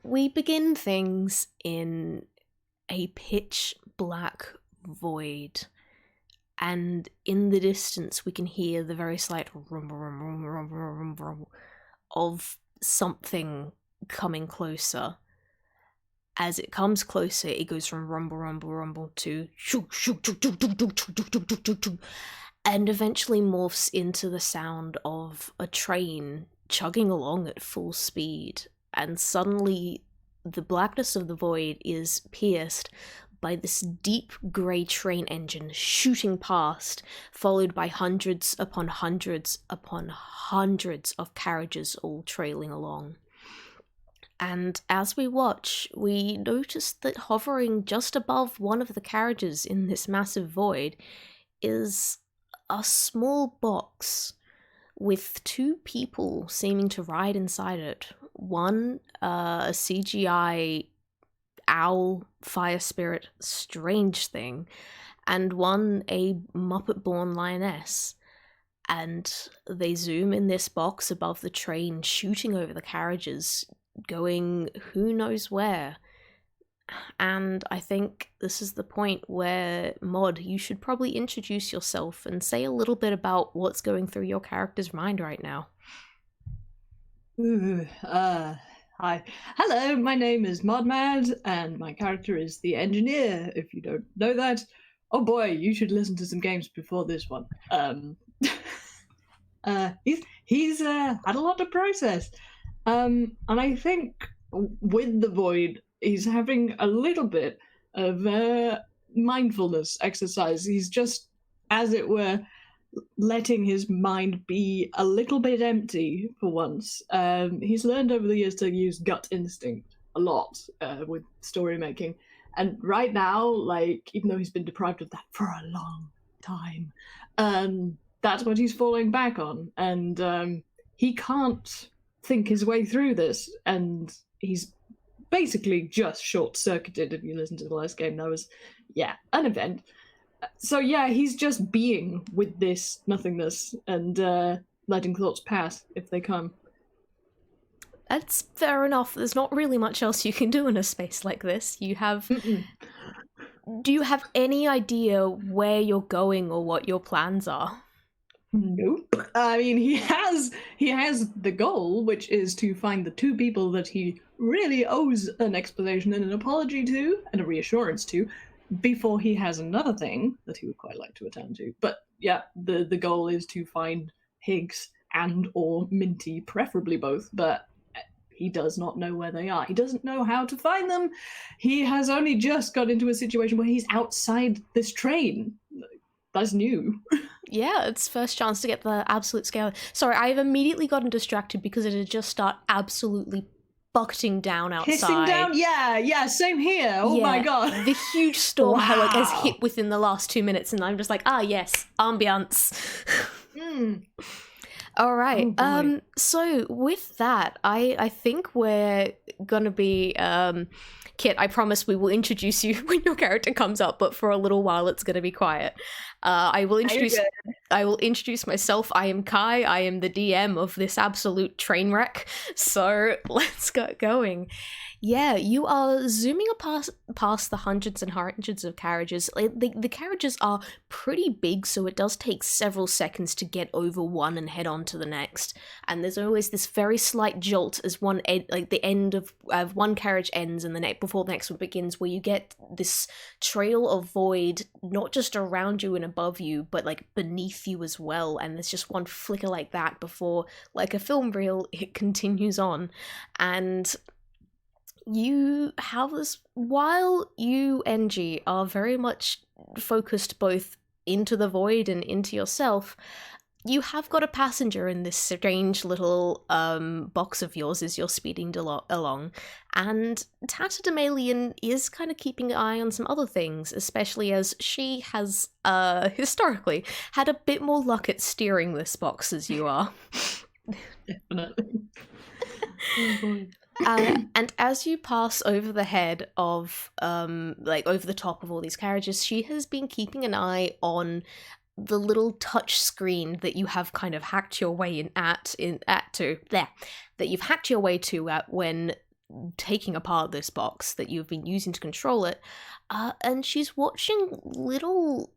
we begin things in a pitch black void, and in the distance we can hear the very slight rumble, rumble, rumble, rumble, rumble of something coming closer. As it comes closer, it goes from rumble, rumble, rumble to shoo, shoo, shoo, shoo, shoo, shoo, shoo, shoo, shoo, shoo, and eventually morphs into the sound of a train chugging along at full speed. And suddenly, the blackness of the void is pierced by this deep grey train engine shooting past, followed by hundreds upon hundreds upon hundreds of carriages all trailing along. And as we watch, we notice that hovering just above one of the carriages in this massive void is a small box with two people seeming to ride inside it. One, a CGI owl, fire spirit, strange thing, and one, a Muppet-born lioness. And they zoom in this box above the train, shooting over the carriages, going who knows where. And I think this is the point where, Mod, you should probably introduce yourself and say a little bit about what's going through your character's mind right now. Hi. Hello, my name is Modmad, and my character is the engineer. If you don't know that, oh boy, you should listen to some games before this one. He's had a lot to process. And I think with the void, he's having a little bit of mindfulness exercise. He's just, as it were, letting his mind be a little bit empty for once. He's learned over the years to use gut instinct a lot with story making. And right now, like, even though he's been deprived of that for a long time, that's what he's falling back on. And he can't think his way through this, and he's basically just short-circuited. If you listen to the last game, that was, an event. So he's just being with this nothingness and letting thoughts pass if they come. That's fair enough. There's not really much else you can do in a space like this. You have... Do you have any idea where you're going or what your plans are? Nope. I mean, he has the goal, which is to find the two people that he really owes an explanation and an apology to, and a reassurance to, before he has another thing that he would quite like to attend to. But the goal is to find Higgs and or Minty, preferably both, but he does not know where they are. He doesn't know how to find them. He has only just got into a situation where he's outside this train. That's new. Yeah, it's first chance to get the absolute scale. Sorry, I've immediately gotten distracted because it had just started absolutely bucketing down outside. Hissing down? Yeah, same here. Oh my god. The huge storm has hit within the last 2 minutes, and I'm just like, yes, ambiance. All right. So with that, I think we're gonna be Kit, I promise we will introduce you when your character comes up, but for a little while it's gonna be quiet. I will introduce myself. I am Kai. I am the DM of this absolute train wreck. So let's get going. Yeah, you are zooming past the hundreds and hundreds of carriages. The carriages are pretty big, so it does take several seconds to get over one and head on to the next. And there's always this very slight jolt as the end of one carriage ends and before the next one begins, where you get this trail of void, not just around you and above you, but like beneath you as well. And there's just one flicker like that before, like a film reel, it continues on. And you have this, while you, NG, are very much focused both into the void and into yourself, you have got a passenger in this strange little box of yours as you're speeding along, and Tatterdemalion is kind of keeping an eye on some other things, especially as she has historically had a bit more luck at steering this box as you are. Definitely. Oh boy. And as you pass over the head of, over the top of all these carriages, she has been keeping an eye on the little touch screen that you have kind of hacked your way that you've hacked your way to when taking apart this box that you've been using to control it, and she's watching little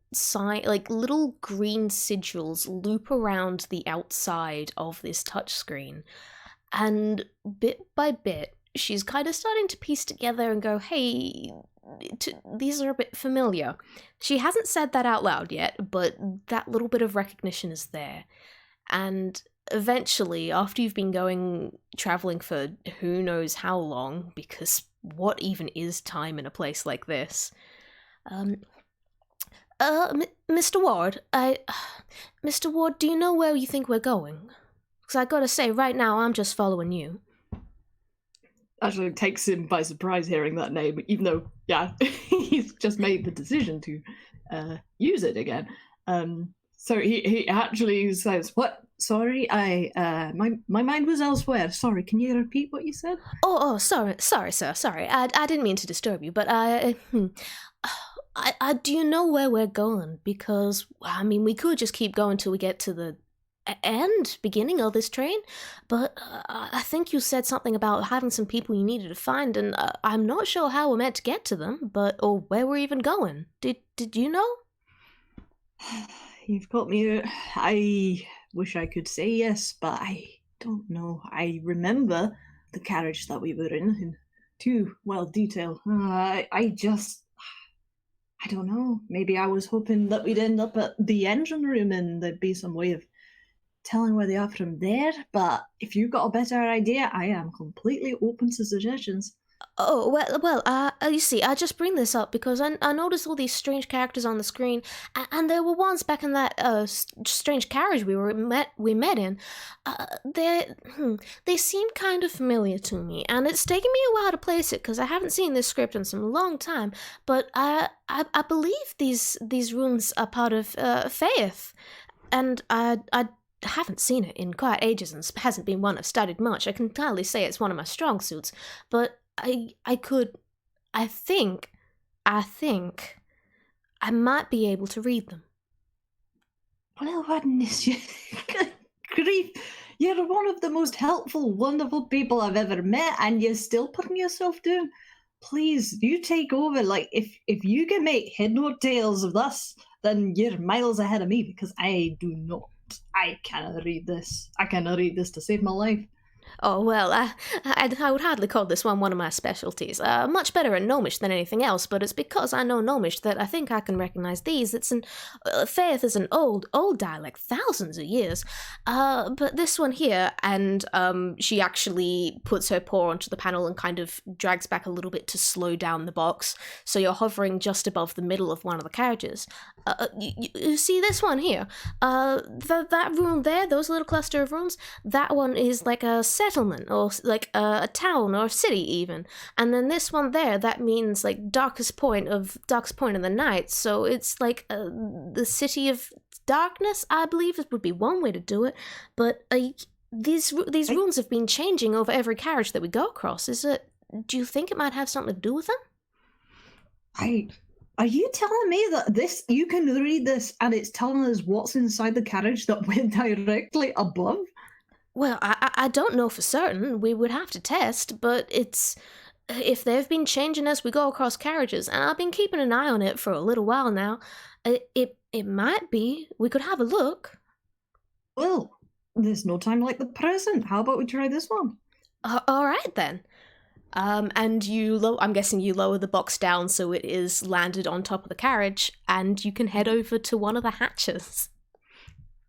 little green sigils loop around the outside of this touchscreen, and bit by bit, she's kind of starting to piece together and go, "Hey, these are a bit familiar." She hasn't said that out loud yet, but that little bit of recognition is there, and eventually, after you've been traveling for who knows how long, because what even is time in a place like this? Mr. Ward, Mr. Ward, do you know where you think we're going? Because I gotta say, right now, I'm just following you. Actually, it takes him by surprise hearing that name, even though, yeah, he's just made the decision to use it again. So he actually says, "What? Sorry, my mind was elsewhere. Sorry, can you repeat what you said?" Oh, sorry, sir. Sorry, I didn't mean to disturb you, but I do you know where we're going? Because I mean, we could just keep going till we get to the beginning of this train, but I think you said something about having some people you needed to find, and I'm not sure how we're meant to get to them, or where we're even going. Did you know? You've got me. I wish I could say yes, but I don't know. I remember the carriage that we were in too well detail. I don't know. Maybe I was hoping that we'd end up at the engine room and there'd be some way of telling where they are from there. But if you've got a better idea, I am completely open to suggestions. Oh, well, you see, I just bring this up because I noticed all these strange characters on the screen, and there were ones back in that strange carriage we met in. They seemed kind of familiar to me, and it's taken me a while to place it because I haven't seen this script in some long time. But I believe these rooms are part of Faith, and I haven't seen it in quite ages, and hasn't been one I've studied much. I can entirely say it's one of my strong suits, but I think I might be able to read them. Well, goodness, grief. You're one of the most helpful, wonderful people I've ever met, and you're still putting yourself down. Please, you take over. Like, if you can make head note tales of this, then you're miles ahead of me, because I do not. I cannot read this. I cannot read this to save my life. Oh, well, I would hardly call this one of my specialties. Much better at Gnomish than anything else, but it's because I know Gnomish that I think I can recognize these. Faith is an old dialect, thousands of years. But this one here, and she actually puts her paw onto the panel and kind of drags back a little bit to slow down the box, so you're hovering just above the middle of one of the carriages. You see this one here? That room there, those little cluster of rooms, that one is like a settlement, or like a town or a city even, and then this one there, that means like darkest point of the night, so it's like the city of darkness, I believe it would be one way to do it. But these runes have been changing over every carriage that we go across. Do you think it might have something to do with them? Are you telling me that you can read this and it's telling us what's inside the carriage that we're directly above? Well, I don't know for certain. We would have to test, but if they've been changing as we go across carriages, and I've been keeping an eye on it for a little while now, it might be. We could have a look. Well, there's no time like the present. How about we try this one? All right then. And I'm guessing you lower the box down so it is landed on top of the carriage, and you can head over to one of the hatches.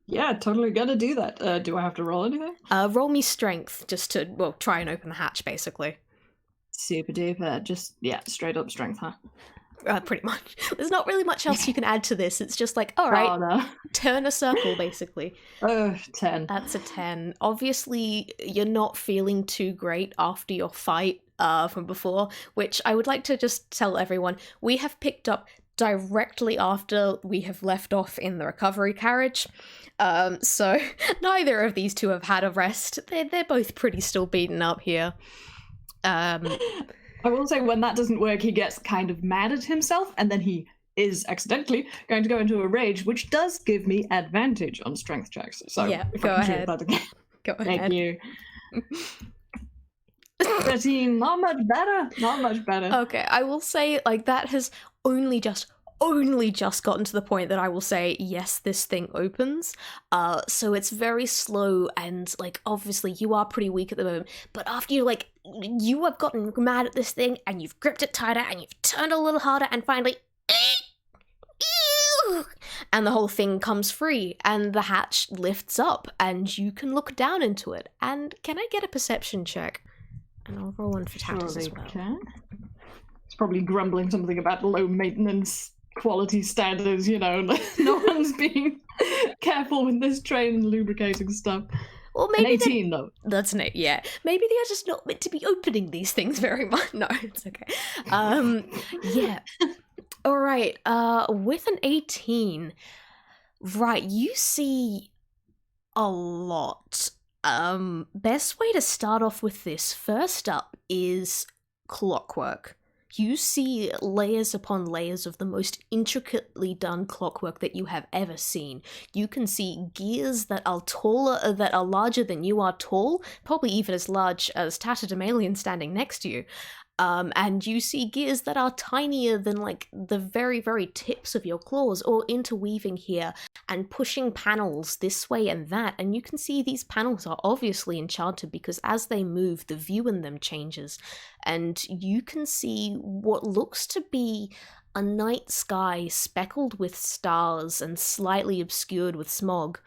Yeah, totally gonna do that. Do I have to roll anything? Roll me strength, just to, try and open the hatch, basically. Super duper. Just, straight up strength, huh? Pretty much. There's not really much else you can add to this. It's just like, alright, no. Turn a circle, basically. 10. That's a 10. Obviously, you're not feeling too great after your fight from before, which I would like to just tell everyone, we have picked up directly after we have left off in the recovery carriage. So neither of these two have had a rest. They're both pretty still beaten up here. I will say, when that doesn't work, he gets kind of mad at himself, and then he is accidentally going to go into a rage, which does give me advantage on strength checks. So yeah, if go I can ahead. that again. Go ahead. Thank you. 13, not much better. Not much better. Okay, I will say, like, that has only just gotten to the point that I will say, yes, this thing opens. So it's very slow, and, like, obviously you are pretty weak at the moment, but after you have gotten mad at this thing, and you've gripped it tighter, and you've turned a little harder, and finally, and the whole thing comes free, and the hatch lifts up, and you can look down into it. And can I get a perception check? And I'll roll one for Tatters as well. Can. It's probably grumbling something about low maintenance quality standards, you know. No one's being careful with this train and lubricating stuff. Well, maybe 18 though. That's it. Yeah, maybe they are just not meant to be opening these things very much. No, it's okay. Yeah. All right. With an 18, right? You see a lot. Best way to start off with this, first up, is clockwork. You see layers upon layers of the most intricately done clockwork that you have ever seen. You can see gears that are larger than you are tall, probably even as large as Tatterdemalion standing next to you. And you see gears that are tinier than, like, the very, very tips of your claws, or interweaving here and pushing panels this way and that. And you can see these panels are obviously enchanted, because as they move, the view in them changes. And you can see what looks to be a night sky speckled with stars and slightly obscured with smog,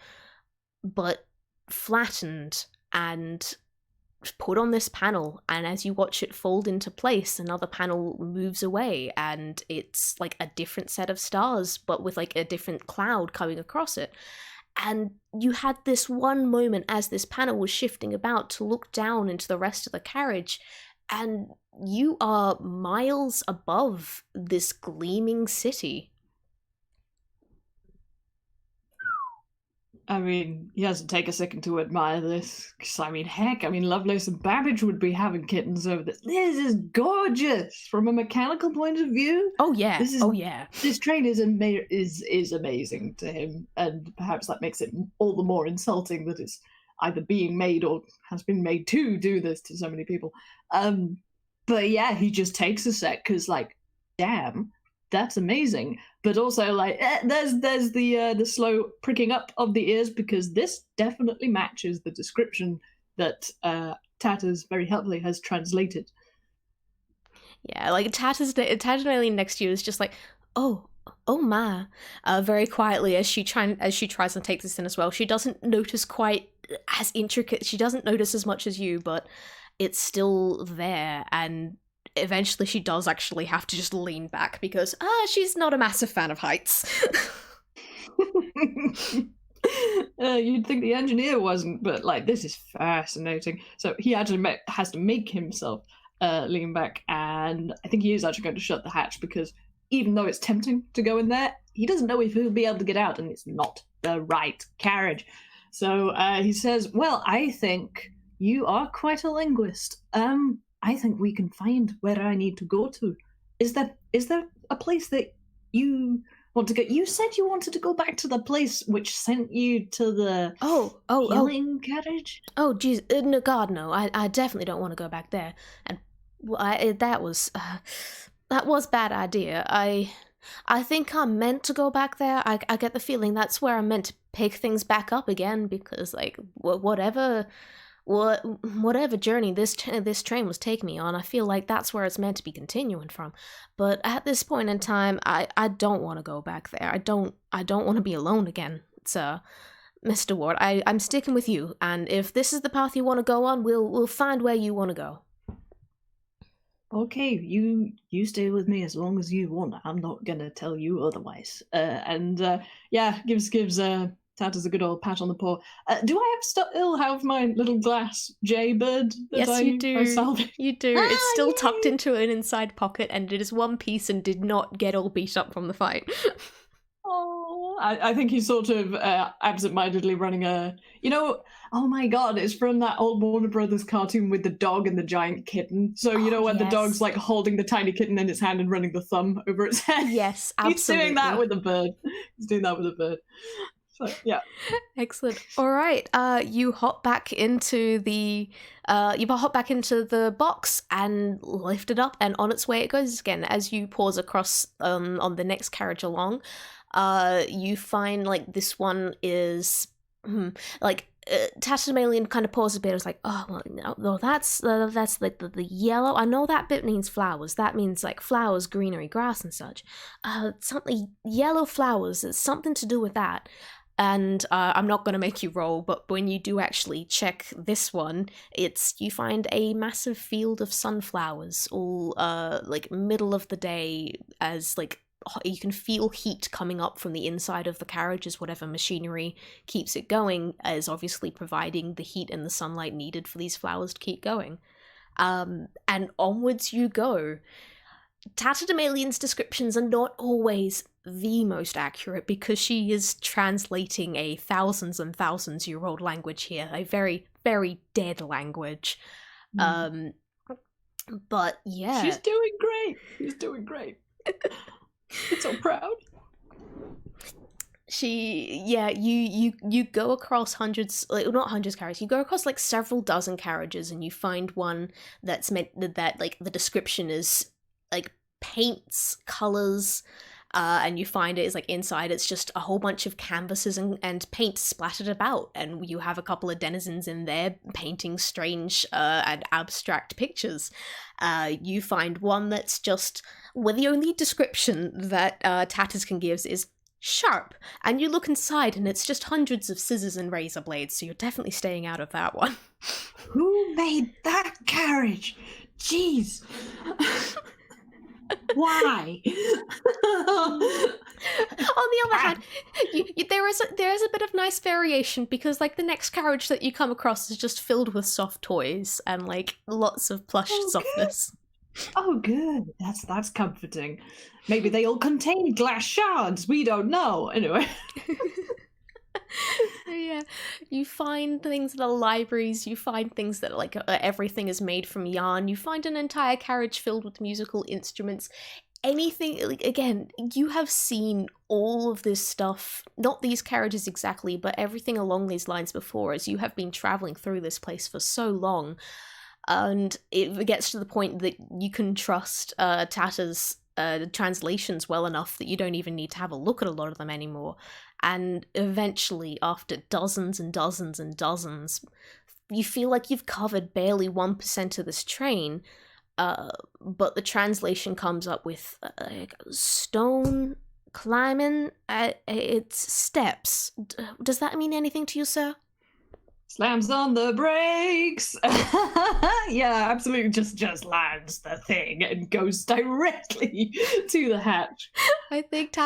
but flattened and put on this panel, and as you watch it fold into place, another panel moves away, and it's like a different set of stars, but with like a different cloud coming across it. And you had this one moment as this panel was shifting about to look down into the rest of the carriage, and you are miles above this gleaming city. I mean, he has to take a second to admire this. Because, I mean, heck, Lovelace and Babbage would be having kittens over this. This is gorgeous from a mechanical point of view. Oh, yeah. Yeah. This train is amazing to him, and perhaps that makes it all the more insulting that it's either being made or has been made to do this to so many people. But yeah, he just takes a sec, because, like, damn, that's amazing. But also, like, there's the slow pricking up of the ears, because this definitely matches the description that Tatters very helpfully has translated. Yeah, like Tatterdemalion next to you is just like, oh my, very quietly as she tries to take this in as well. She doesn't notice quite as intricate. She doesn't notice as much as you, but it's still there, and eventually she does actually have to just lean back, because she's not a massive fan of heights. You'd think the engineer wasn't, but, like, this is fascinating. So he actually has to make himself lean back, and I think he is actually going to shut the hatch, because even though it's tempting to go in there, he doesn't know if he'll be able to get out, and it's not the right carriage. So he says, well, I think you are quite a linguist. I think we can find where I need to go to. Is there a place that you want to go? You said you wanted to go back to the place which sent you to the healing carriage? Oh, geez, no, God, no. I definitely don't want to go back there. And that was bad idea. I think I'm meant to go back there. I get the feeling that's where I'm meant to pick things back up again, because, like, whatever journey this train was taking me on, I feel like that's where it's meant to be continuing from. But at this point in time, I don't want to go back there. I don't want to be alone again. So, Mr. Ward, I'm sticking with you, and if this is the path you want to go on, we'll find where you want to go. Okay, you stay with me as long as you want. I'm not gonna tell you otherwise. Gives Tatters a good old pat on the paw. Do I still have my little glass jaybird? Yes, you do. You do. It's still tucked into an inside pocket, and it is one piece and did not get all beat up from the fight. Oh, I think he's sort of absent-mindedly running a... oh my god, it's from that old Warner Brothers cartoon with the dog and the giant kitten. So, when the dog's, like, holding the tiny kitten in its hand and running the thumb over its head? Yes, absolutely. He's doing that with a bird. So, yeah. Excellent. All right. You hop back into the box and lift it up, and on its way it goes again. As you pause across on the next carriage along, you find like this one is like Tatamalian kind of paused a bit. It was like, oh well, no, that's like the yellow. I know that bit means flowers. That means like flowers, greenery, grass, and such. Something yellow flowers. It's something to do with that. And I'm not going to make you roll, but when you do actually check this one, you find a massive field of sunflowers, all like middle of the day, as like you can feel heat coming up from the inside of the carriage as whatever machinery keeps it going is obviously providing the heat and the sunlight needed for these flowers to keep going. And onwards you go. Tatterdemalian's descriptions are not always the most accurate because she is translating a thousands and thousands year old language here, a very, very dead language. But yeah. She's doing great. She's doing great. I'm so proud. You go across hundreds, like not hundreds carriages, you go across like several dozen carriages and you find one that's meant that like the description is like paints, colors, and you find it is like inside it's just a whole bunch of canvases and paint splattered about, and you have a couple of denizens in there painting strange and abstract pictures. You find one that's just, well, the only description that Tatters can give is sharp, and you look inside and it's just hundreds of scissors and razor blades, so you're definitely staying out of that one. Who made that carriage? Jeez. Why? On the other hand, there is a bit of nice variation because like the next carriage that you come across is just filled with soft toys and like lots of plush softness. Good. Oh, good. That's comforting. Maybe they all contain glass shards. We don't know. Anyway. Yeah, you find things that are libraries, you find things that like everything is made from yarn, you find an entire carriage filled with musical instruments, anything, like, again, you have seen all of this stuff, not these carriages exactly, but everything along these lines before, as you have been traveling through this place for so long, and it gets to the point that you can trust Tatter's translations well enough that you don't even need to have a look at a lot of them anymore. And eventually, after dozens and dozens and dozens, you feel like you've covered barely 1% of this train, but the translation comes up with stone climbing, it's steps. Does that mean anything to you, sir? Slams on the brakes. Yeah, absolutely. Just lands the thing and goes directly to the hatch. I think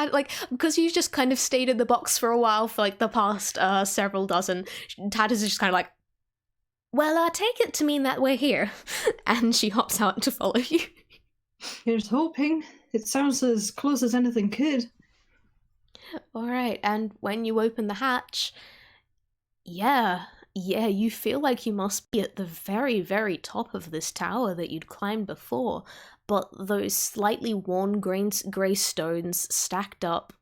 because you just kind of stayed in the box for a while for like the past several dozen, Tad is just kind of like, well, I take it to mean that we're here. And she hops out to follow you. Here's hoping. It sounds as close as anything could. All right, and when you open the hatch, yeah, you feel like you must be at the very, very top of this tower that you'd climbed before, but those slightly worn grey stones stacked up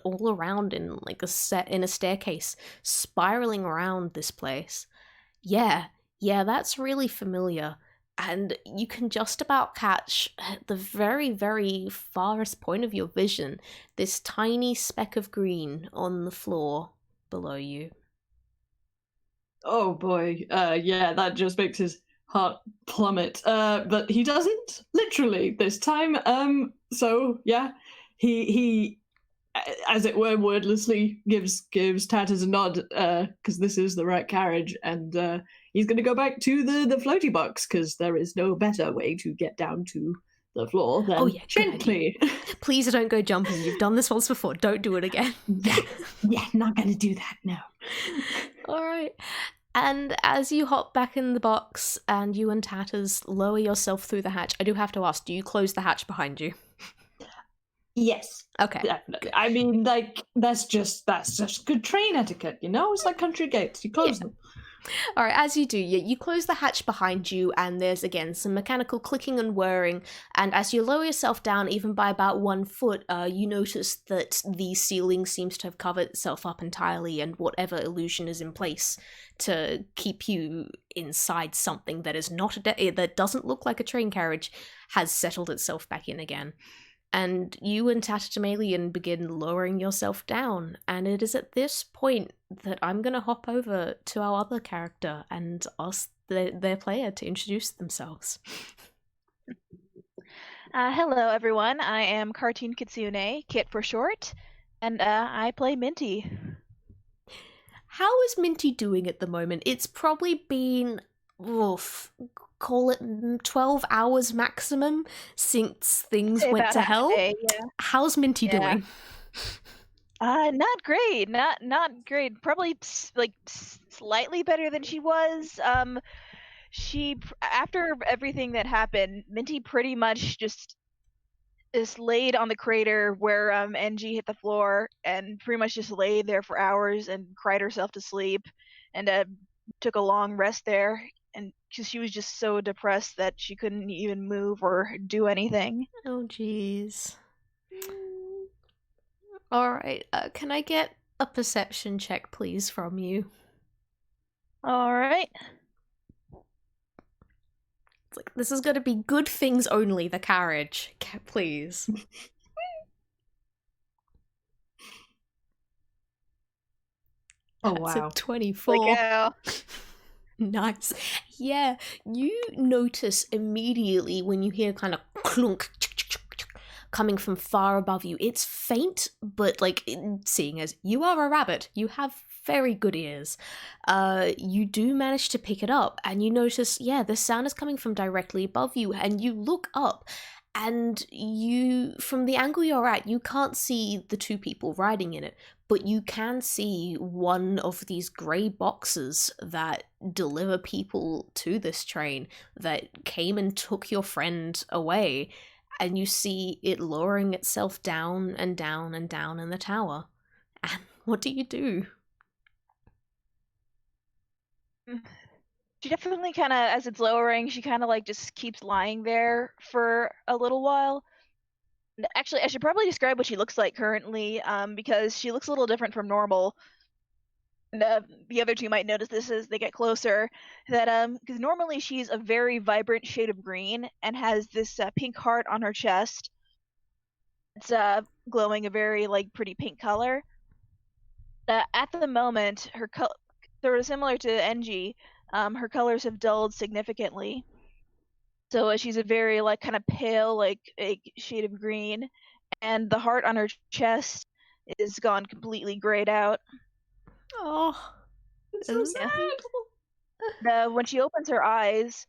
all around in like a staircase, spiraling around this place. Yeah, that's really familiar, and you can just about catch at the very, very farthest point of your vision this tiny speck of green on the floor below you. Oh boy, yeah, that just makes his heart plummet. But he doesn't, literally, this time. So yeah, he as it were, wordlessly gives Tatters a nod, because this is the right carriage, and he's going to go back to the floaty box, because there is no better way to get down to the floor than gently. Please don't go jumping. You've done this once before. Don't do it again. Yeah, not going to do that, no. All right. And as you hop back in the box and you and Tatters lower yourself through the hatch, I do have to ask, do you close the hatch behind you? Yes. Okay. Definitely. I mean, like, that's just good train etiquette, you know? It's like country gates. You close them. All right, as you do, you close the hatch behind you, and there's again some mechanical clicking and whirring. And as you lower yourself down, even by about 1 foot, you notice that the ceiling seems to have covered itself up entirely, and whatever illusion is in place to keep you inside something that is not that doesn't look like a train carriage has settled itself back in again. And you and Tatamalian begin lowering yourself down, and it is at this point that I'm going to hop over to our other character and ask their player to introduce themselves. Hello, everyone. I am CartoonKitsune, Kit for short, and I play Minty. How is Minty doing at the moment? It's probably been, call it 12 hours maximum since things went to hell. Day, yeah. How's Minty doing? Not great. Not great. Probably like slightly better than she was. She after everything that happened, Minty pretty much just laid on the crater where NG hit the floor and pretty much just laid there for hours and cried herself to sleep and took a long rest there, and because she was just so depressed that she couldn't even move or do anything. Oh jeez. Alright, can I get a perception check please from you? Alright. It's like, this is going to be good things only, the carriage. Please. Oh, That's wow. a 24. Nice. Yeah, you notice immediately when you hear kind of clunk coming from far above you. It's faint, but like, seeing as you are a rabbit, you have very good ears. You do manage to pick it up, and you notice, the sound is coming from directly above you, and you look up, and from the angle you're at, you can't see the two people riding in it, but you can see one of these grey boxes that deliver people to this train that came and took your friend away, and you see it lowering itself down and down and down in the tower. And what do you do? She definitely kind of, as it's lowering, she kind of like just keeps lying there for a little while. Actually, I should probably describe what she looks like currently, because she looks a little different from normal. And the other two might notice this as they get closer, that because normally she's a very vibrant shade of green and has this pink heart on her chest. It's glowing a very like pretty pink color. At the moment, her color, sort of similar to NG, her colors have dulled significantly. So she's a very like kind of pale like a shade of green, and the heart on her chest is gone completely grayed out. Oh, so sad. When she opens her eyes,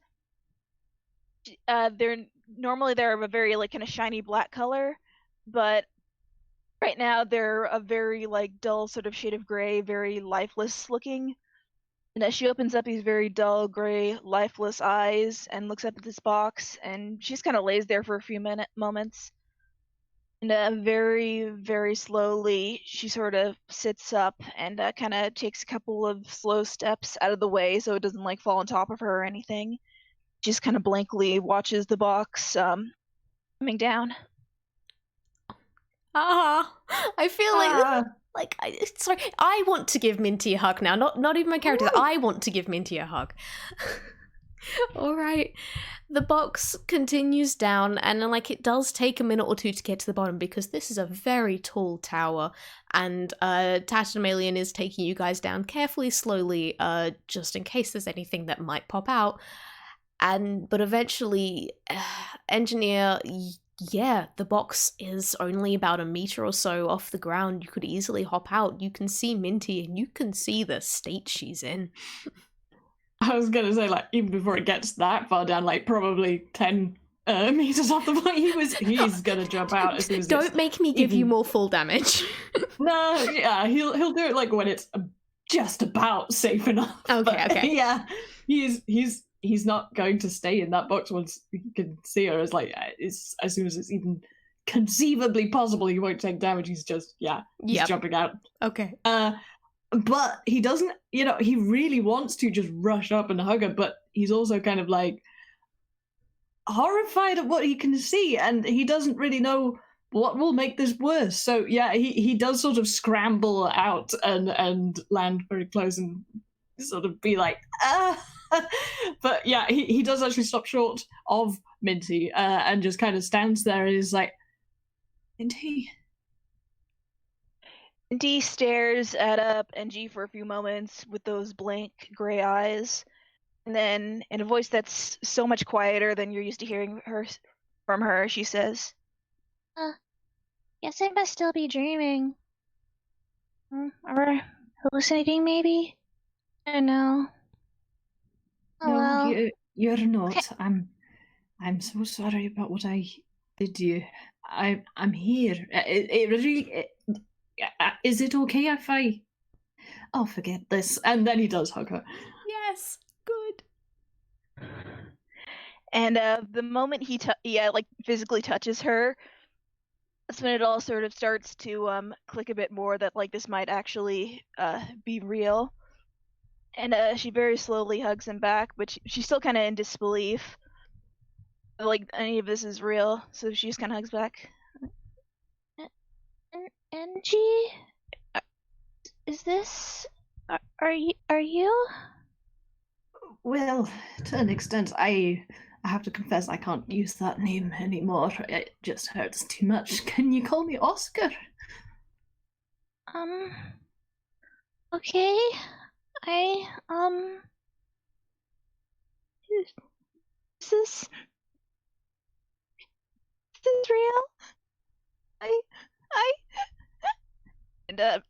they're of a very like kind of shiny black color, but right now they're a very like dull sort of shade of gray, very lifeless looking. And as she opens up these very dull, gray, lifeless eyes and looks up at this box, and she just kind of lays there for a few moments. And very, very slowly, she sort of sits up and kind of takes a couple of slow steps out of the way so it doesn't like fall on top of her or anything. She just kind of blankly watches the box coming down. I feel sorry, I want to give Minty a hug now. Not even my character. Ooh. I want to give Minty a hug. All right. The box continues down, and like it does take a minute or two to get to the bottom because this is a very tall tower, and Tatamalian is taking you guys down carefully, slowly, just in case there's anything that might pop out. But eventually, engineer. Yeah, the box is only about a meter or so off the ground. You could easily hop out. You can see Minty, and you can see the state she's in. I was gonna say, like, even before it gets that far down, like probably 10 meters off the point, he's gonna jump out as soon as. Don't make me give you more full damage. No, yeah, he'll do it like when it's just about safe enough. Okay. Yeah, he's not going to stay in that box once he can see her. As soon as it's even conceivably possible, he won't take damage. He's just he's jumping out. Okay. but he doesn't, he really wants to just rush up and hug her, but he's also kind of like horrified at what he can see, and he doesn't really know what will make this worse. So yeah, he does sort of scramble out and land very close and sort of be like, ah. But yeah, he does actually stop short of Minty and just kind of stands there and is like, Minty. Minty stares at NG for a few moments with those blank gray eyes, and then in a voice that's so much quieter than you're used to hearing from her, she says, Guess I must still be dreaming. Or hallucinating, maybe? I don't know. Oh, No, well. you're not. Okay. I'm so sorry about what I did to you. I'm here. It really. Is it okay if I? I'll forget this. And then he does hug her. Yes, good. And the moment he physically touches her, that's when it all sort of starts to click a bit more that like this might actually be real. And she very slowly hugs him back, but she's still kind of in disbelief. Like any of this is real, so she just kind of hugs back. Angie? Is this... Are you? Well, to an extent, I have to confess I can't use that name anymore. It just hurts too much. Can you call me Oscar? Okay. Is this real?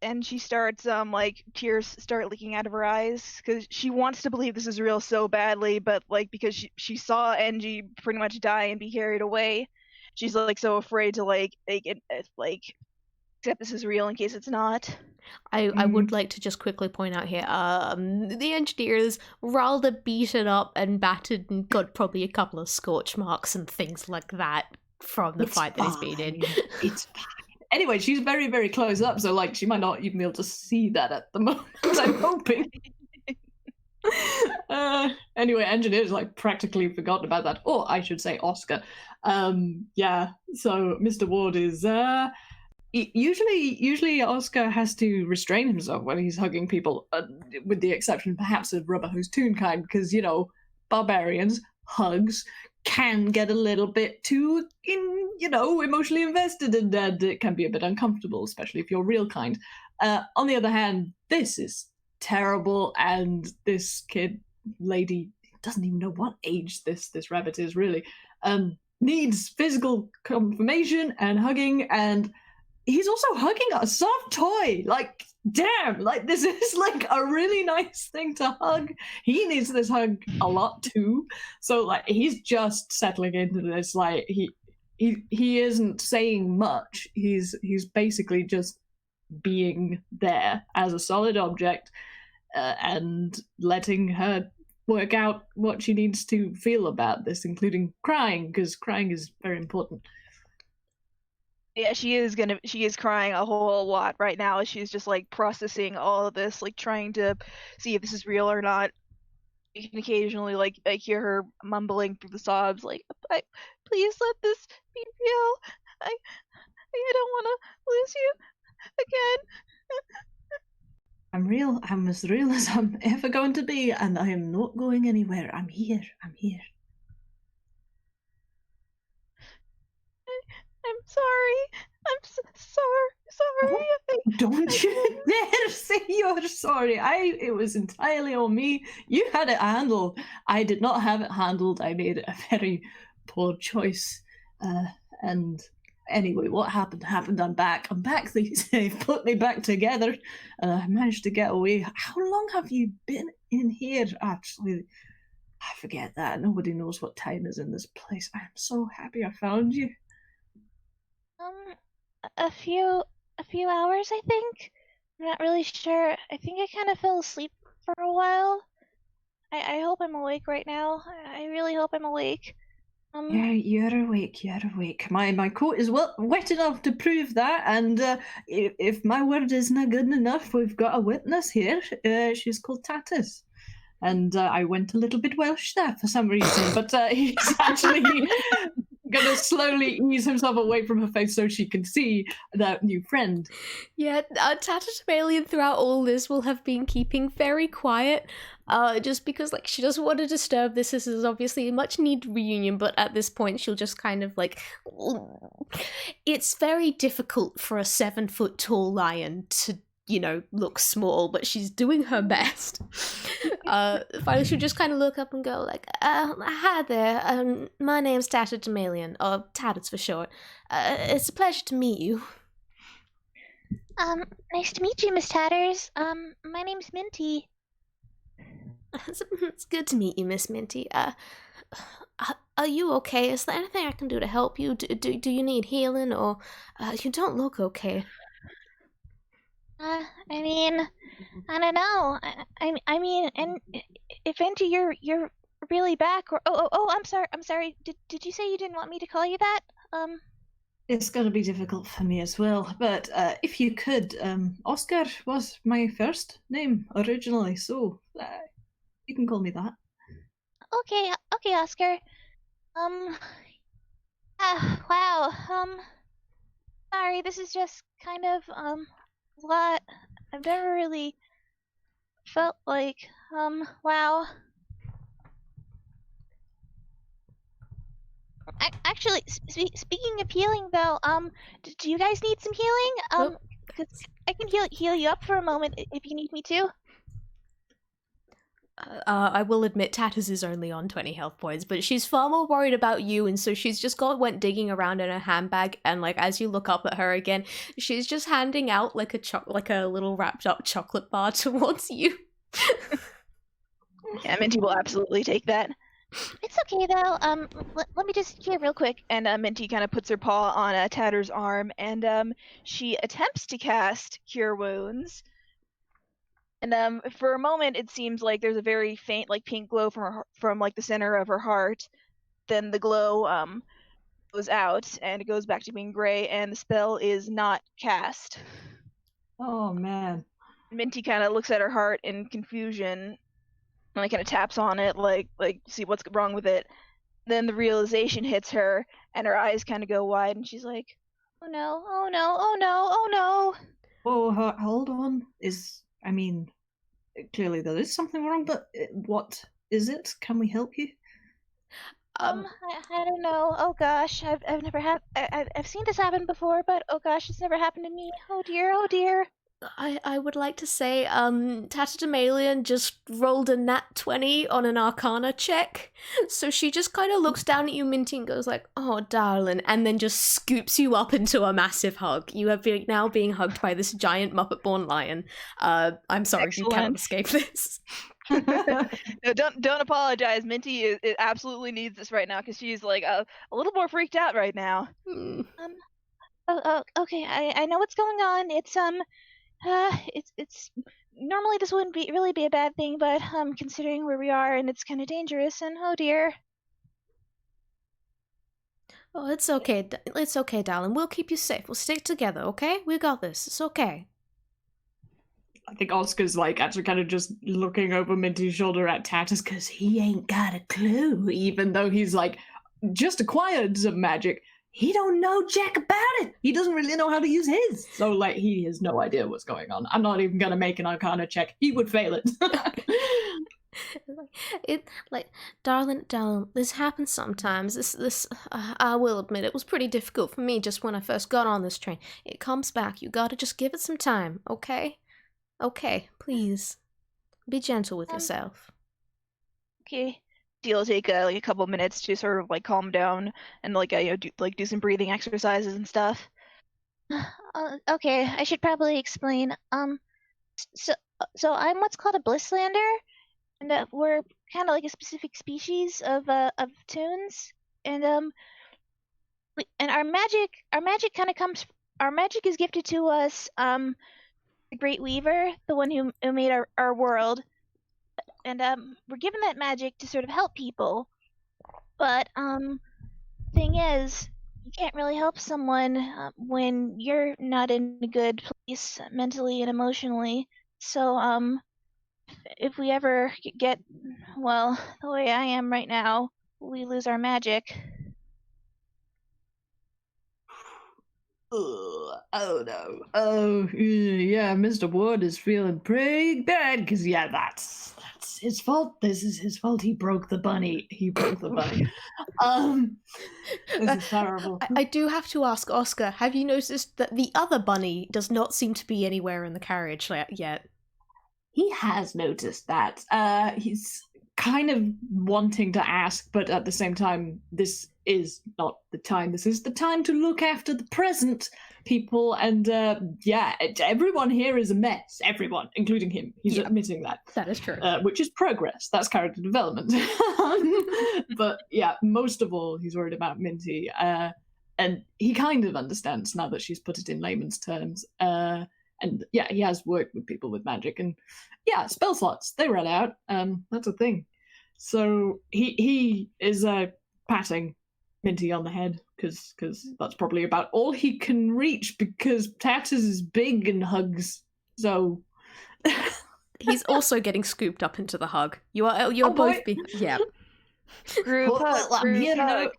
And she starts like tears start leaking out of her eyes because she wants to believe this is real so badly, but like because she saw NG pretty much die and be carried away, she's like so afraid to like accept this is real in case it's not. I would like to just quickly point out here, the engineers rather beaten up and battered and got probably a couple of scorch marks and things like that from the fight that he's been in. It's fine. Anyway, she's very, very close up, so like she might not even be able to see that at the moment. I'm hoping. Anyway, engineers like practically forgotten about that. Or I should say Oscar. Yeah, so Mr. Ward is usually Oscar has to restrain himself when he's hugging people, with the exception perhaps of Rubber Hose Toonkind, because barbarians hugs can get a little bit too emotionally invested, and it can be a bit uncomfortable, especially if you're real kind. On the other hand, this is terrible, and this lady doesn't even know what age this rabbit is really. Needs physical confirmation and hugging, and he's also hugging a soft toy. Like, damn, like this is like a really nice thing to hug. He needs this hug a lot too. So like he's just settling into this. Like he isn't saying much. He's basically just being there as a solid object, and letting her work out what she needs to feel about this, including crying, because crying is very important. Yeah, she is crying a whole lot right now. She's just like processing all of this, like trying to see if this is real or not. You can occasionally like hear her mumbling through the sobs, like, "Please let this be real. I don't want to lose you again." I'm real. I'm as real as I'm ever going to be, and I am not going anywhere. I'm here. I'm here. I'm sorry. I'm sorry. Don't you dare say you're sorry. It was entirely on me. You had it handled. I did not have it handled. I made a very poor choice. And anyway, what happened happened. I'm back. They've put me back together. I managed to get away. How long have you been in here? Actually, I forget that. Nobody knows what time is in this place. I'm so happy I found you. A few hours, I think. I'm not really sure. I think I kind of fell asleep for a while. I hope I'm awake right now. I really hope I'm awake. Yeah, you're awake. You're awake. My coat is wet enough to prove that, and if my word isn't good enough, we've got a witness here. She's called Tatus, and I went a little bit Welsh there for some reason, but he's actually gonna slowly ease himself away from her face so she can see that new friend. Yeah, Tattletale throughout all this will have been keeping very quiet, just because like she doesn't want to disturb this. This is obviously a much needed reunion, but at this point she'll just kind of like, it's very difficult for a 7-foot tall lion to, you know, look small, but she's doing her best. Finally she'll just kind of look up and go like, hi there, my name's Tattletale, or Tatters for short. It's a pleasure to meet you. Nice to meet you, Miss Tatters. My name's Minty. It's good to meet you, Miss Minty. Are you okay? Is there anything I can do to help you? Do you need healing, or you don't look okay? I mean, I don't know. I mean, and if Minty, you're really back, or I'm sorry. Did you say you didn't want me to call you that? It's going to be difficult for me as well, but if you could, Oscar was my first name originally, so you can call me that. Okay, Oscar. Wow. Sorry, this is just kind of a lot. I've never really felt like wow. Actually, speaking of healing, though, do you guys need some healing? Because I can heal you up for a moment if you need me to. I will admit Tatters is only on 20 health points, but she's far more worried about you, and so she's just went digging around in her handbag, and like as you look up at her again, she's just handing out like a little wrapped up chocolate bar towards you. Yeah, Minty will absolutely take that. It's okay though. Let me just hear real quick. And Minty kind of puts her paw on Tatter's arm, and she attempts to cast Cure Wounds. And for a moment, it seems like there's a very faint, like pink glow from like the center of her heart. Then the glow goes out, and it goes back to being gray, and the spell is not cast. Oh man. Minty kind of looks at her heart in confusion, and like kind of taps on it, like see what's wrong with it. Then the realization hits her, and her eyes kind of go wide, and she's like, "Oh no! Oh no! Oh no! Oh no!" Oh, hold on. I mean, clearly there is something wrong, but what is it? Can we help you? I don't know. Oh gosh, I've never had. I've seen this happen before, but oh gosh, it's never happened to me. Oh dear. Oh dear. I would like to say, Tatterdemalion just rolled a nat 20 on an Arcana check, so she just kind of looks down at you, Minty, and goes like, "Oh, darling," and then just scoops you up into a massive hug. You are now being hugged by this giant Muppet-born lion. I'm sorry, Excellent. you cannot escape this. No, don't apologize. Minty it absolutely needs this right now because she's like a little more freaked out right now. Okay. I know what's going on. It's normally this wouldn't really be a bad thing, but considering where we are and it's kind of dangerous, and oh dear. Oh, it's okay. It's okay, darling. We'll keep you safe. We'll stick together, okay? We got this. It's okay. I think Oscar's like actually kind of just looking over Minty's shoulder at Tatus because he ain't got a clue, even though he's like just acquired some magic. He don't know jack about it. He doesn't really know how to use his. So like he has no idea what's going on. I'm not even gonna make an Arcana check. He would fail it. Darling, this happens sometimes. This I will admit, it was pretty difficult for me just when I first got on this train. It comes back. You gotta just give it some time, okay? Okay, please. Be gentle with yourself. Okay. You'll take like a couple minutes to sort of like calm down and like do some breathing exercises and stuff. Okay, I should probably explain. So I'm what's called a Blisslander, and we're kind of like a specific species of toons, and our magic kind of comes. Our magic is gifted to us. The Great Weaver, the one who made our world. And we're given that magic to sort of help people, but thing is, you can't really help someone when you're not in a good place mentally and emotionally. So, if we ever get, well, the way I am right now, we lose our magic. Oh no. Oh yeah, Mr. Ward is feeling pretty bad because yeah, that's his fault. This is his fault. He broke the bunny. He broke the bunny. This is terrible. I do have to ask Oscar, have you noticed that the other bunny does not seem to be anywhere in the carriage yet? He has noticed that. He's kind of wanting to ask, but at the same time, this is not the time. This is the time to look after the present people. And everyone here is a mess. Everyone, including him. He's admitting that. That is true. Which is progress. That's character development. But yeah, most of all, he's worried about Minty. And he kind of understands now that she's put it in layman's terms. And yeah, he has worked with people with magic, and yeah, spell slots, they run out. That's a thing. So he is patting Minty on the head because that's probably about all he can reach because Tatters is big and hugs. So he's also getting scooped up into the hug. You're both yeah. Group hug, group hug.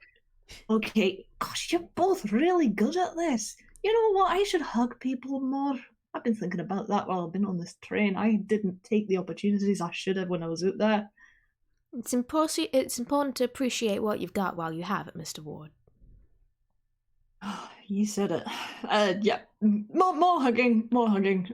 Okay, gosh, you're both really good at this. You know what? I should hug people more. I've been thinking about that while I've been on this train. I didn't take the opportunities I should have when I was out there. It's important to appreciate what you've got while you have it, Mr. Ward. Oh, you said it. Yeah, more hugging, more hugging.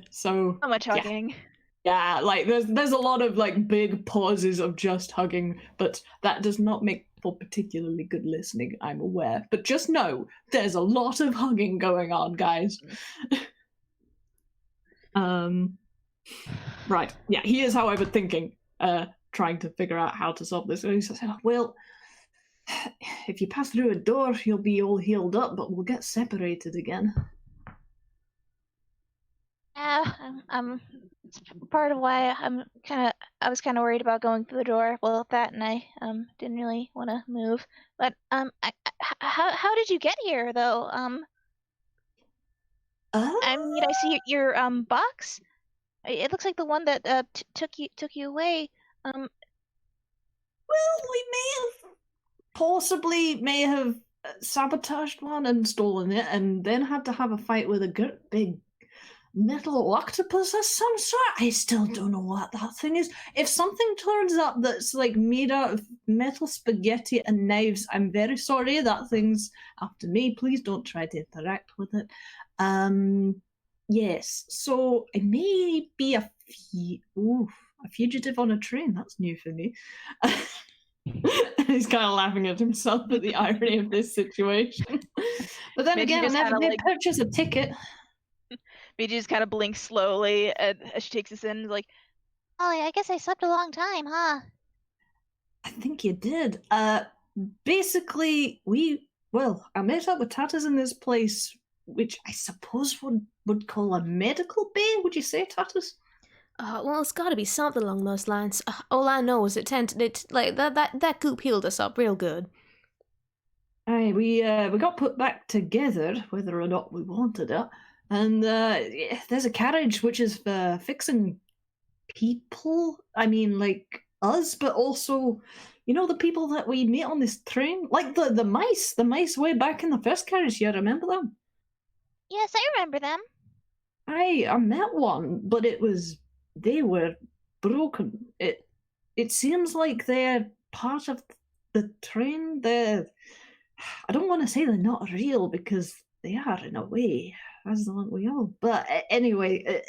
So much hugging. Yeah, like there's a lot of like big pauses of just hugging, but that does not make for particularly good listening, I'm aware. But just know there's a lot of hugging going on, guys. Right. Yeah, he is, however, thinking, trying to figure out how to solve this. And he says, well, if you pass through a door, you'll be all healed up, but we'll get separated again. Yeah, it's part of why I was kind of worried about going through the door. Well, that, and I didn't really want to move. But how did you get here though? I mean, I see your box. It looks like the one that took you away. Well, we may have sabotaged one and stolen it, and then had to have a fight with a big metal octopus of some sort. I still don't know what that thing is. If something turns up that's like made out of metal spaghetti and knives, I'm very sorry. That thing's after me. Please don't try to interact with it. Yes. So it may be a fugitive on a train. That's new for me. He's kind of laughing at himself at the irony of this situation. But then Minty again, I just never kinda, did purchase a ticket. Minty just kind of blinks slowly as she takes this in and is like, Oh, I guess I slept a long time, huh? I think you did. Basically, I met up with Tatters in this place, which I suppose would call a medical bay. Would you say, Tatters? Well, it's got to be something along those lines. All I know is that goop healed us up real good. Aye, we got put back together, whether or not we wanted it. And there's a carriage which is for fixing people. I mean, like us, but also, you know, the people that we meet on this train, like the mice way back in the first carriage. You remember them? Yes, I remember them. I met one, but they were broken. It seems like they're part of the train. I don't want to say they're not real because they are in a way, as aren't we all? But anyway,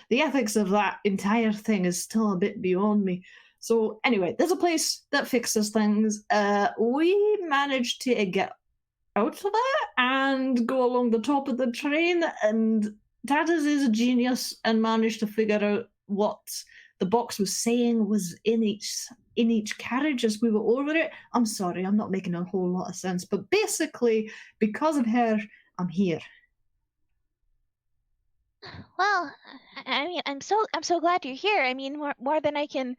the ethics of that entire thing is still a bit beyond me. So anyway, there's a place that fixes things. We managed to get out of it and go along the top of the train, and Tatters is a genius and managed to figure out what the box was saying was in each carriage as we were over it. I'm sorry, I'm not making a whole lot of sense, but basically, because of her, I'm here. Well, I mean, I'm so glad you're here. I mean, more than I can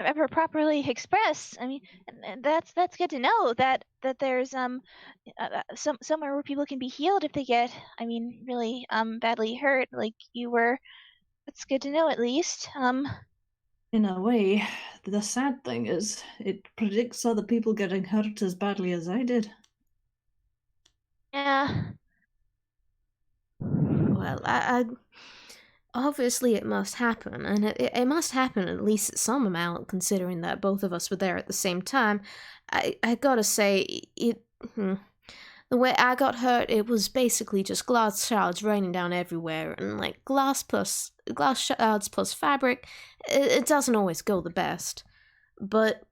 ever properly expressed. I mean, and that's good to know that there's somewhere where people can be healed if they get, I mean, really badly hurt, like you were. That's good to know, at least. In a way, the sad thing is, it predicts other people getting hurt as badly as I did. Yeah. Well, I obviously it must happen, and it must happen at least at some amount, considering that both of us were there at the same time. I gotta say, the way I got hurt, it was basically just glass shards raining down everywhere, and like glass shards plus fabric, it doesn't always go the best. But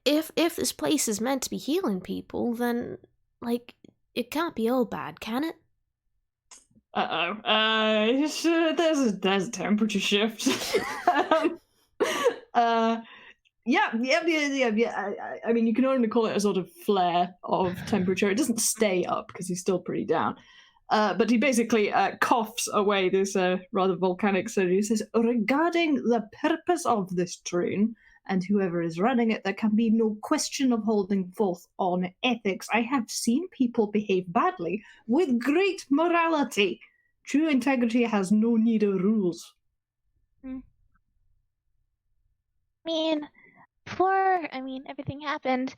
if this place is meant to be healing people, then like it can't be all bad, can it? There's a temperature shift. Yeah. I mean, you can only call it a sort of flare of temperature. It doesn't stay up because he's still pretty down. But he basically coughs away this rather volcanic surgery. He says, regarding the purpose of this train and whoever is running it, there can be no question of holding forth on ethics. I have seen people behave badly with great morality. True integrity has no need of rules. I mean, before everything happened,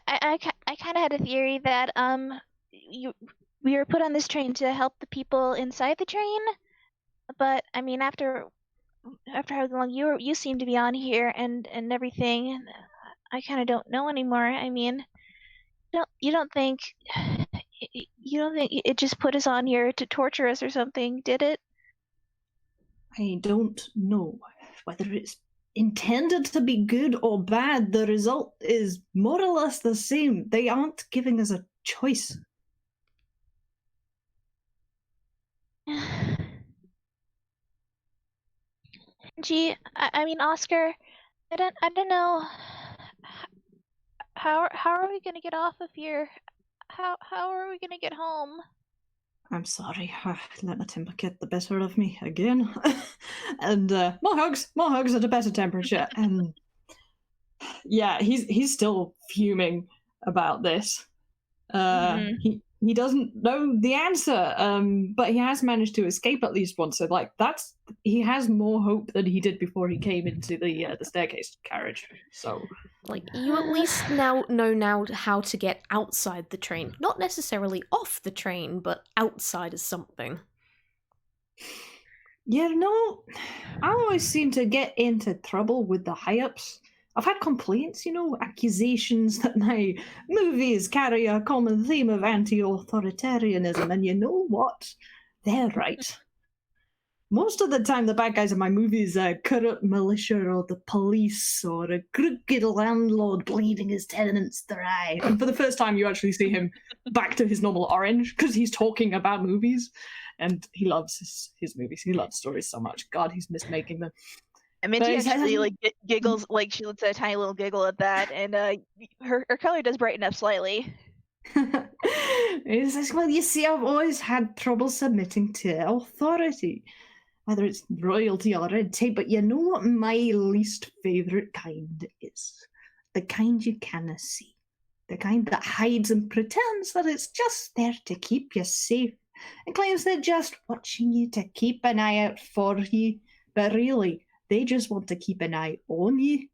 I kind of had a theory that we were put on this train to help the people inside the train, but I mean after how long you seem to be on here and everything, I kind of don't know anymore. I mean, you don't think it just put us on here to torture us or something, did it? I don't know whether it's intended to be good or bad. The result is more or less the same. They aren't giving us a choice. Gee, I mean, Oscar, I don't know. How are we gonna get off of here? How are we gonna get home? I'm sorry. Let my temper get the better of me again. And more hugs at a better temperature. And yeah, he's still fuming about this. He doesn't know the answer, but he has managed to escape at least once. So like he has more hope than he did before he came into the staircase carriage. So like you at least know how to get outside the train, not necessarily off the train, but outside of something. You know, I always seem to get into trouble with the high-ups. I've had complaints, accusations that my movies carry a common theme of anti-authoritarianism, and you know what? They're right. Most of the time, the bad guys in my movies are corrupt militia or the police or a crooked landlord bleeding his tenants dry. And for the first time, you actually see him back to his normal orange because he's talking about movies. And he loves his movies. He loves stories so much. God, he's missed making them. And Minty actually giggles, like she lets a tiny little giggle at that, and her color does brighten up slightly. He says, well, you see, I've always had trouble submitting to authority, whether it's royalty or red tape, but you know what my least favourite kind is? The kind you cannot see. The kind that hides and pretends that it's just there to keep you safe and claims they're just watching you to keep an eye out for you, but really, they just want to keep an eye on you.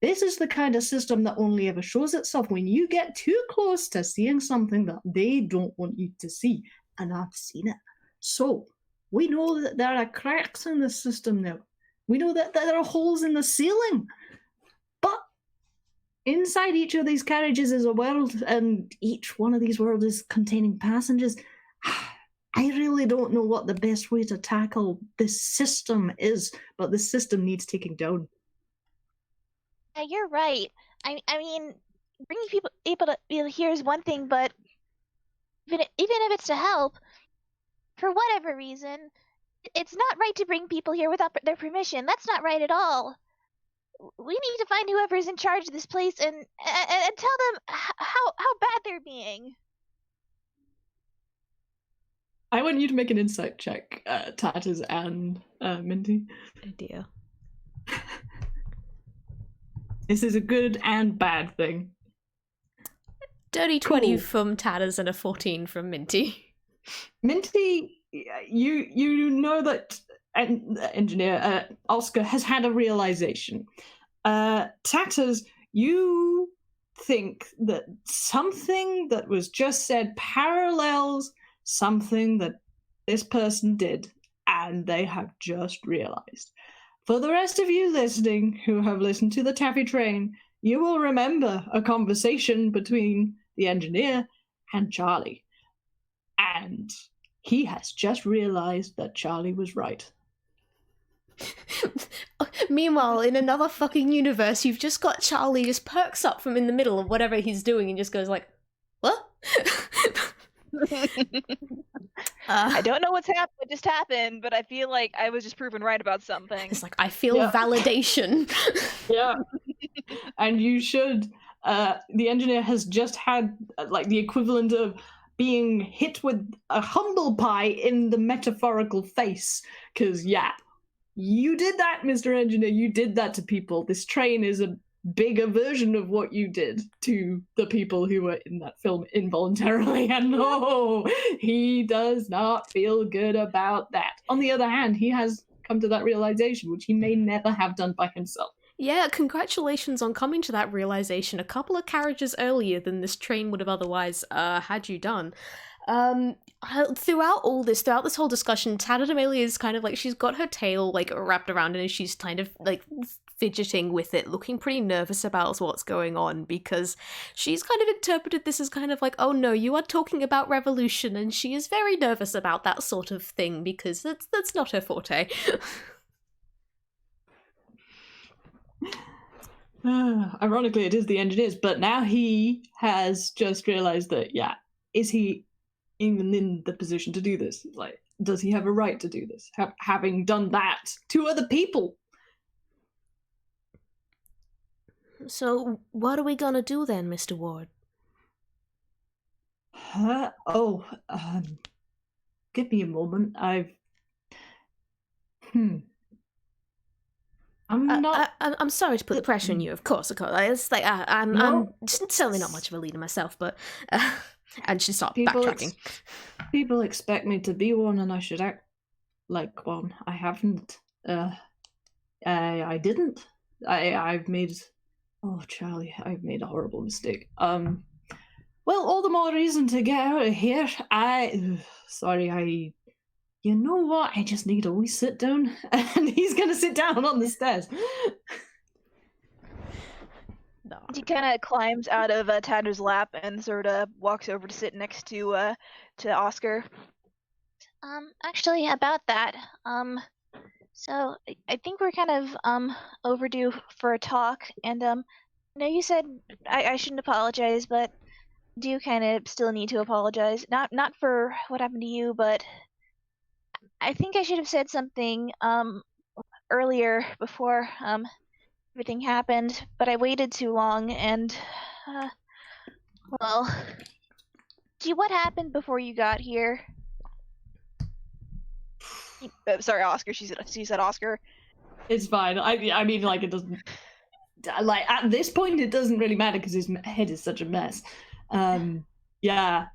This is the kind of system that only ever shows itself when you get too close to seeing something that they don't want you to see. And I've seen it. So, we know that there are cracks in the system now. We know that there are holes in the ceiling. But inside each of these carriages is a world, and each one of these worlds is containing passengers. I really don't know what the best way to tackle this system is, but the system needs taking down. Yeah, you're right. I mean, bringing people able to be here is one thing, but even if it's to help, for whatever reason, it's not right to bring people here without their permission. That's not right at all. We need to find whoever's in charge of this place and tell them how bad they're being. I want you to make an insight check, Tatters and Minty. Oh dear. This is a good and bad thing. Dirty 20 Cool. from Tatters and a 14 from Minty. Minty, you know that engineer Oscar has had a realization. Tatters, you think that something that was just said parallels something that this person did, and they have just realized. For the rest of you listening who have listened to the Taffy Train, you will remember a conversation between the engineer and Charlie. And he has just realized that Charlie was right. Meanwhile, in another fucking universe, you've just got Charlie just perks up from in the middle of whatever he's doing and just goes like, what? I don't know what just happened, but I feel like I was just proven right about something. It's like, I feel Yeah. validation. Yeah. And you should. The engineer has just had like the equivalent of being hit with a humble pie in the metaphorical face. Because, yeah, you did that, Mr. Engineer. You did that to people. This train is a bigger version of what you did to the people who were in that film involuntarily. And no, he does not feel good about that. On the other hand, he has come to that realization, which he may never have done by himself. Yeah, congratulations on coming to that realization a couple of carriages earlier than this train would have otherwise had you done. Throughout this whole discussion, Tatterdamalia is kind of like, she's got her tail like wrapped around it and she's kind of like fidgeting with it, looking pretty nervous about what's going on, because she's kind of interpreted this as kind of like, oh no, you are talking about revolution, and she is very nervous about that sort of thing because that's not her forte. Ironically, it is the engineers, but now he has just realized that, yeah, is he even in the position to do this? Like, does he have a right to do this? Having done that to other people? So, what are we gonna do then, Mr. Ward? Give me a moment. I'm sorry to put the pressure on you, of course. It's like, I'm certainly not much of a leader myself, but and she stopped backtracking. People expect me to be one, and I should act like one. I haven't. I didn't. I've made. Oh, Charlie, I've made a horrible mistake. Well, all the more reason to get out of here. Sorry, you know what? I just need a wee sit down. And he's going to sit down on the stairs. No. He kind of climbs out of Tatter's lap and sort of walks over to sit next to Oscar. Actually, about that, so I think we're kind of overdue for a talk, and I know you said I shouldn't apologize, but I do kind of still need to apologize. Not for what happened to you, but I think I should have said something earlier before everything happened, but I waited too long, and well, gee, what happened before you got here? Sorry, Oscar. She said Oscar. It's fine. I mean, like, it doesn't. Like, at this point, it doesn't really matter because his head is such a mess. Yeah.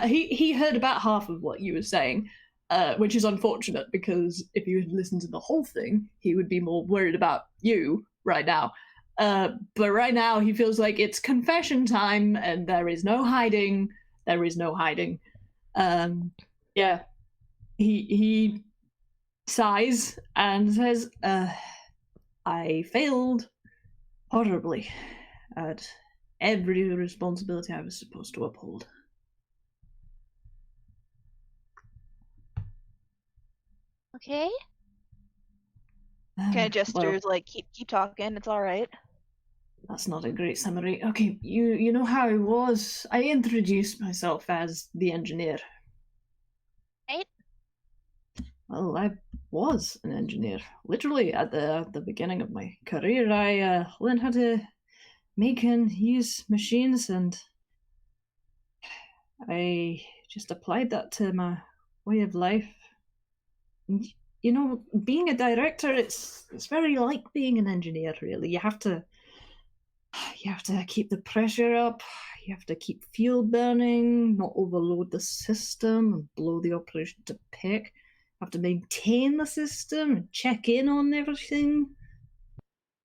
He heard about half of what you were saying, which is unfortunate because if you had listened to the whole thing, he would be more worried about you right now. But right now, he feels like it's confession time and there is no hiding. There is no hiding. Yeah. He sighs and says, I failed horribly at every responsibility I was supposed to uphold. Okay. Kind of gestures like keep talking. It's all right. That's not a great summary. Okay, you know how I was. I introduced myself as the engineer. Right. Well, I was an engineer. Literally, at the beginning of my career, I learned how to make and use machines, and I just applied that to my way of life. And, you know, being a director, it's very like being an engineer, really. You have to You have to keep the pressure up. You have to keep fuel burning, not overload the system and blow the operation to pick. You have to maintain the system and check in on everything.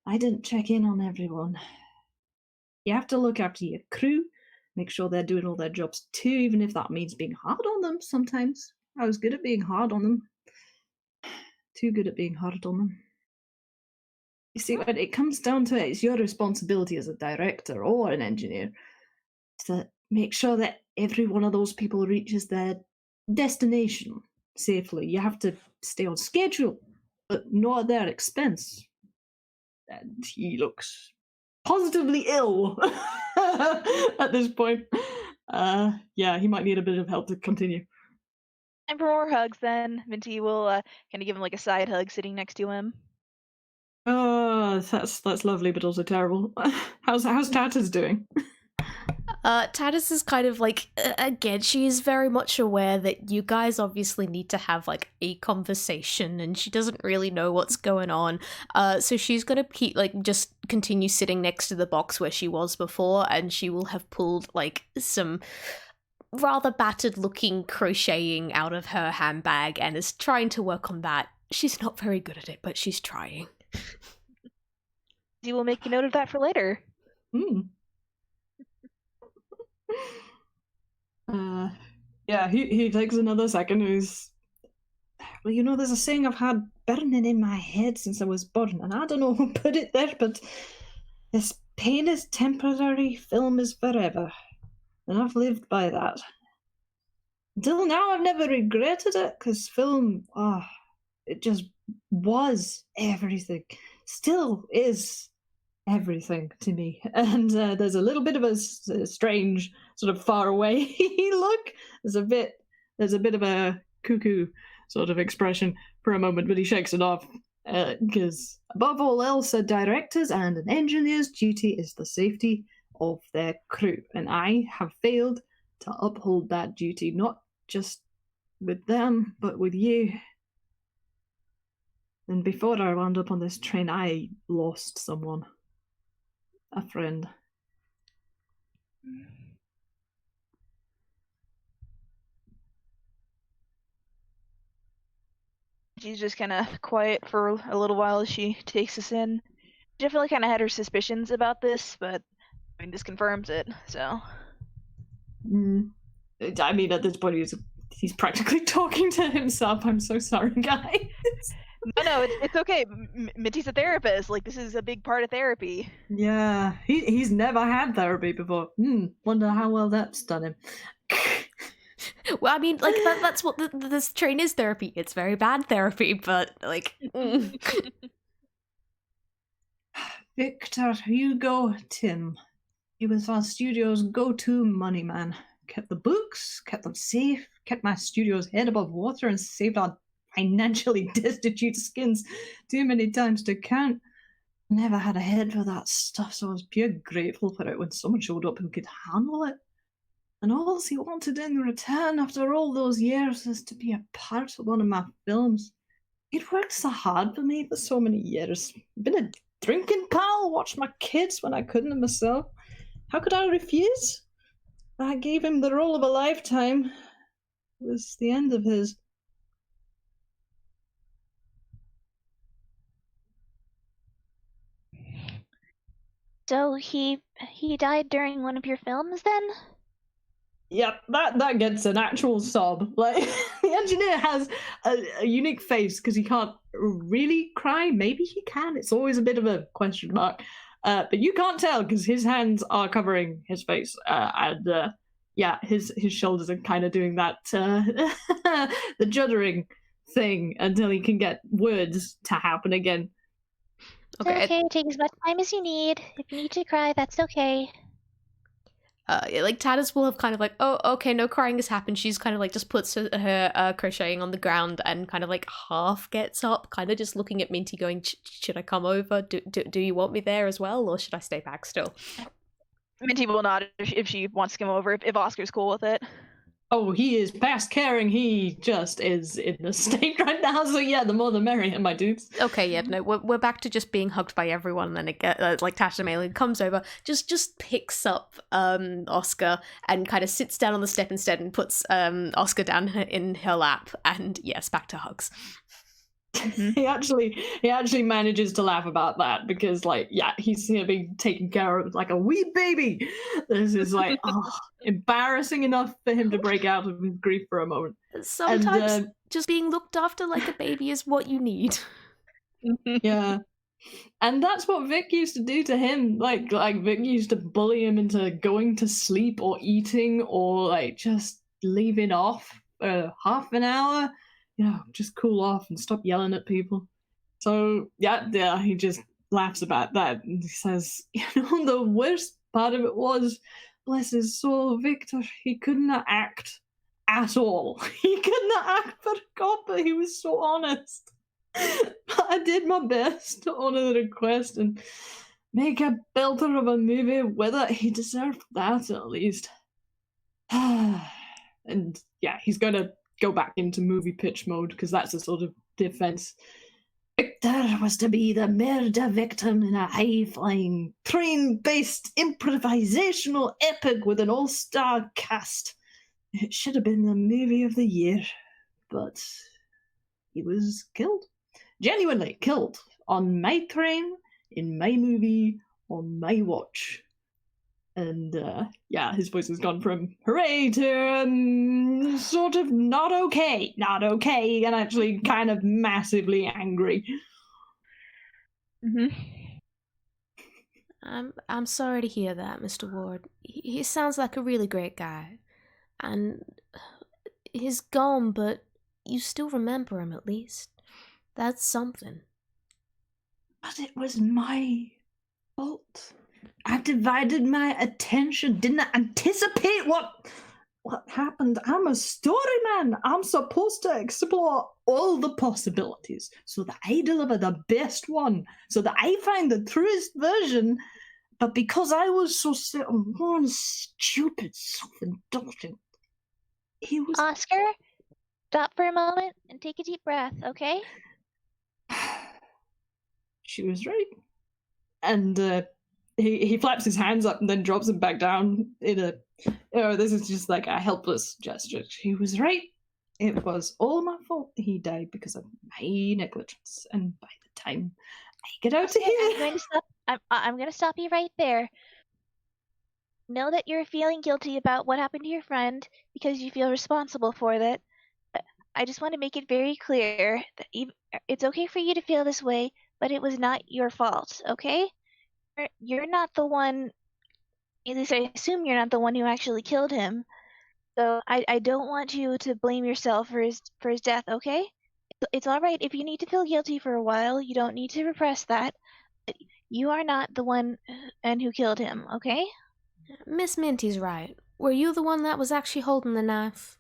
I didn't check in on everyone. You have to look after your crew, make sure they're doing all their jobs too, even if that means being hard on them sometimes. I was good at being hard on them. Too good at being hard on them. You see, when it comes down to it, it's your responsibility as a director or an engineer to make sure that every one of those people reaches their destination safely. You have to stay on schedule, but not at their expense. And he looks positively ill at this point. Yeah, he might need a bit of help to continue. And for more hugs, then Minty will kind of give him like a side hug, sitting next to him. Oh, that's lovely, but also terrible. How's Tatters doing? Tatis is kind of like, again, she is very much aware that you guys obviously need to have like a conversation, and she doesn't really know what's going on. So she's gonna keep just continue sitting next to the box where she was before, and she will have pulled like some rather battered looking crocheting out of her handbag and is trying to work on that. She's not very good at it, but she's trying. You will make a note of that for later. Yeah, he takes another second. Well, there's a saying I've had burning in my head since I was born, and I don't know who put it there, but this pain is temporary, film is forever. And I've lived by that. Until now, I've never regretted it, because film, it just was everything. Still is everything to me. And there's a little bit of a strange, sort of far away look. There's a bit of a cuckoo sort of expression for a moment, but he shakes it off. Because above all else, a director's and an engineer's duty is the safety of their crew, and I have failed to uphold that duty, not just with them, but with you. And before I wound up on this train, I lost someone. A friend. She's just kind of quiet for a little while as she takes this in. She definitely kind of had her suspicions about this, but I mean, this confirms it, so. I mean, at this point, he's practically talking to himself. I'm so sorry, guys. No, it's okay. Minty's a therapist. Like, this is a big part of therapy. Yeah, he's never had therapy before. Wonder how well that's done him. Well, I mean, like, that's what this train is therapy. It's very bad therapy, but, like... Victor, Hugo, Tim. He was our studio's go-to money man. Kept the books, kept them safe, kept my studio's head above water, and saved our financially destitute skins too many times to count. Never had a head for that stuff, so I was pure grateful for it when someone showed up who could handle it. And all he wanted in return after all those years is to be a part of one of my films. He'd worked so hard for me for so many years. Been a drinking pal, watched my kids when I couldn't myself. How could I refuse? I gave him the role of a lifetime. It was the end of his. So he died during one of your films then? Yep, that gets an actual sob. Like, the engineer has a unique face because he can't really cry. Maybe he can. It's always a bit of a question mark. But you can't tell because his hands are covering his face. And his shoulders are kind of doing that, the juddering thing until he can get words to happen again. Okay, take as much time as you need. If you need to cry, that's okay. Tatis will have kind of like, oh, okay, no crying has happened. She's kind of like just puts her crocheting on the ground and kind of like half gets up, kind of just looking at Minty going, should I come over? Do you want me there as well, or should I stay back still? Minty will nod if she wants to come over, if Oscar's cool with it. Oh, he is past caring. He just is in a state right now. So yeah, the more the merrier, my dudes. Okay, yeah, no, we're back to just being hugged by everyone, and then it gets, like Tatterdemalion comes over, just picks up Oscar and kind of sits down on the step instead and puts Oscar down in her lap, and yes, back to hugs. He actually manages to laugh about that because, like, yeah, he's being taken care of like a wee baby. This is like embarrassing enough for him to break out of his grief for a moment. Sometimes just being looked after like a baby is what you need. Yeah. And that's what Vic used to do to him. Like Vic used to bully him into going to sleep or eating or like just leaving off for half an hour. You know, just cool off and stop yelling at people. So yeah, he just laughs about that and he says, you know, the worst part of it was, bless his soul, Victor, he couldn't act at all. He couldn't act for God, but he was so honest. But I did my best to honour the request and make a belter of a movie with it. He deserved that at least. And yeah, he's gonna go back into movie pitch mode because that's a sort of defense. Victor was to be the murder victim in a high-flying, train-based improvisational epic with an all-star cast. It should have been the movie of the year, but he was killed. Genuinely killed on my train, in my movie, on my watch. And yeah, his voice has gone from hooray to sort of not okay, and actually kind of massively angry. I'm sorry to hear that, Mr. Ward. He sounds like a really great guy. And he's gone, but you still remember him at least. That's something. But it was my fault. I divided my attention, didn't anticipate what happened. I'm a story man. I'm supposed to explore all the possibilities so that I deliver the best one, so that I find the truest version. But because I was so set on one stupid, self-indulgent, he was... Oscar, stop for a moment and take a deep breath, okay? She was right. And he flaps his hands up and then drops them back down in a... this is just like a helpless gesture. She was right. It was all my fault he died because of my negligence. And by the time I get out of here... I'm going to stop you right there. Know that you're feeling guilty about what happened to your friend because you feel responsible for that. I just want to make it very clear that it's okay for you to feel this way, but it was not your fault, okay? You're not the one, at least I assume you're not the one who actually killed him. So I don't want you to blame yourself for his death, okay? It's all right if you need to feel guilty for a while. You don't need to repress that. But you are not the one who killed him, okay? Miss Minty's right. Were you the one that was actually holding the knife?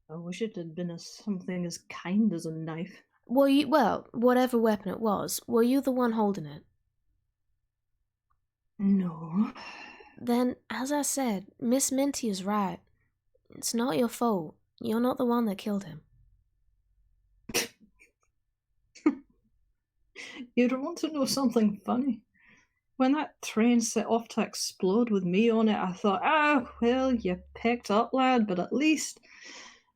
I wish it had been something as kind as a knife. Were you, well, whatever weapon it was, were you the one holding it? No. Then, as I said, Miss Minty is right. It's not your fault. You're not the one that killed him. You don't want to know something funny? When that train set off to explode with me on it, I thought, well, you picked up, lad, but at least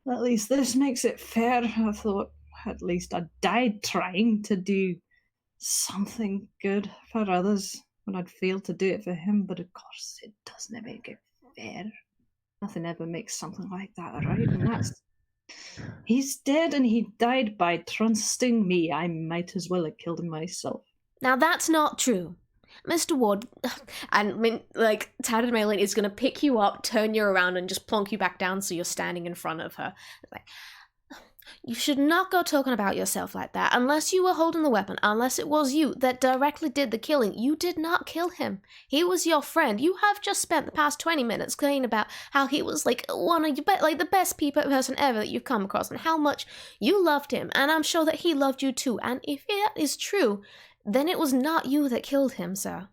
this makes it fair. I thought, at least I died trying to do something good for others when I'd failed to do it for him, but of course it doesn't make it fair. Nothing ever makes something like that right, and that's... He's dead and he died by trusting me. I might as well have killed him myself. Now that's not true. Mr. Ward, and Tatterdemalion is going to pick you up, turn you around, and just plonk you back down so you're standing in front of her. Like, you should not go talking about yourself like that, unless you were holding the weapon, unless it was you that directly did the killing. You did not kill him. He was your friend. You have just spent the past 20 minutes saying about how he was like one of your the best person ever that you've come across, and how much you loved him, and I'm sure that he loved you too. And if that is true, then it was not you that killed him, sir.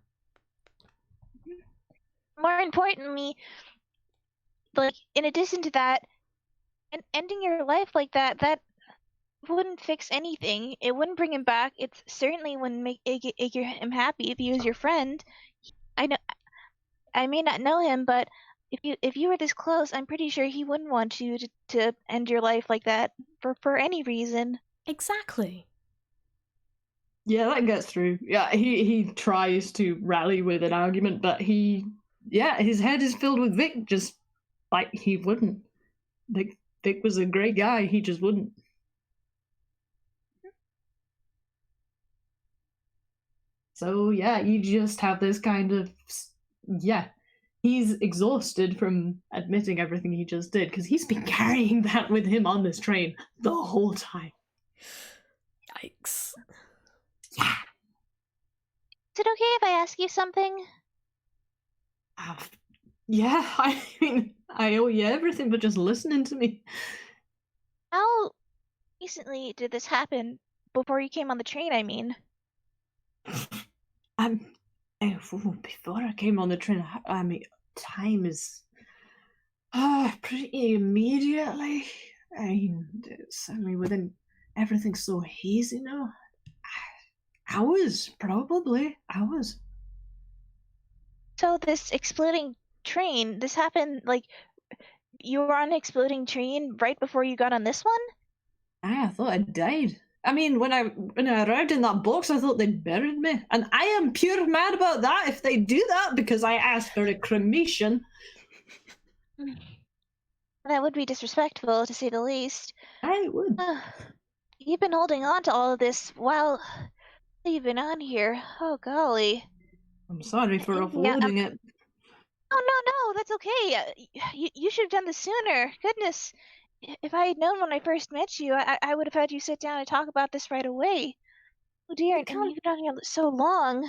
More importantly, like, in addition to that, and ending your life like that wouldn't fix anything. It wouldn't bring him back. It certainly wouldn't make him happy if he was your friend. I know I may not know him, but if you were this close, I'm pretty sure he wouldn't want you to end your life like that for any reason. Exactly. Yeah, that gets through. Yeah, he tries to rally with an argument, but his head is filled with Vic, just like he wouldn't. Vic was a great guy, he just wouldn't. So yeah, you just have this kind of, yeah, he's exhausted from admitting everything he just did, because he's been carrying that with him on this train the whole time. Yikes. Yeah. Is it okay if I ask you something? Yeah, I mean, I owe you everything but just listening to me. How recently did this happen? Before you came on the train, I mean. Before I came on the train, I mean, time is pretty immediately. I mean, certainly within everything's so hazy now. Hours, probably hours. So this exploding train, this happened like you were on an exploding train right before you got on this one? I thought I died. I mean, when I arrived in that box, I thought they'd buried me, and I am pure mad about that if they do that, because I asked for a cremation. That would be disrespectful, to say the least. I would. You've been holding on to all of this while you've been on here. Oh, golly. I'm sorry for Yeah, offloading it. Oh, no, that's okay. You should have done this sooner. Goodness. If I had known when I first met you, I would have had you sit down and talk about this right away. Oh, dear, and you've been on here so long.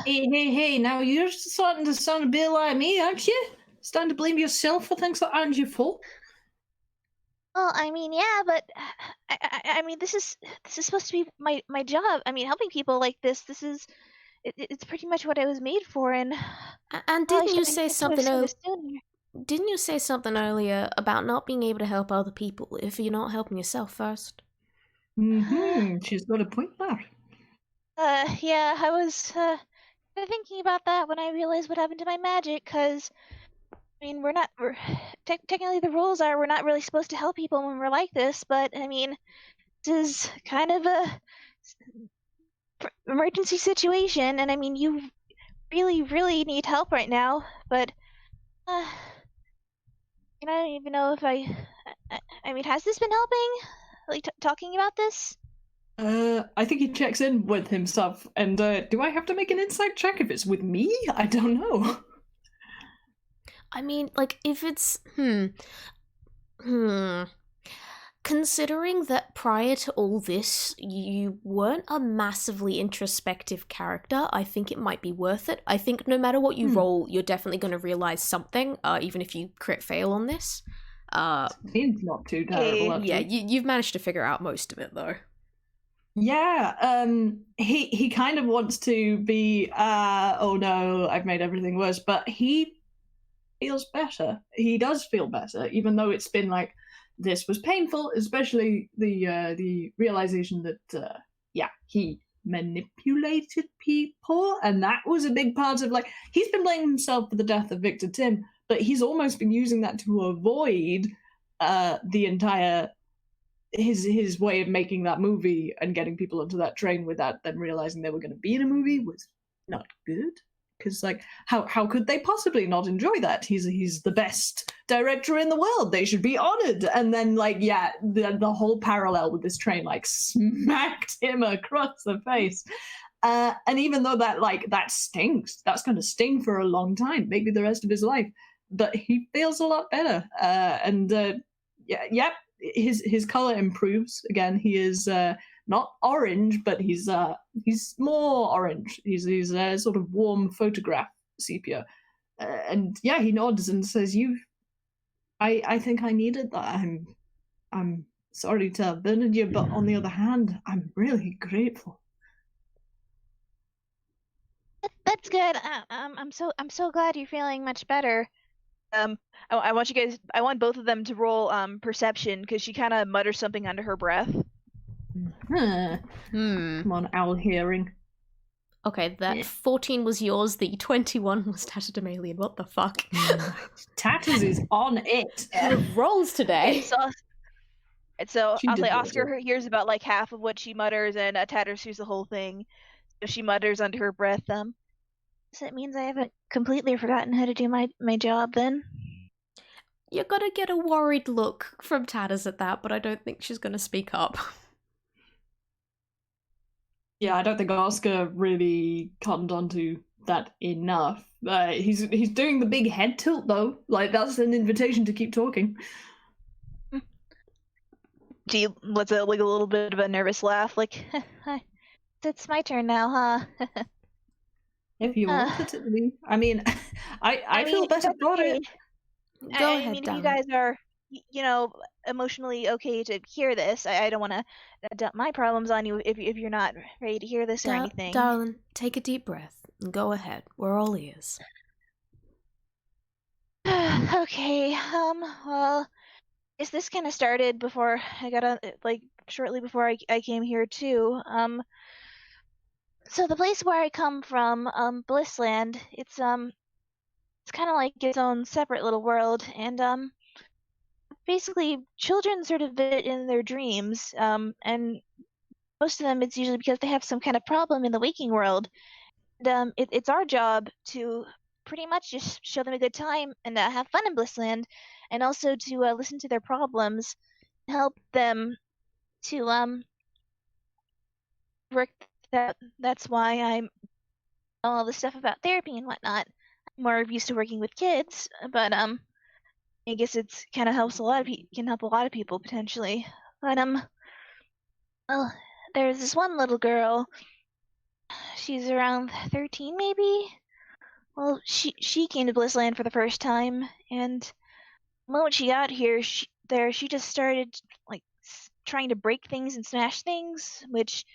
Hey, now you're starting to sound a bit like me, aren't you? Starting to blame yourself for things that aren't your fault. Well, I mean, yeah, but I mean, this is supposed to be my job. I mean, helping people like this it's pretty much what I was made for. And didn't you say something earlier? Didn't you say something earlier about not being able to help other people if you're not helping yourself first? She's got a point there. Yeah, I was thinking about that when I realized what happened to my magic. Cause I mean, technically the rules are we're not really supposed to help people when we're like this. But I mean, this is kind of a emergency situation, and I mean, you really need help right now. But I don't even know if I mean, has this been helping? Like talking about this? I think he checks in with himself, and do I have to make an insight check if it's with me? I don't know. I mean, like, if it's considering that prior to all this you weren't a massively introspective character, I think it might be worth it. I think no matter what you roll, you're definitely going to realize something, even if you crit fail on this. Seems not too terrible, actually. Yeah, you've managed to figure out most of it, though. Yeah, he kind of wants to be, oh no, I've made everything worse, but he feels better. He does feel better, even though it's been like, this was painful, especially the realization that, he manipulated people, and that was a big part of, like, he's been blaming himself for the death of Victor Tim, but he's almost been using that to avoid the entire his way of making that movie and getting people onto that train without them realizing they were going to be in a movie was not good. Because, like, how could they possibly not enjoy that? He's the best director in the world. They should be honored. And then, like, yeah, the whole parallel with this train, like, smacked him across the face. And even though that stinks, that's going to sting for a long time, maybe the rest of his life. But he feels a lot better. His color improves again. He is not orange, but he's more orange. He's a sort of warm photograph sepia, and yeah, he nods and says, I think I needed that. I'm sorry to have burdened you, but on the other hand, I'm really grateful." That's good. I'm so glad you're feeling much better. I want you guys. I want both of them to roll perception because she kind of mutters something under her breath. Huh. Hmm. Come on, owl hearing. Okay, that Yeah. 14 was yours, the 21 was Tatterdemalion. What the fuck? Tatters is on it. Rolls today. So She I'll say deserves Oscar hears about like half of what she mutters, and Tatters hears the whole thing. So she mutters under her breath. So it means I haven't completely forgotten how to do my job then. You're gonna get a worried look from Tatters at that, but I don't think she's gonna speak up. Yeah, I don't think Oscar really cottoned onto that enough. He's doing the big head tilt though. Like that's an invitation to keep talking. She lets out like a little bit of a nervous laugh, like, It's my turn now, huh? If you want it to be. I mean, I feel mean, better that's about okay. it. Go I ahead, mean, if you darling. guys are, emotionally okay to hear this, I don't want to dump my problems on you if you're not ready to hear this or anything. Darling, take a deep breath and go ahead. We're all ears. Okay, well, guess this kind of started before I got on, like, shortly before I came here too. So the place where I come from, Blissland, it's kind of like its own separate little world, and basically children sort of visit in their dreams, and most of them it's usually because they have some kind of problem in the waking world. And it's our job to pretty much just show them a good time and have fun in Blissland, and also to listen to their problems, help them to work that. That's why I'm all the stuff about therapy and whatnot. I'm more used to working with kids, but I guess it's kind of helps a lot of can help a lot of people potentially. But well, there's this one little girl. She's around 13 maybe. Well, she came to Blissland for the first time, and the moment she got here, she just started like trying to break things and smash things, which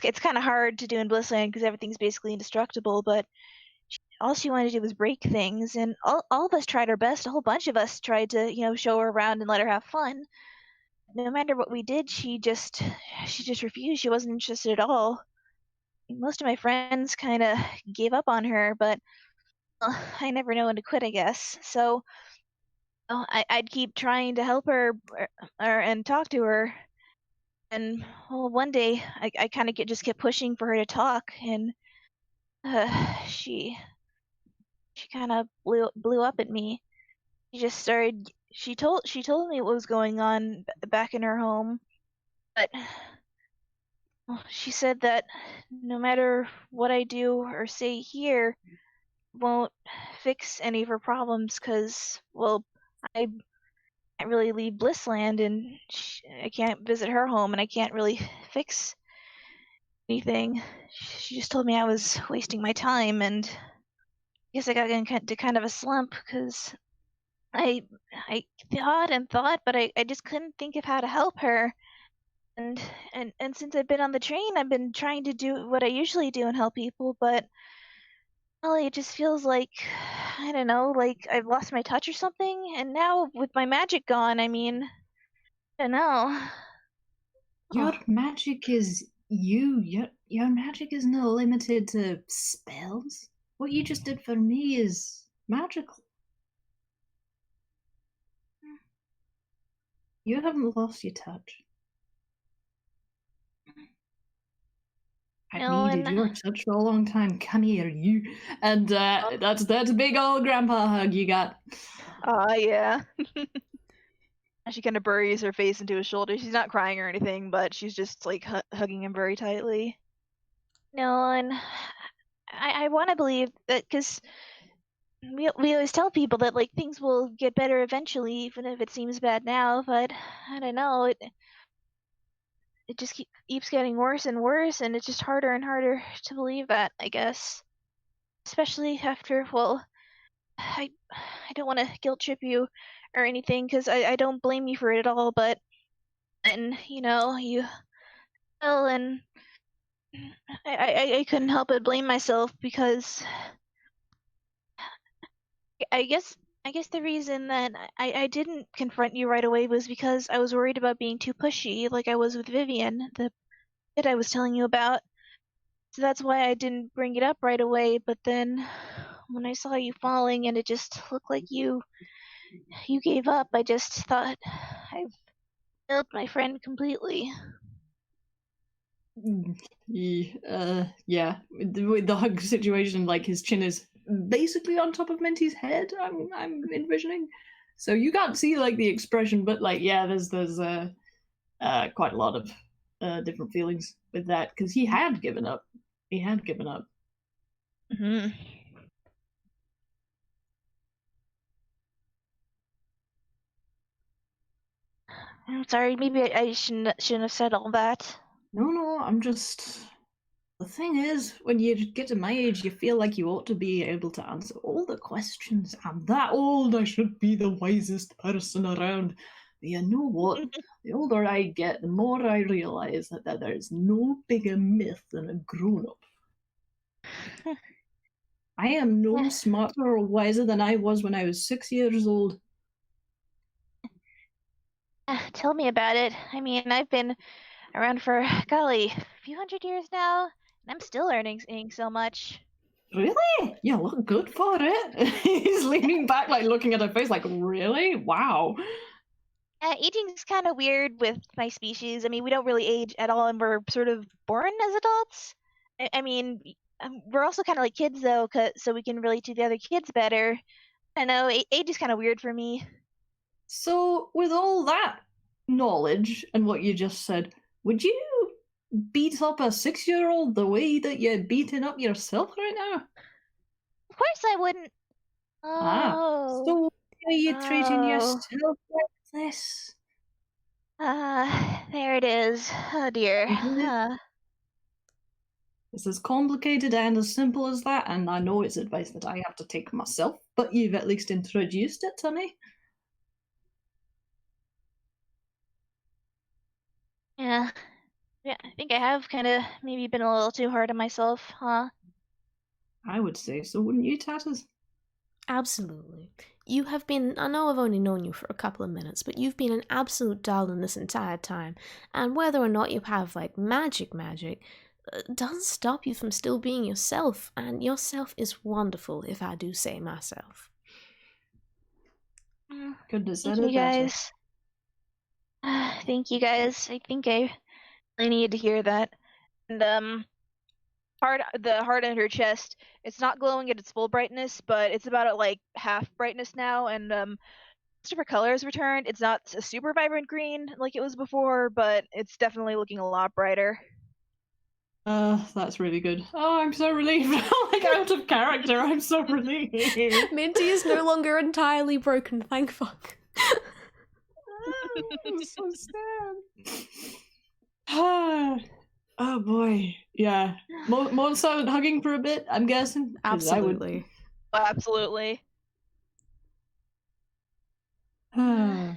it's kind of hard to do in Blissland because everything's basically indestructible. But all she wanted to do was break things, and all of us tried our best. A whole bunch of us tried to show her around and let her have fun. No matter what we did, she just refused. She wasn't interested at all. Most of my friends kind of gave up on her, but I never know when to quit, I guess. So I'd keep trying to help her and talk to her. And well, one day I kind of just kept pushing for her to talk, and she kind of blew up at me. She just started. She told me what was going on back in her home, but she said that no matter what I do or say here, won't fix any of her problems because, well, I can't really leave Blissland, and I can't visit her home, and I can't really fix anything. She just told me I was wasting my time, and I guess I got into kind of a slump because I thought and thought, but I just couldn't think of how to help her. And since I've been on the train, I've been trying to do what I usually do and help people, but well, it just feels like I don't know, like I've lost my touch or something. And now with my magic gone, I mean, I don't know. Your magic is you. Your magic is not limited to spells. What you just did for me is magical. You haven't lost your touch. I've No, needed and your touch for a long time. Come here, you. And that's a big old grandpa hug you got. Yeah. She kind of buries her face into his shoulder. She's not crying or anything, but she's just like hugging him very tightly. no, and I want to believe that because we always tell people that like things will get better eventually, even if it seems bad now. But I don't know, it just keeps getting worse and worse, and it's just harder and harder to believe that, I guess. Especially after, well, I don't want to guilt trip you or anything because I don't blame you for it at all, but and you well, and I couldn't help but blame myself because I guess I guess the reason that I didn't confront you right away was because I was worried about being too pushy, like I was with Vivian, the kid I was telling you about. So that's why I didn't bring it up right away, but then when I saw you falling and it just looked like you gave up, I just thought I've failed my friend completely. Yeah. With the hug situation, like his chin is basically on top of Minty's head. I'm envisioning. So you can't see like the expression, but like yeah, there's quite a lot of different feelings with that because he had given up. He had given up. Mm-hmm. I'm sorry, maybe I shouldn't have said all that. No, I'm just. The thing is, when you get to my age, you feel like you ought to be able to answer all the questions. I'm that old, I should be the wisest person around. But you know what? The older I get, the more I realize that there's no bigger myth than a grown up. I am no smarter or wiser than I was when I was 6 years old. Tell me about it. I mean, I've been around for, golly, a few hundred years now, and I'm still learning so much. Really? You look good for it. He's leaning back, like looking at her face, like, really? Wow. Aging's kind of weird with my species. I mean, we don't really age at all, and we're sort of born as adults. I mean, we're also kind of like kids, though, so we can relate to the other kids better. I know, age is kind of weird for me. So, with all that knowledge and what you just said, would you beat up a 6-year-old the way that you're beating up yourself right now? Of course I wouldn't. So why are you treating yourself like this? There it is. Oh dear. It's as complicated and as simple as that, and I know it's advice that I have to take myself, but you've at least introduced it to me. Yeah, I think I have kind of maybe been a little too hard on myself, huh? I would say so, wouldn't you, Tatters? Absolutely. You have been, I know I've only known you for a couple of minutes, but you've been an absolute darling this entire time. And whether or not you have, like, magic, doesn't stop you from still being yourself. And yourself is wonderful, if I do say myself. Couldn't have said Thank it you better. guys. Thank you guys. I think I really needed to hear that. And the heart in her chest, it's not glowing at its full brightness, but it's about at like half brightness now, and most of her colors returned. It's not a super vibrant green like it was before, but it's definitely looking a lot brighter. That's really good. Oh, I'm so relieved. Like, out of character, I'm so relieved. Minty is no longer entirely broken, thank fuck. I'm so sad. Oh boy, yeah. More silent hugging for a bit, I'm guessing. Absolutely. Absolutely. I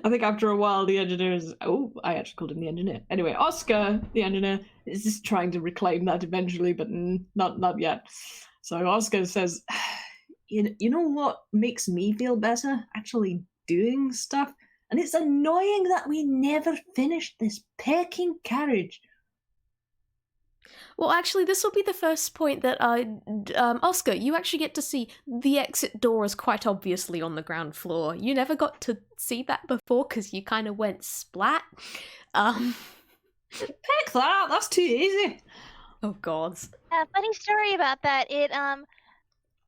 think after a while, the engineer is. Oh, I actually called him the engineer. Anyway, Oscar, the engineer, is just trying to reclaim that eventually, but not yet. So Oscar says, "You know what makes me feel better? Actually doing stuff." And it's annoying that we never finished this pecking carriage. Well, actually, this will be the first point that Oscar, you actually get to see the exit door is quite obviously on the ground floor. You never got to see that before because you kind of went splat. Heck that, that's too easy. Oh, God. Funny story about that. I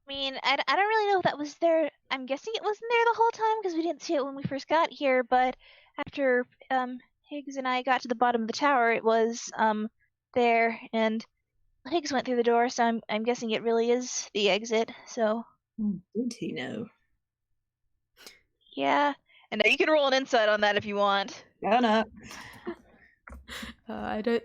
mean, I don't really know if that was there. I'm guessing it wasn't there the whole time because we didn't see it when we first got here. But after Higgs and I got to the bottom of the tower, it was there, and Higgs went through the door. So I'm guessing it really is the exit. So. Did he know? Yeah. And you can roll an insight on that if you want. Gonna. I don't.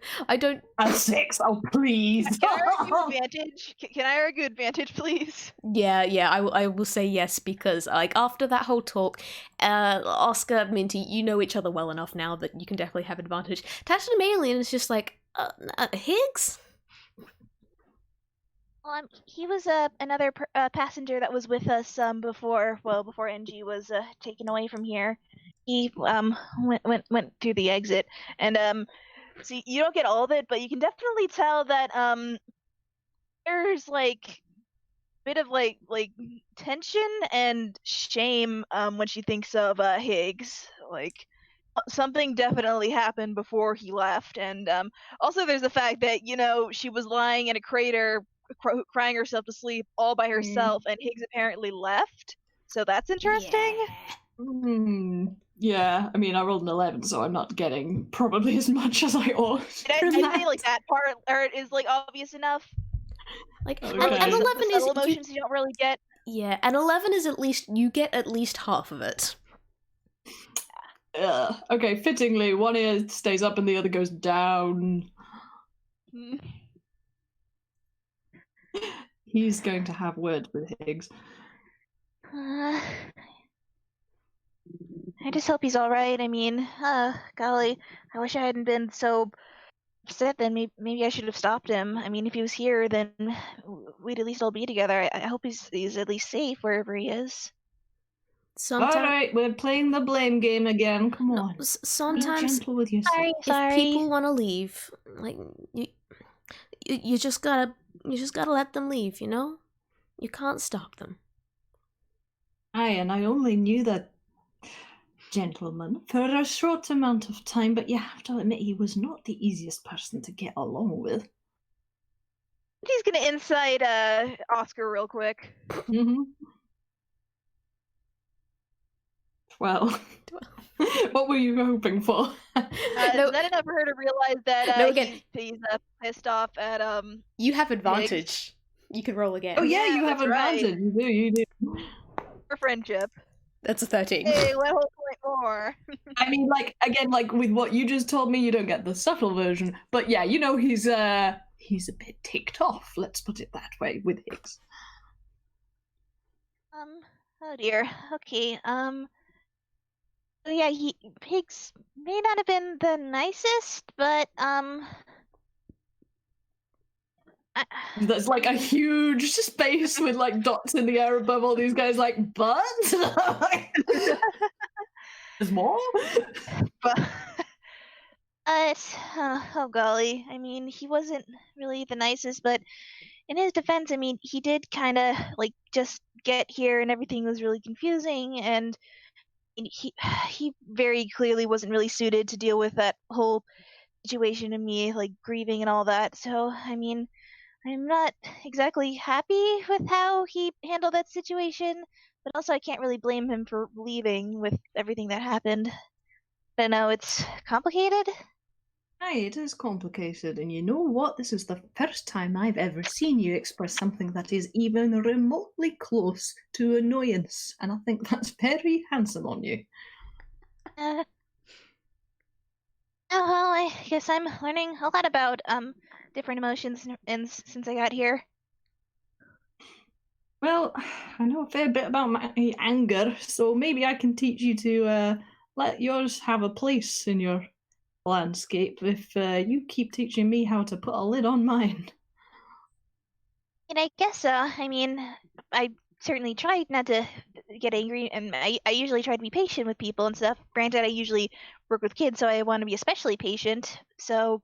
A 6, oh please. Can I argue advantage? Can I argue advantage, please? Yeah, I will say yes because, like, after that whole talk, Oscar, Minty, you know each other well enough now that you can definitely have advantage. Tatched Alien is just like, Higgs? Well, he was another passenger that was with us before NG was taken away from here. He went through the exit, and so you don't get all of it, but you can definitely tell that there's like a bit of like tension and shame when she thinks of Higgs. Like something definitely happened before he left, and also there's the fact that she was lying in a crater crying herself to sleep all by herself, and Higgs apparently left, so that's interesting. Yeah, I mean, I rolled an 11, so I'm not getting probably as much as I ought. And I say like that part is like obvious enough. Like, Okay. and 11 the is subtle emotions you don't really get. Yeah, and 11 is you get at least half of it. Okay, fittingly, one ear stays up and the other goes down. He's going to have words with Higgs. I just hope he's alright. I mean, golly, I wish I hadn't been so upset then. Maybe I should have stopped him. I mean, if he was here, then we'd at least all be together. I hope he's at least safe wherever he is. Alright, we're playing the blame game again. Come on. Sometimes, be gentle with yourself. if people want to leave, like you just gotta let them leave. You can't stop them. Aye, and I only knew that gentleman for a short amount of time, but you have to admit he was not the easiest person to get along with. He's gonna insight Oscar real quick. Well, what were you hoping for? Is that enough for her to realize that he's pissed off at You have advantage. Higgs? You can roll again. Oh yeah, you have that's advantage. right. You do. For friendship. That's a 13. Hey, 1 whole point more. I mean, like with what you just told me, you don't get the subtle version. But yeah, he's a bit ticked off. Let's put it that way with Higgs. Oh dear. Okay. Yeah, Higgs may not have been the nicest, but There's like a huge space with like dots in the air above all these guys. Like, but there's more. But oh golly, I mean, he wasn't really the nicest, but in his defense, I mean, he did kind of like just get here and everything was really confusing, and he very clearly wasn't really suited to deal with that whole situation and me like grieving and all that. So, I mean, I'm not exactly happy with how he handled that situation, but also I can't really blame him for leaving with everything that happened. I know it's complicated. Aye, it is complicated, and you know what? This is the first time I've ever seen you express something that is even remotely close to annoyance, and I think that's very handsome on you. Oh well, I guess I'm learning a lot about different emotions since I got here. Well, I know a fair bit about my anger, so maybe I can teach you to let yours have a place in your landscape if you keep teaching me how to put a lid on mine. And I guess so. I mean, I certainly tried not to get angry, and I usually try to be patient with people and stuff. Granted, I usually work with kids, so I want to be especially patient. So,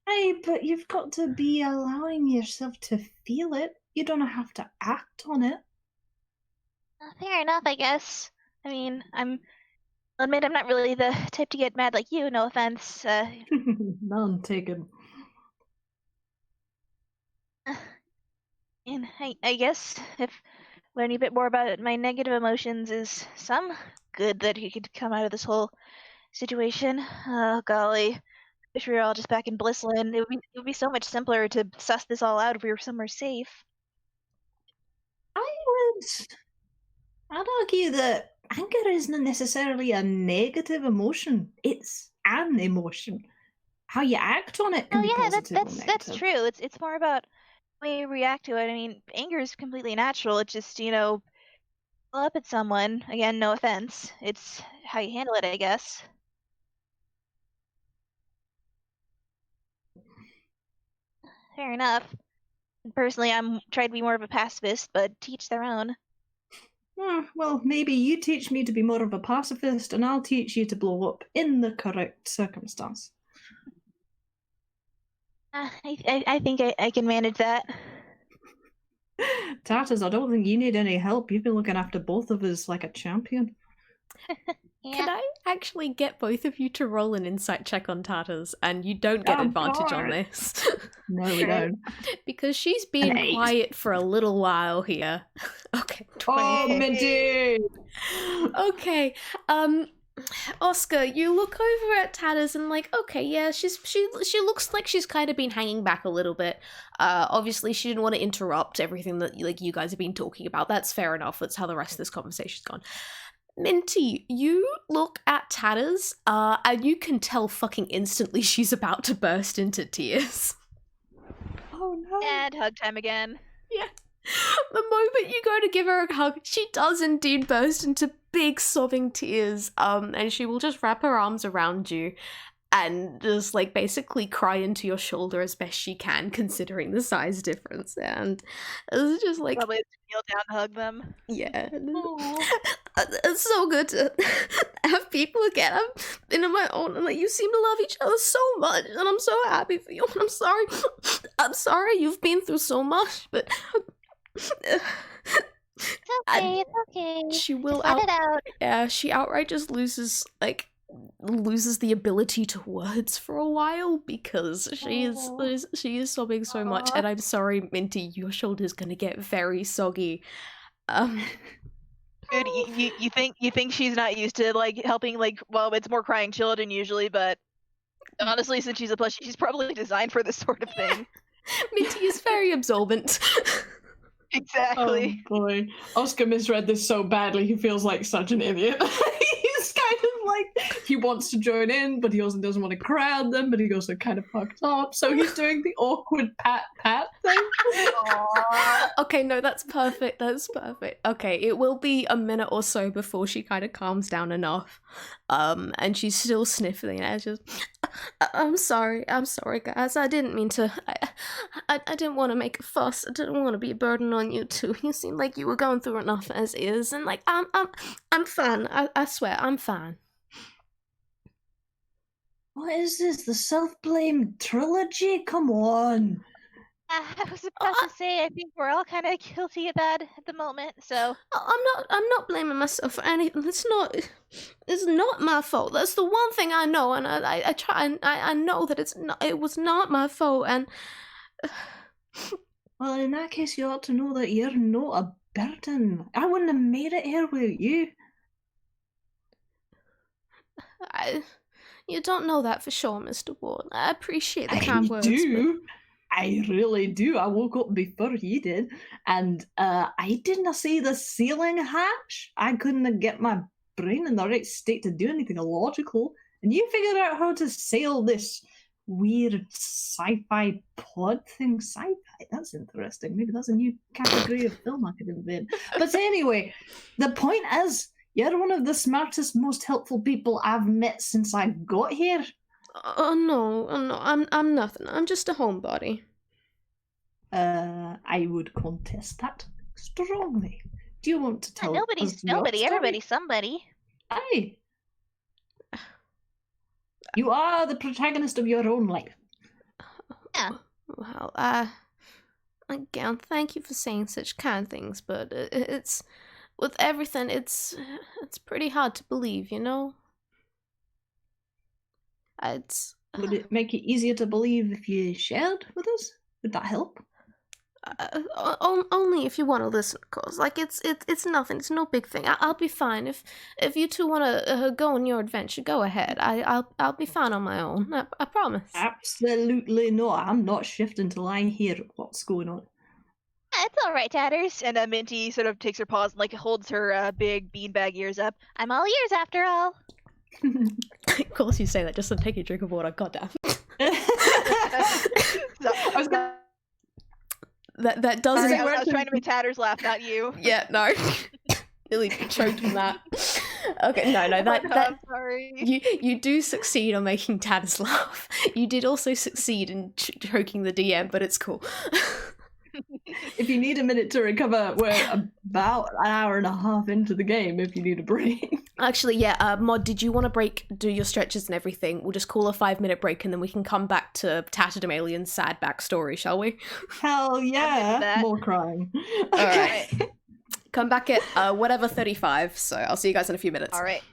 Aye, but you've got to be allowing yourself to feel it. You don't have to act on it. fair enough, I guess. I mean, I'll admit I'm not really the type to get mad like you, no offense. None taken. And I guess if learning a bit more about my negative emotions is some good that you could come out of this whole situation. Oh golly. Wish we were all just back in Blissland. It would be so much simpler to suss this all out if we were somewhere safe. I'd argue that anger isn't necessarily a negative emotion. It's an emotion. How you act on it can be positive or negative. That's true. It's more about the way you react to it. I mean, anger is completely natural. It's just, pull up at someone. Again, no offense. It's how you handle it, I guess. Fair enough. Personally, I'm trying to be more of a pacifist, but teach their own. Well, maybe you teach me to be more of a pacifist, and I'll teach you to blow up in the correct circumstance. I think I can manage that. Tatters, I don't think you need any help. You've been looking after both of us like a champion. Yeah. Can I actually get both of you to roll an insight check on Tatters, and you don't get Oh, advantage on God. this? No, we don't. Because she's been An 8. quiet for a little while here. Okay, 20. Oh, Minty! Okay, Oscar, you look over at Tatters and like, okay, yeah, she looks like she's kind of been hanging back a little bit. Obviously she didn't want to interrupt everything that like you guys have been talking about. That's fair enough. That's how the rest of this conversation's gone. Minty, you look at Tatters, and you can tell fucking instantly she's about to burst into tears. Oh no! And hug time again. Yeah. The moment you go to give her a hug, she does indeed burst into big sobbing tears, and she will just wrap her arms around you and just like basically cry into your shoulder as best she can, considering the size difference. And it's just like, Probably kneel down and hug them. yeah, Aw. it's so good to have people again. I've been on my own, and like you seem to love each other so much, and I'm so happy for you. And I'm sorry you've been through so much, but It's okay, it's okay. she will Just let it out. Yeah, she outright just loses the ability to words for a while because she is sobbing so much. Aw. And I'm sorry, Minty, your shoulder's gonna get very soggy. Good. You think she's not used to like helping well, it's more crying children usually, but honestly, since she's a plushie, she's probably designed for this sort of thing. Minty is very absorbent. Exactly. Oh boy. Oscar misread this so badly, he feels like such an idiot. He's kind of like, he wants to join in, but he also doesn't want to crowd them, but he also kind of fucked up, so he's doing the awkward pat thing. Okay, no, that's perfect. That's perfect. Okay, it will be a minute or so before she kind of calms down enough. And she's still sniffling. And just, I'm sorry, guys. I didn't mean to. I didn't want to make a fuss. I didn't want to be a burden on you too. You seem like you were going through enough as is, and like I'm fine. I swear, I'm fine. What is this? The self-blame trilogy? Come on. I was about to say, I think we're all kind of guilty of that at the moment, so. I'm not blaming myself for anything. It's not my fault. That's the one thing I know, and I try and I know that it was not my fault, and Well, in that case, you ought to know that you're not a burden. I wouldn't have made it here with you. You don't know that for sure, Mr. Ward. I appreciate the I kind words. do. I really do. I woke up before you did, and I didn't see the ceiling hatch. I couldn't get my brain in the right state to do anything logical, and you figured out how to sail this weird sci-fi pod thing. Sci-fi? That's interesting. Maybe that's a new category of film I could invent. But anyway, the point is, you're one of the smartest, most helpful people I've met since I got here. No, I'm nothing. I'm just a homebody. I would contest that strongly. Do you want to tell Nobody's us your nobody, story? everybody's somebody. Aye. You are the protagonist of your own life. Yeah. Well, again, thank you for saying such kind things, but it's with everything, it's pretty hard to believe, you know. Would it make it easier to believe if you shared with us? Would that help? Only if you want to listen, of course. Like it's nothing. It's no big thing. I'll be fine if you two want to go on your adventure. Go ahead. I'll be fine on my own. I promise. Absolutely not. I'm not shifting till I hear what's going on. It's all right, Tatters. And Minty sort of takes her paws and like holds her big beanbag ears up. I'm all ears after all. Of course you say that just to take a drink of water. Goddamn. I was gonna... That doesn't. Sorry, I was trying to make Tatters laugh, not you. Yeah, no. Nearly choked on that. Okay, no, that I'm sorry. you do succeed on making Tatters laugh. You did also succeed in choking the DM, but it's cool. If you need a minute to recover, we're about an hour and a half into the game if you need a break. Actually, yeah, Mod, did you want to do your stretches and everything? We'll just call a 5-minute break and then we can come back to Tatterdom Alien's sad backstory, shall we? Hell yeah! More crying. Alright. Come back at whatever 35, so I'll see you guys in a few minutes. Alright.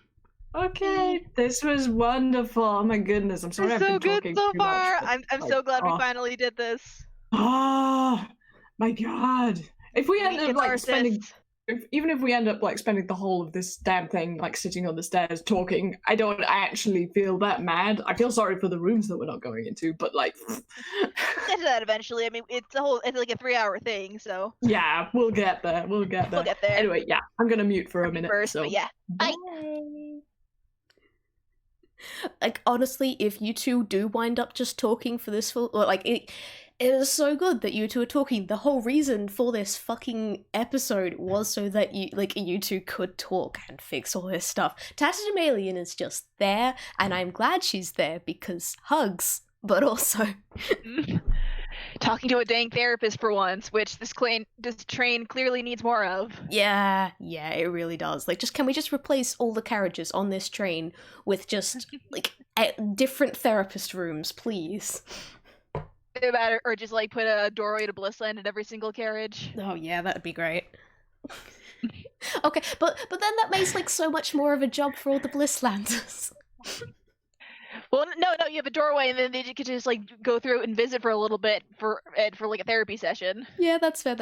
Okay, this was wonderful. Oh my goodness, I'm sorry I've been talking so too far. much. I'm so glad we finally did this. Oh my god. If we end up like spending even if we end up like spending the whole of this damn thing like sitting on the stairs talking, I don't actually feel that mad. I feel sorry for the rooms that we're not going into, but like get to that eventually. I mean, it's like a 3-hour thing, so yeah, we'll get there. We'll get there. Anyway, yeah, I'm gonna mute for a minute. First, so but yeah. bye. Like, honestly, if you two do wind up just talking for this full, like, it is so good that you two are talking. The whole reason for this fucking episode was so that you two could talk and fix all this stuff. Tatterdom Alien is just there, and I'm glad she's there because hugs, but also talking to a dang therapist for once, which this train clearly needs more of. Yeah, it really does. Like, can we just replace all the carriages on this train with just like different therapist rooms, please? Or just like put a doorway to Blissland in every single carriage. Oh yeah, that'd be great. Okay, but then that makes like so much more of a job for all the Blisslanders. Well, no, you have a doorway, and then they could just like go through and visit for a little bit for like a therapy session. Yeah, that's fair.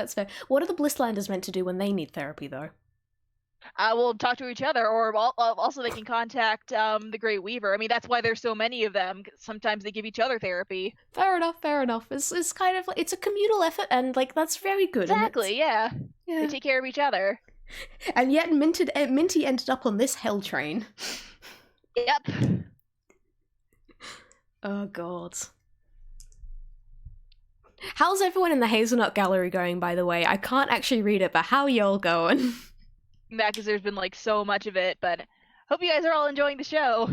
What are the Blisslanders meant to do when they need therapy, though? We'll talk to each other, or also they can contact the Great Weaver. I mean, that's why there's so many of them. Sometimes they give each other therapy. Fair enough. It's kind of like, it's a communal effort, and like that's very good. Exactly, yeah. They take care of each other. And yet Minty ended up on this hell train. Yep. Oh god. How's everyone in the Hazelnut Gallery going, by the way? I can't actually read it, but how are y'all going? That because there's been like so much of it, but hope you guys are all enjoying the show.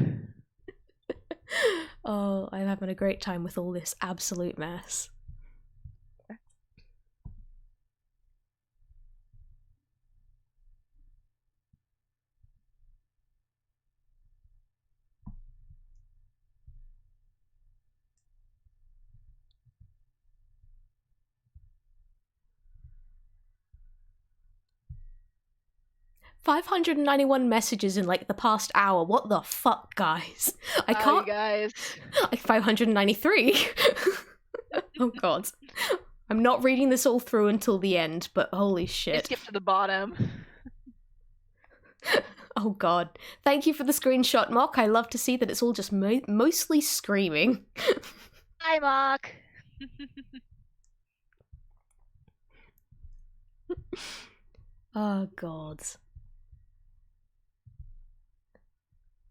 Oh, I'm having a great time with all this absolute mess. $591 messages in like the past hour. What the fuck, guys? I can't. Guys. Like 593. Oh god. I'm not reading this all through until the end, but holy shit. Skip to the bottom. Oh god. Thank you for the screenshot, Mock. I love to see that it's all just mostly screaming. Hi, Mock. Oh god.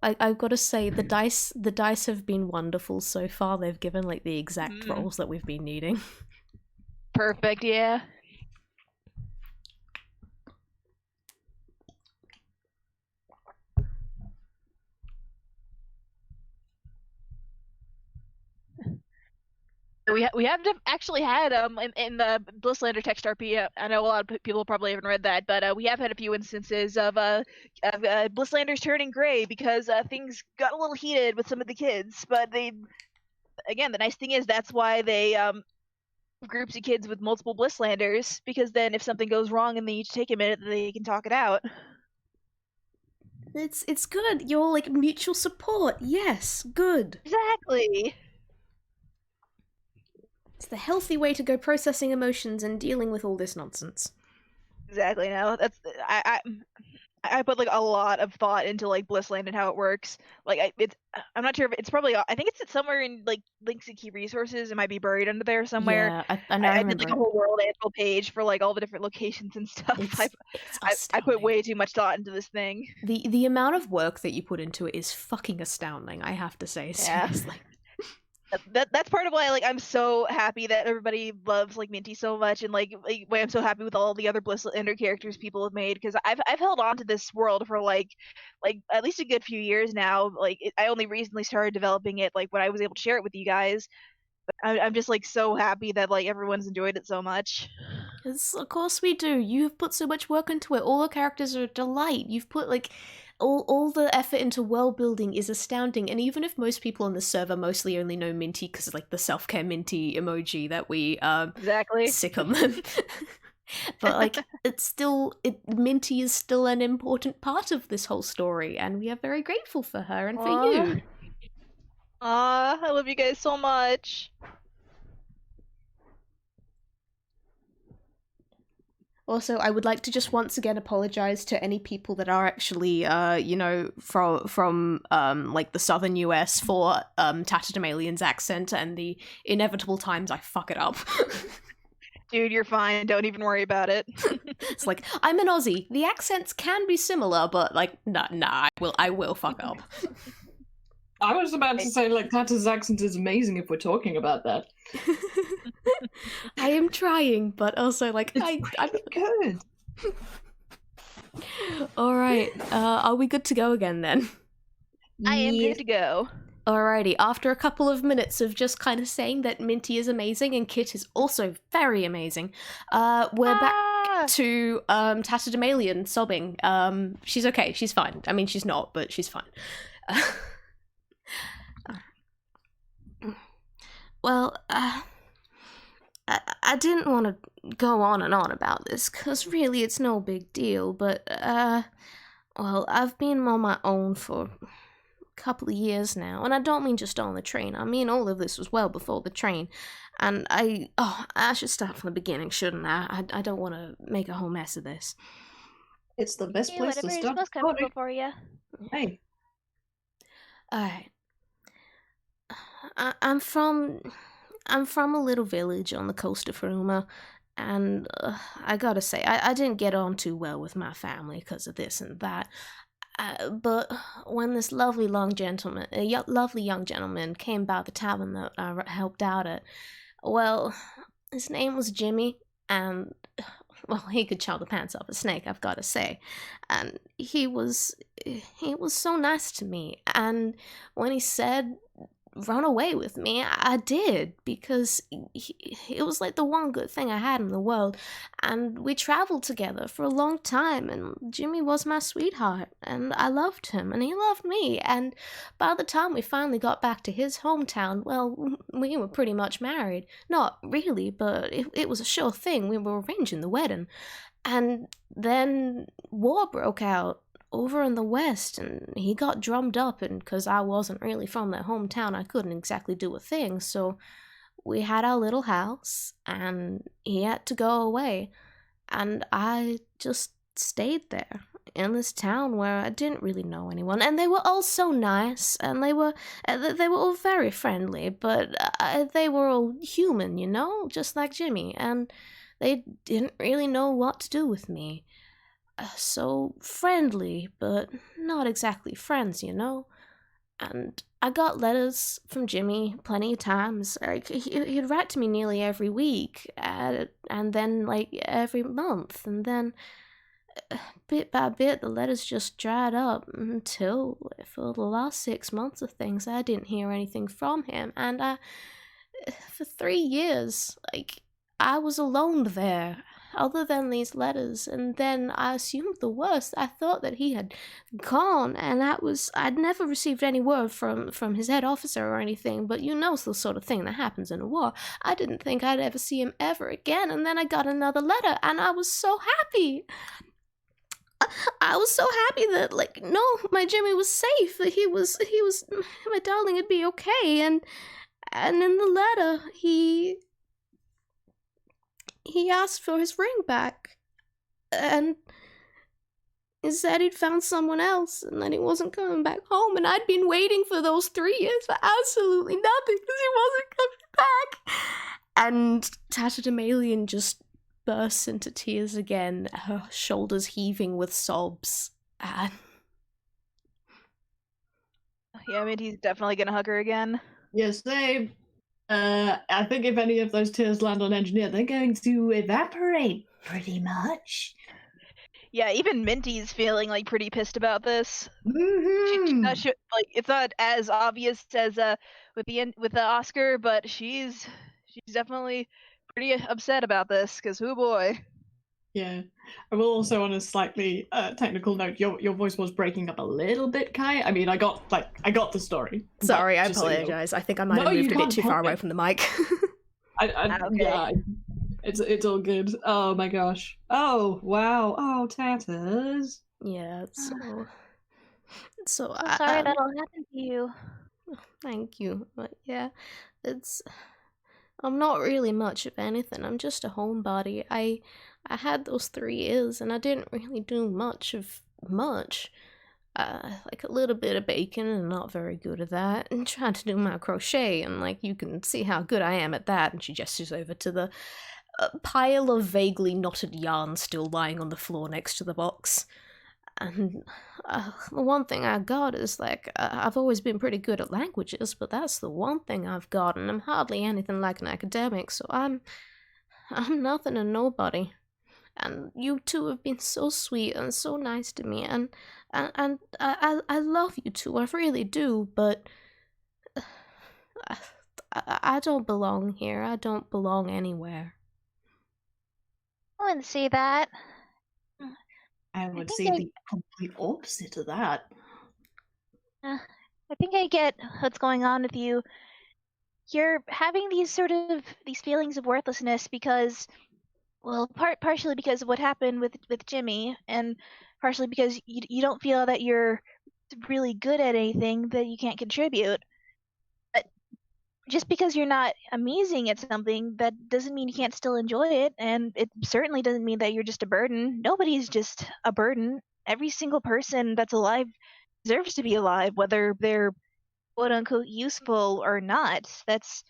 I've got to say, the dice have been wonderful so far. They've given like the exact rolls that we've been needing. Perfect, yeah. We have actually had in the Blisslander text RP. I know a lot of people probably haven't read that, but we have had a few instances of Blisslanders turning gray because things got a little heated with some of the kids. But the nice thing is that's why they groups of kids with multiple Blisslanders, because then if something goes wrong and they each take a minute, they can talk it out. It's good. You're like mutual support. Yes, good. Exactly. It's the healthy way to go processing emotions and dealing with all this nonsense. Exactly. No, that's I put like a lot of thought into like Blissland and how it works. Like I'm not sure if it's probably, I think it's somewhere in like links and key resources. It might be buried under there somewhere. Yeah, I did like a whole world annual page for like all the different locations and stuff. I put way too much thought into this thing. The amount of work that you put into it is fucking astounding, I have to say. Seriously. That's part of why like I'm so happy that everybody loves like Minty so much, and like why I'm so happy with all the other Blisslander characters people have made, because I've held on to this world for like at least a good few years now. Like I only recently started developing it like when I was able to share it with you guys. But I'm just like so happy that like everyone's enjoyed it so much. Yes, of course we do. You have put so much work into it. All the characters are a delight. You've put like all the effort into world building is astounding. And even if most people on the server mostly only know Minty because of like the self-care Minty emoji that we Exactly. sick on them. But like Minty is still an important part of this whole story, and we are very grateful for her and for you. I love you guys so much. Also, I would like to just once again apologize to any people that are actually, from like the southern US for Tatterdemalian's accent and the inevitable times I fuck it up. Dude, you're fine. Don't even worry about it. It's like, I'm an Aussie. The accents can be similar, but like, nah, I will fuck up. I was about to say, like, Tata's accent is amazing if we're talking about that. I am trying, but also, like, I'm good. Alright, are we good to go again then? I am good to go. Alrighty, after a couple of minutes of just kind of saying that Minty is amazing and Kit is also very amazing, we're back to Tatterdemalian sobbing. She's okay, she's fine. I mean, she's not, but she's fine. Well, I didn't want to go on and on about this, because really it's no big deal, but, well, I've been on my own for a couple of years now, and I don't mean just on the train. I mean all of this was well before the train, and I should start from the beginning, shouldn't I? I don't want to make a whole mess of this. It's the best place to Whatever is start. most comfortable for you. Hey. Alright. I'm from a little village on the coast of Faruma, and I gotta say, I didn't get on too well with my family because of this and that. But when this lovely young gentleman came by the tavern that I helped out at, well, his name was Jimmy, and well, he could chow the pants off a snake, I've got to say. And he was so nice to me, and when he said run away with me, I did, because it was like the one good thing I had in the world, and we traveled together for a long time, and Jimmy was my sweetheart, and I loved him, and he loved me, and by the time we finally got back to his hometown, well, we were pretty much married. Not really, but it was a sure thing. We were arranging the wedding, and then war broke out over in the West, and he got drummed up, and because I wasn't really from their hometown, I couldn't exactly do a thing, so we had our little house, and he had to go away, and I just stayed there in this town where I didn't really know anyone, and they were all so nice, and they were all very friendly, but they were all human, you know, just like Jimmy, and they didn't really know what to do with me. So friendly, but not exactly friends, you know? And I got letters from Jimmy plenty of times. Like, he'd write to me nearly every week, and then, like, every month, and then, bit by bit, the letters just dried up until, for the last 6 months of things, I didn't hear anything from him, and for 3 years, like, I was alone there, other than these letters, and then I assumed the worst. I thought that he had gone, and I'd never received any word from his head officer or anything, but you know, it's the sort of thing that happens in a war. I didn't think I'd ever see him ever again, and then I got another letter, and I was so happy. I was so happy that, like, no, my Jimmy was safe, that he was, my darling, it'd be okay, and in the letter, he asked for his ring back, and he said he'd found someone else, and that he wasn't coming back home, and I'd been waiting for those 3 years for absolutely nothing, because he wasn't coming back. And Tatterdemalian just bursts into tears again, her shoulders heaving with sobs, and... Yeah, I mean, he's definitely gonna hug her again. Yes, I think if any of those tears land on Engineer, they're going to evaporate pretty much. Yeah, even Minty's feeling like pretty pissed about this. Mm-hmm. Like, it's not as obvious as with the Oscar, but she's definitely pretty upset about this, because oh boy. Yeah. I will also, on a slightly technical note, your voice was breaking up a little bit, Kai. I mean, I got the story. but Sorry, I just so you know. apologize. I think I might No, have you moved a bit can't too far away apologize. from the mic. Okay. Yeah, it's all good. Oh my gosh. Oh wow. Oh, Tatters. Yeah, so So sorry that all happened to you. thank you. But yeah, I'm not really much of anything. I'm just a homebody. I had those 3 years and I didn't really do much of much. Like a little bit of bacon and not very good at that, and trying to do my crochet, and like you can see how good I am at that. And she gestures over to the pile of vaguely knotted yarn still lying on the floor next to the box. And the one thing I got is like I've always been pretty good at languages, but that's the one thing I've got, and I'm hardly anything like an academic, so I'm nothing and nobody. And you two have been so sweet and so nice to me, and I love you two, I really do, but I don't belong here. I don't belong anywhere. I wouldn't say that. I would think say I- the complete opposite of that. I think I get what's going on with you. You're having these feelings of worthlessness because, well, partially because of what happened with Jimmy, and partially because you don't feel that you're really good at anything, that you can't contribute. But just because you're not amazing at something, that doesn't mean you can't still enjoy it, and it certainly doesn't mean that you're just a burden. Nobody's just a burden. Every single person that's alive deserves to be alive, whether they're quote unquote useful or not. That's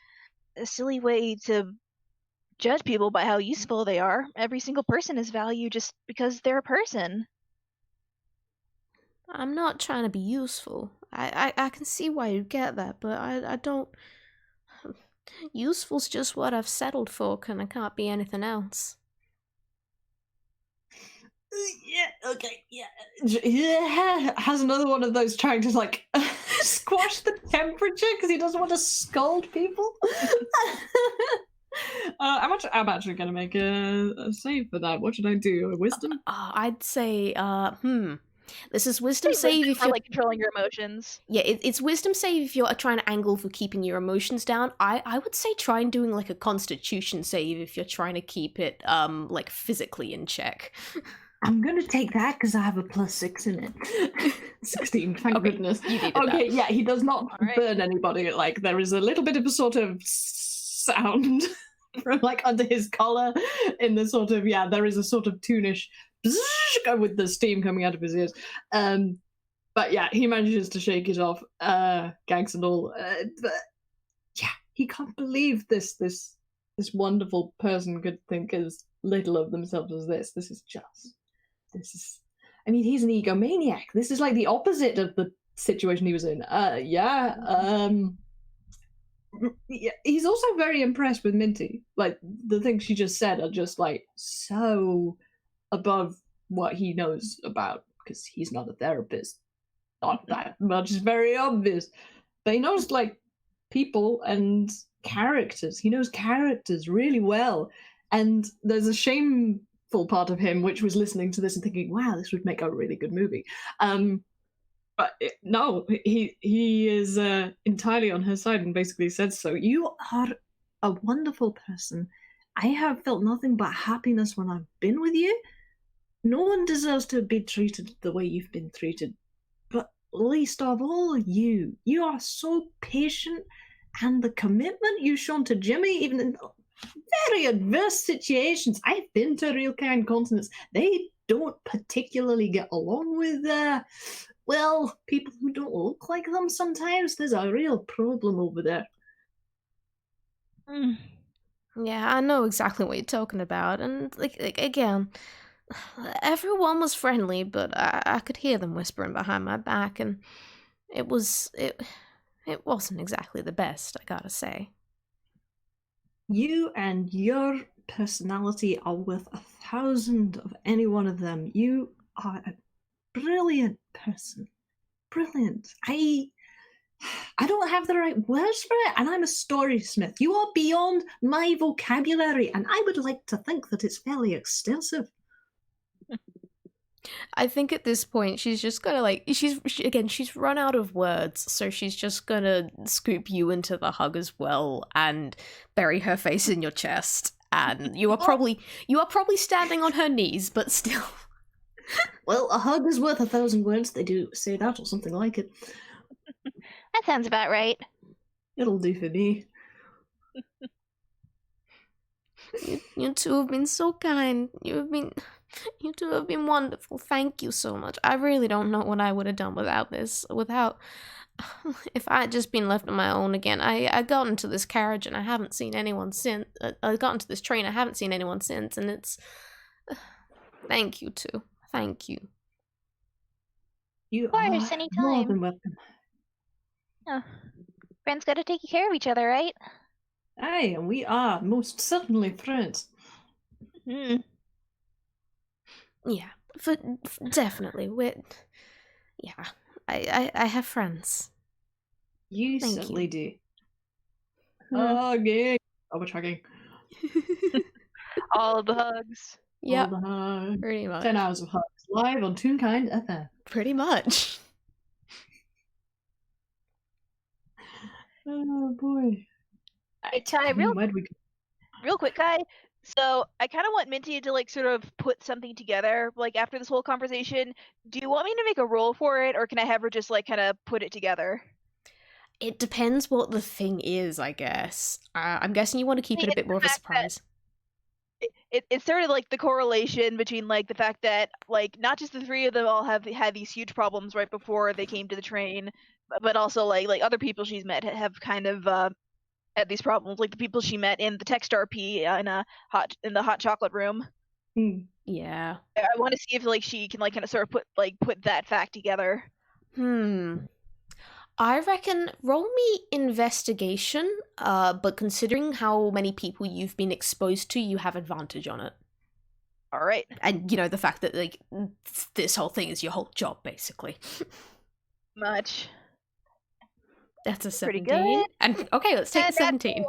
a silly way to judge people by how useful they are. Every single person is value just because they're a person. I'm not trying to be useful. I can see why you get that, but I don't. Useful's just what I've settled for, and I can't be anything else. Yeah, okay, yeah. Has another one of those trying to like squash the temperature because he doesn't want to scold people. I'm actually gonna make a save for that. What should I do? A wisdom? I'd say, this is wisdom save if for you're like controlling your emotions. Yeah, it's wisdom save if you're trying to angle for keeping your emotions down. I would say try and doing like a constitution save if you're trying to keep it like physically in check. I'm gonna take that because I have a +6 in it. 16, thank Okay, goodness. you needed Okay, that. yeah, he does not Alright. burn anybody. Like there is a little bit of a sort of sound from like under his collar in the sort of there is a sort of toonish with the steam coming out of his ears. But yeah, he manages to shake it off, gags and all. But yeah, he can't believe this wonderful person could think as little of themselves as this. This is. I mean, he's an egomaniac. This is like the opposite of the situation he was in. He's also very impressed with Minty. Like the things she just said are just like so above what he knows about because he's not a therapist. Not that much is very obvious, but he knows like people and characters. He knows characters really well, and there's a shameful part of him which was listening to this and thinking, "Wow, this would make a really good movie." But no, he is entirely on her side and basically said so. You are a wonderful person. I have felt nothing but happiness when I've been with you. No one deserves to be treated the way you've been treated. But least of all you. You are so patient, and the commitment you've shown to Jimmy, even in very adverse situations. I've been to real kind continents. They don't particularly get along with people who don't look like them sometimes. There's a real problem over there. Yeah, I know exactly what you're talking about, and like again, everyone was friendly, but I could hear them whispering behind my back, and it wasn't exactly the best, I gotta say. You and your personality are worth 1,000 of any one of them. You are a brilliant person. Brilliant. I don't have the right words for it, and I'm a story smith. You are beyond my vocabulary, and I would like to think that it's fairly extensive. I think at this point she's just gonna like she's run out of words, so she's just gonna scoop you into the hug as well and bury her face in your chest. And you are probably standing on her knees, but still. Well, a hug is worth 1,000 words. They do say that or something like it. That sounds about right. It'll do for me. You two have been so kind. You two have been wonderful. Thank you so much. I really don't know what I would have done without this. If I had just been left on my own again. I got into this carriage and I haven't seen anyone since. I got into this train. I haven't seen anyone since, and it's. Thank you too. Thank you. You Of course, are anytime. more than welcome. Oh, friends gotta take care of each other, right? Aye, and we are most certainly friends. Hmm. Yeah, definitely. Yeah, I have friends. You Thank certainly you. do. Hmm. Hugging. Oh, we're hugging. All of the hugs. Yeah, All the hugs. pretty much. 10 hours of hugs live on ToonKind FM. Pretty much. Oh boy. Kai, real Where do we go? quick, Kai. So I kind of want Minty to like sort of put something together, like after this whole conversation. Do you want me to make a roll for it, or can I have her just like kind of put it together? It depends what the thing is, I guess. I'm guessing you want to keep it a It's bit more of the a fact that- surprise. It's sort of like the correlation between like the fact that like not just the three of them all have had these huge problems right before they came to the train, but also like other people she's met have kind of had these problems, like the people she met in the text RP in the hot chocolate room. Yeah. I want to see if like she can like kind of sort of put that fact together. I reckon roll me investigation, but considering how many people you've been exposed to, you have advantage on it. All right. And, the fact that, like, this whole thing is your whole job, basically. Much. That's a Pretty 17. good. And, okay, let's take the 17.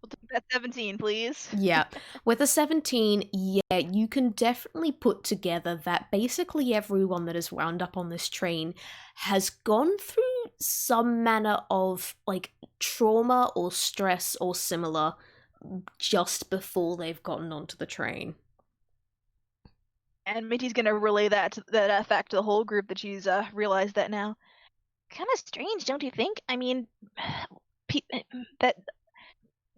We'll take that 17, please. Yeah. With a 17, yeah, you can definitely put together that basically everyone that is wound up on this train has gone through some manner of, like, trauma or stress or similar just before they've gotten onto the train. And Minty's gonna relay that fact to the whole group that she's realized that now. Kind of strange, don't you think? I mean, that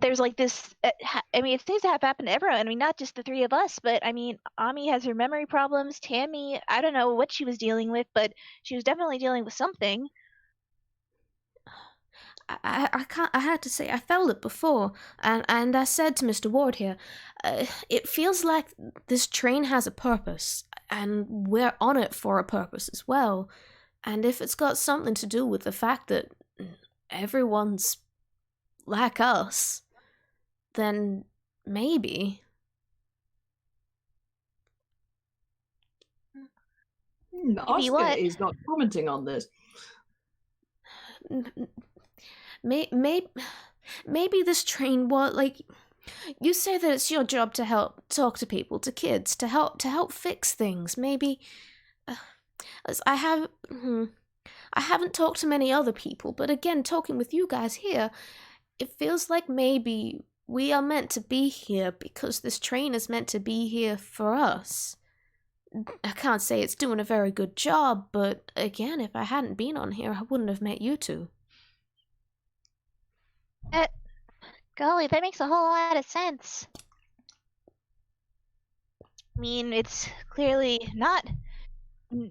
there's like this. I mean, it seems to have happened to everyone. I mean, not just the three of us, but I mean, Ami has her memory problems. Tammy, I don't know what she was dealing with, but she was definitely dealing with something. I had to say, I felt it before, and I said to Mr. Ward here, it feels like this train has a purpose, and we're on it for a purpose as well. And if it's got something to do with the fact that everyone's like us, then maybe. Oscar is not commenting on this. Maybe this train was like. You say that it's your job to help talk to people, to kids, to help fix things. Maybe. I haven't talked to many other people, but again, talking with you guys here, it feels like maybe we are meant to be here because this train is meant to be here for us. I can't say it's doing a very good job, but again, if I hadn't been on here, I wouldn't have met you two. Golly, that makes a whole lot of sense. I mean, it's clearly not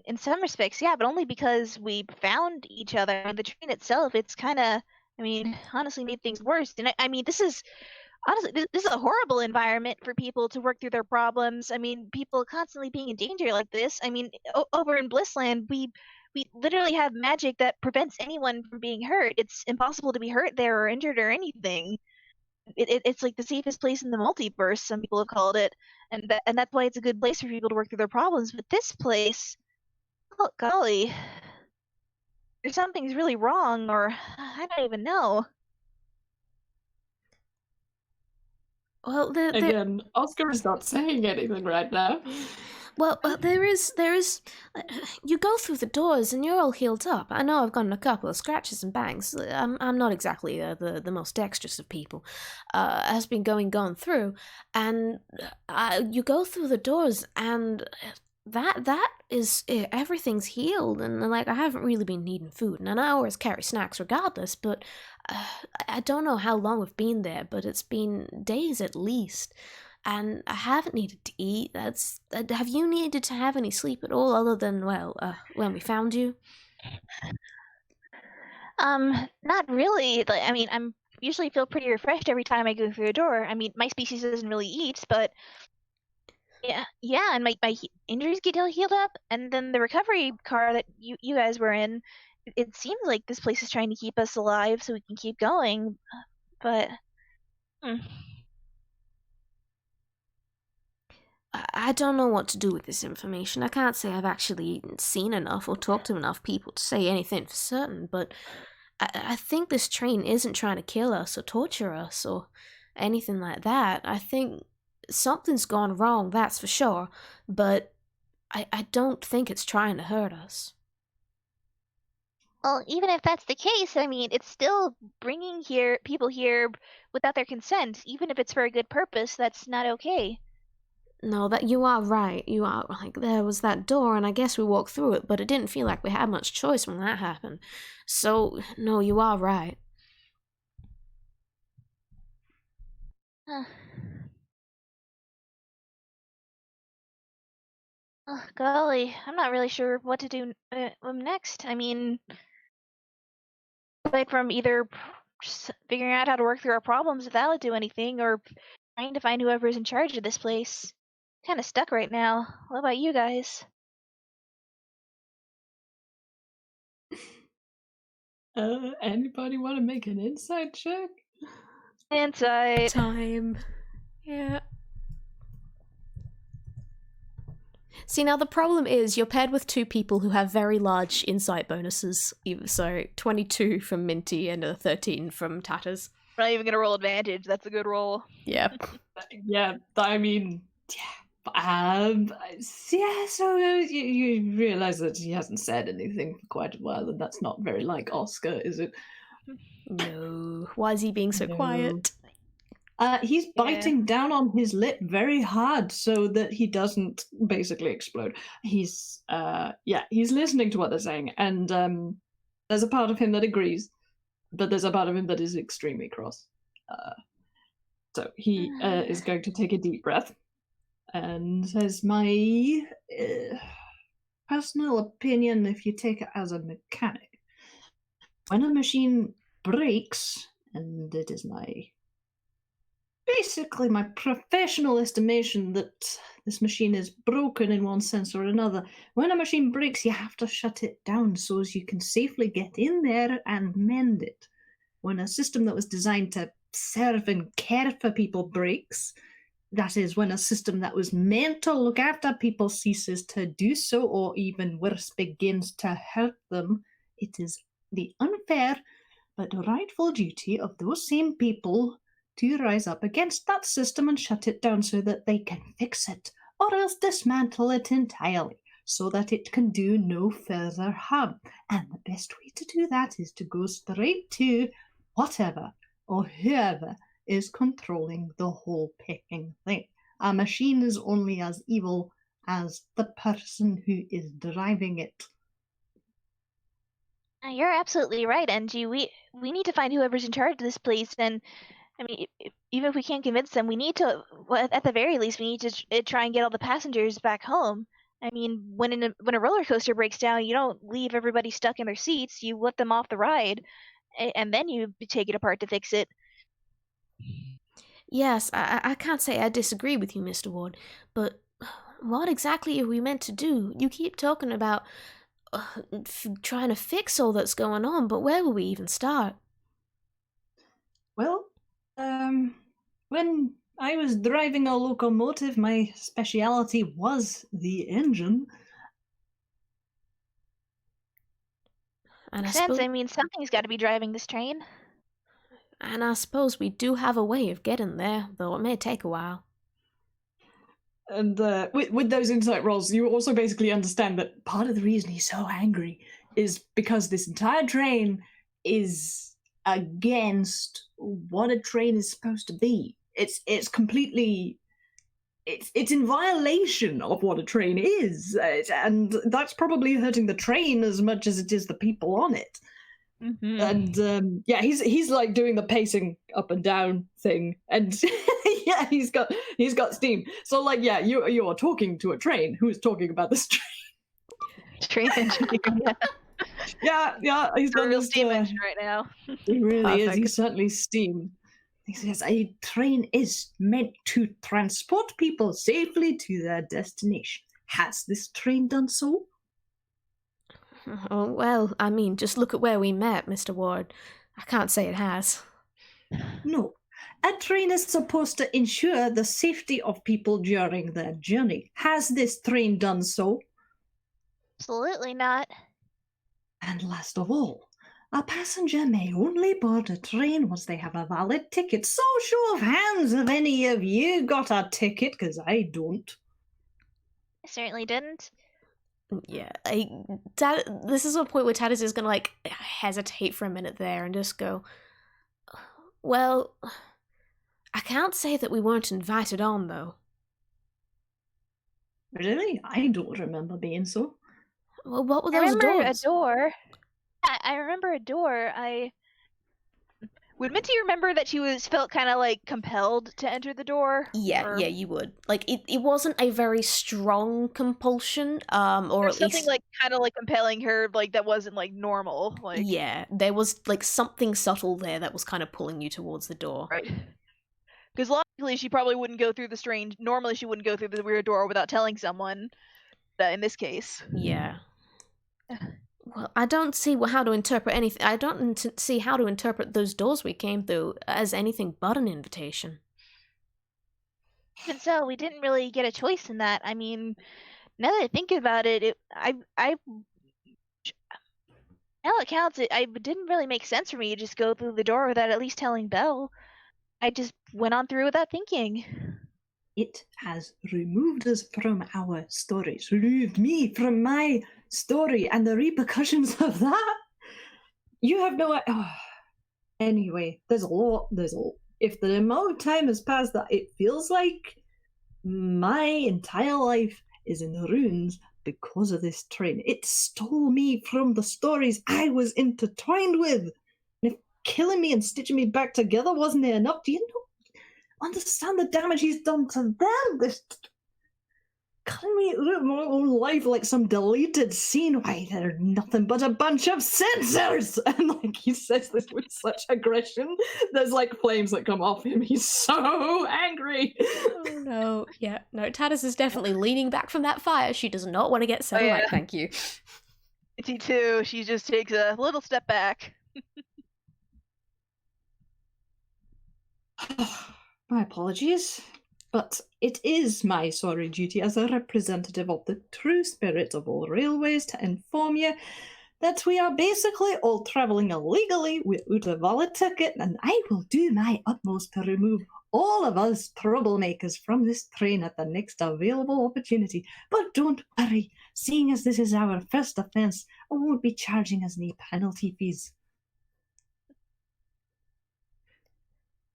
in some respects, yeah, but only because we found each other. And the train itself, it's kind of, I mean, honestly made things worse. And I mean, this is a horrible environment for people to work through their problems. I mean, people constantly being in danger like this. I mean, over in Blissland, we literally have magic that prevents anyone from being hurt. It's impossible to be hurt there or injured or anything. It's like the safest place in the multiverse, some people have called it, and that's why it's a good place for people to work through their problems. But this place, oh golly, something's really wrong, or I don't even know. Well, Again, Oscar is not saying anything right now. Well, there is. You go through the doors and you're all healed up. I know I've gotten a couple of scratches and bangs. I'm not exactly the most dexterous of people. Has been going through, and you go through the doors and that is it. Everything's healed, and like I haven't really been needing food, and I always carry snacks regardless. But I don't know how long we've been there, but it's been days at least. And I haven't needed to eat. Have you needed to have any sleep at all, other than when we found you? Not really. Like, I mean, I'm usually feel pretty refreshed every time I go through a door. I mean, my species doesn't really eat, but yeah, and my injuries get all healed up, and then the recovery car that you guys were in, it seems like this place is trying to keep us alive so we can keep going, but. I don't know what to do with this information. I can't say I've actually seen enough or talked to enough people to say anything for certain, but I think this train isn't trying to kill us or torture us or anything like that. I think something's gone wrong, that's for sure, but I don't think it's trying to hurt us. Well, even if that's the case, I mean, it's still bringing people here without their consent. Even if it's for a good purpose, that's not okay. No, that you are right. You are like there was that door, and I guess we walked through it, but it didn't feel like we had much choice when that happened. So no, you are right. Oh, golly, I'm not really sure what to do next. I mean, like from either just figuring out how to work through our problems without do anything, or trying to find whoever's in charge of this place. Kind of stuck right now. What about you guys? Anybody want to make an insight check? Insight. Time. Yeah. See, now the problem is you're paired with two people who have very large insight bonuses. So 22 from Minty and a 13 from Tatters. I'm not even gonna roll advantage. That's a good roll. Yeah. Yeah, I mean, so you realize that he hasn't said anything for quite a while, and that's not very like Oscar, is it? No. Why is he being so quiet? He's biting down on his lip very hard so that he doesn't basically explode. He's listening to what they're saying, and there's a part of him that agrees, but there's a part of him that is extremely cross. So he is going to take a deep breath and says, my personal opinion, if you take it as a mechanic, when a machine breaks, and it is basically my professional estimation that this machine is broken in one sense or another. When a machine breaks, you have to shut it down so as you can safely get in there and mend it. When a system that was designed to serve and care for people breaks, that is, when a system that was meant to look after people ceases to do so, or even worse, begins to hurt them, it is the unfair but rightful duty of those same people to rise up against that system and shut it down so that they can fix it, or else dismantle it entirely so that it can do no further harm. And the best way to do that is to go straight to whatever or whoever is controlling the whole picking thing. A machine is only as evil as the person who is driving it. You're absolutely right, NG. We need to find whoever's in charge of this place, and I mean, even if we can't convince them, we need to. Well, at the very least, we need to try and get all the passengers back home. I mean, when a roller coaster breaks down, you don't leave everybody stuck in their seats. You let them off the ride, and then you take it apart to fix it. Yes, I can't say I disagree with you, Mr. Ward, but what exactly are we meant to do? You keep talking about trying to fix all that's going on, but where will we even start? Well, when I was driving a locomotive, my speciality was the engine. And Makes sense. I mean, something's got to be driving this train. And I suppose we do have a way of getting there, though it may take a while. And with those insight rolls, you also basically understand that part of the reason he's so angry is because this entire train is against what a train is supposed to be. It's completely... It's in violation of what a train is, and that's probably hurting the train as much as it is the people on it. Mm-hmm. And yeah, he's like doing the pacing up and down thing, and yeah, he's got steam. So like, yeah, you are talking to a train who is talking about this train. Train engineer. Yeah, he's got A real this, steam engine right now. He really is. Perfect. He's certainly steam. He says a train is meant to transport people safely to their destination. Has this train done so? Oh, well, I mean, just look at where we met, Mr. Ward. I can't say it has. No. A train is supposed to ensure the safety of people during their journey. Has this train done so? Absolutely not. And last of all, a passenger may only board a train once they have a valid ticket. So show of hands if any of you got a ticket, because I don't. I certainly didn't. Yeah, this is a point where Taddis is gonna, like, hesitate for a minute there and just go, well, I can't say that we weren't invited on, though. Really? I don't remember being so. Well, what were I those remember doors? a door. I remember a door. Would Minty remember that she felt kind of like compelled to enter the door? Yeah, you would. Like, it wasn't a very strong compulsion, or at something least... like kind of like compelling her, like that wasn't like normal. Like, yeah, there was, like, something subtle there that was kind of pulling you towards the door. right. Because logically, she probably wouldn't go through the strange. Normally, she wouldn't go through the weird door without telling someone. In this case, Yeah. Well, I don't see how to interpret anything. I don't see how to interpret those doors we came through as anything but an invitation. Even so, we didn't really get a choice in that. I mean, now that I think about it, all it counts, it didn't really make sense for me to just go through the door without at least telling Belle. I just went on through without thinking. It has removed us from our stories, removed me from my story, and the repercussions of that. You have no idea. Oh. Anyway, there's a lot. If the amount of time has passed that it feels like my entire life is in ruins because of this train. It stole me from the stories I was intertwined with. And if killing me and stitching me back together wasn't enough, do you know? Understand the damage he's done to them. This cutting me out of my own life like some deleted scene. Why, they're nothing but a bunch of censors. And like he says this with such aggression. There's like flames that come off him. He's so angry. Oh no, yeah, no. Taddis is definitely leaning back from that fire. She does not want to get set alight. Thank you. Minty too. She just takes a little step back. My apologies, but it is my sorry duty as a representative of the true spirit of all railways to inform you that we are basically all travelling illegally without a valid ticket, and I will do my utmost to remove all of us troublemakers from this train at the next available opportunity. But don't worry, seeing as this is our first offence, I won't be charging us any penalty fees.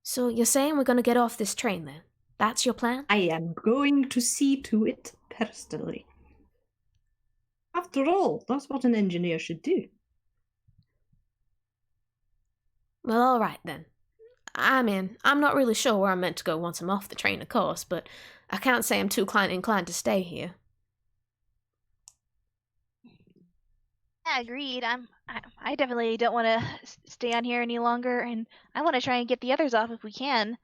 So you're saying we're going to get off this train then? That's your plan? I am going to see to it personally. After all, that's what an engineer should do. Well, alright then. I'm in. I'm not really sure where I'm meant to go once I'm off the train, of course, but I can't say I'm too inclined to stay here. Yeah, agreed. I definitely don't want to stay on here any longer, and I want to try and get the others off if we can.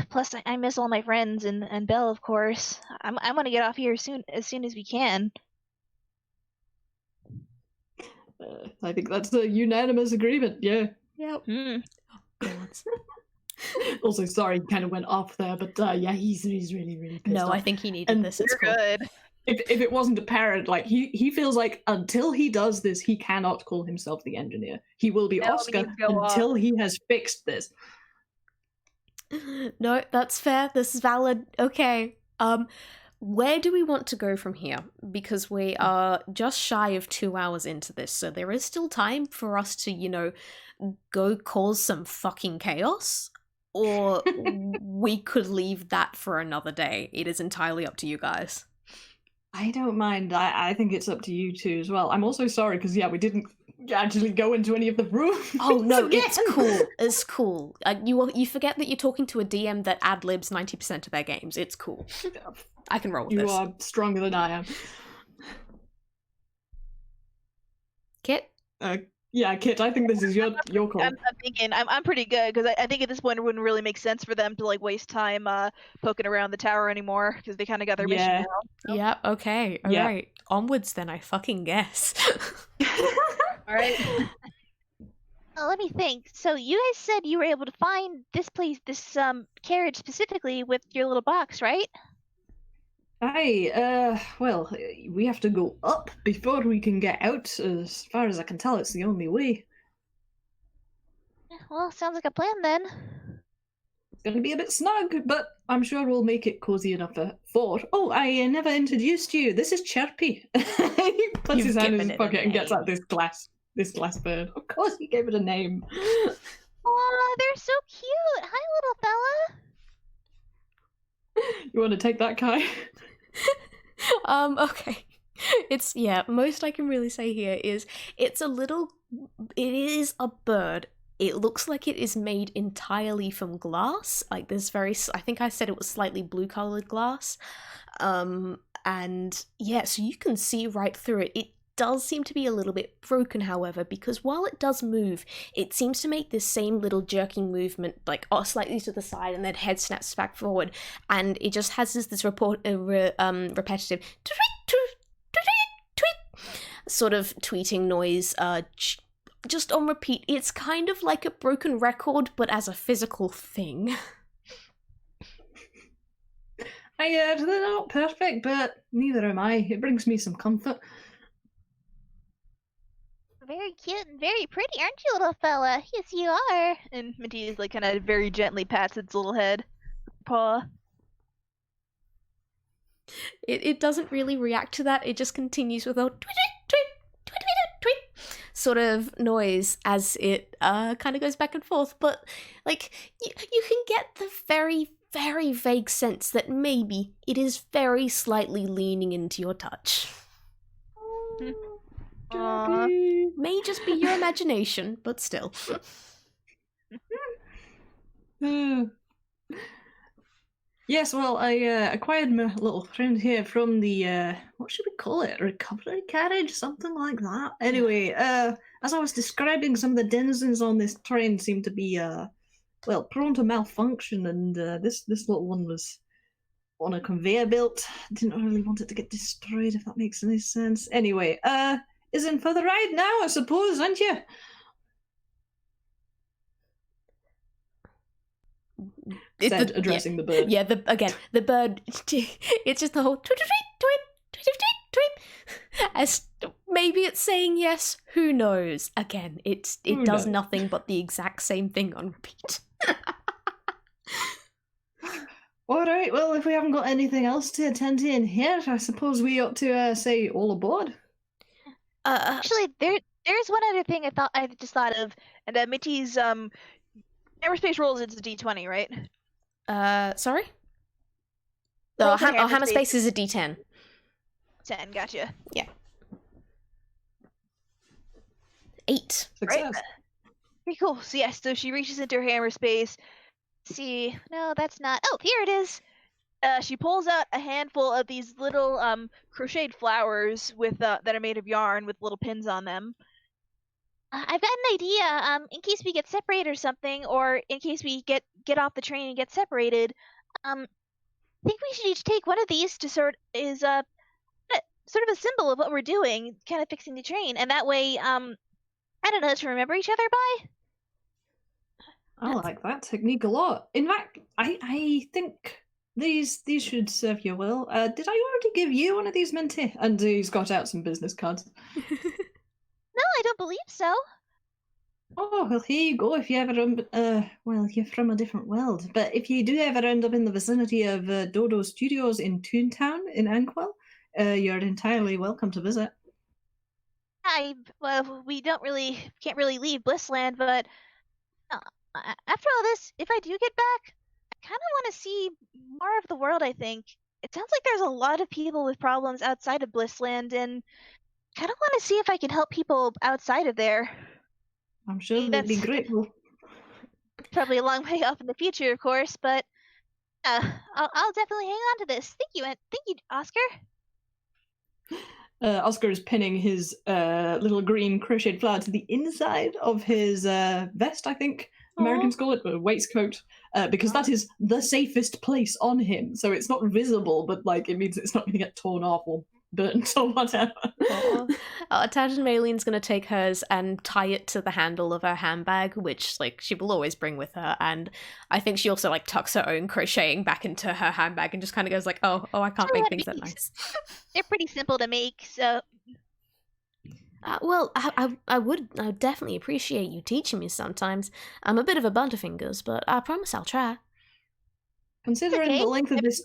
Plus, I miss all my friends and Belle, of course. I want to get off here as soon as we can. I think that's a unanimous agreement, yeah. Yep. Also, sorry, kind of went off there, but yeah, he's really, really pissed No, off. I think he needed And this. It's You're cool. good. if it wasn't apparent, like he feels like until he does this, he cannot call himself the engineer. He will be No, Oscar means go until off. he has fixed this. No, that's fair. This is valid. Okay. Where do we want to go from here? Because we are just shy of 2 hours into this, so there is still time for us to, go cause some fucking chaos. Or we could leave that for another day. It is entirely up to you guys. I don't mind. I think it's up to you two as well. I'm also sorry because we didn't actually go into any of the rooms. Oh no, again. it's cool. It's cool. You forget that you're talking to a DM that ad-libs 90% of their games. It's cool. I can roll with You this. are stronger than I am. Kit? Yeah, Kit, I think this is your call. I'm thinking I'm pretty good because I think at this point it wouldn't really make sense for them to like waste time poking around the tower anymore because they kind of got their mission now. So. Yeah, okay. All right. Onwards then, I fucking guess. All right. Let me think. So you guys said you were able to find this place, this carriage specifically with your little box, right? Aye, well, we have to go up before we can get out. As far as I can tell, it's the only way. Well, sounds like a plan then. It's going to be a bit snug, but I'm sure we'll make it cozy enough for. Oh, I never introduced you. This is Chirpy. He puts his hand in his pocket and gets out this glass bird. Of course, he gave it a name. Oh, they're so cute. Hi, little fella. You want to take that, Kai? Okay. Most I can really say here is it is a bird. It looks like it is made entirely from glass. Like there's I think I said it was slightly blue colored glass. So you can see right through it. It does seem to be a little bit broken, however, because while it does move, it seems to make this same little jerking movement, like slightly to the side, and then head snaps back forward, and it just has this repetitive sort of tweeting noise, just on repeat. It's kind of like a broken record, but as a physical thing. They're not perfect, but neither am I. It brings me some comfort. Very cute and very pretty, aren't you, little fella? Yes, you are. And Minty is like kind of very gently pats its little head, paw. It doesn't really react to that. It just continues with a tweet, tweet, tweet, tweet, tweet sort of noise as it kind of goes back and forth. But like you can get the very, very vague sense that maybe it is very slightly leaning into your touch. May just be your imagination, but still. Yes, well, I acquired my little friend here from the, what should we call it? Recovery carriage? Something like that. Anyway, as I was describing, some of the denizens on this train seemed to be, prone to malfunction, and this little one was on a conveyor belt. Didn't really want it to get destroyed, if that makes any sense. Anyway, is in for the ride now, I suppose, aren't you? Said, addressing the bird. Yeah, the bird, it's just the whole tweet, tweet, tweet, tweet, tweet, tweet. As maybe it's saying yes, who knows? Again, it does nothing but the exact same thing on repeat. Alright, well, if we haven't got anything else to attend to in here, I suppose we ought to say all aboard. Actually, there's one other thing I just thought of, and Minty's Hammerspace rolls it's a D20, right? Sorry? Roll for Hammerspace is a D10. 10, gotcha. Yeah. 8. Success. Right. Pretty cool. So yes, so she reaches into her Hammerspace. See, no, that's not. Oh, here it is. She pulls out a handful of these little crocheted flowers with that are made of yarn with little pins on them. I've got an idea. In case we get separated or something, or in case we get off the train and get separated, I think we should each take one of these to sort of a symbol of what we're doing, kind of fixing the train, and that way, I don't know, to remember each other by. I like that technique a lot. In fact, I think these should serve you well. Did I already give you one of these, Minty? And he's got out some business cards. No, I don't believe so. Oh, well, here you go if you ever, well, you're from a different world. But if you do ever end up in the vicinity of Dodo Studios in Toontown in Anquil, you're entirely welcome to visit. Well, we can't really leave Blissland, but after all this, if I do get back, I kind of want to see more of the world, I think. It sounds like there's a lot of people with problems outside of Blissland, and kind of want to see if I can help people outside of there. I'm sure they'd be grateful. Probably a long way off in the future, of course, but I'll definitely hang on to this. Thank you, Oscar. Oscar is pinning his little green crocheted flower to the inside of his vest, I think Americans call it, a waistcoat, because that is the safest place on him. So it's not visible, but like it means it's not going to get torn off or burnt or whatever. Tad and Maylene's going to take hers and tie it to the handle of her handbag, which like she will always bring with her. And I think she also like tucks her own crocheting back into her handbag and just kind of goes like, oh, I can't make things that nice. They're pretty simple to make, so. Well, I would definitely appreciate you teaching me sometimes. I'm a bit of a butterfingers, but I promise I'll try. Considering the length of this,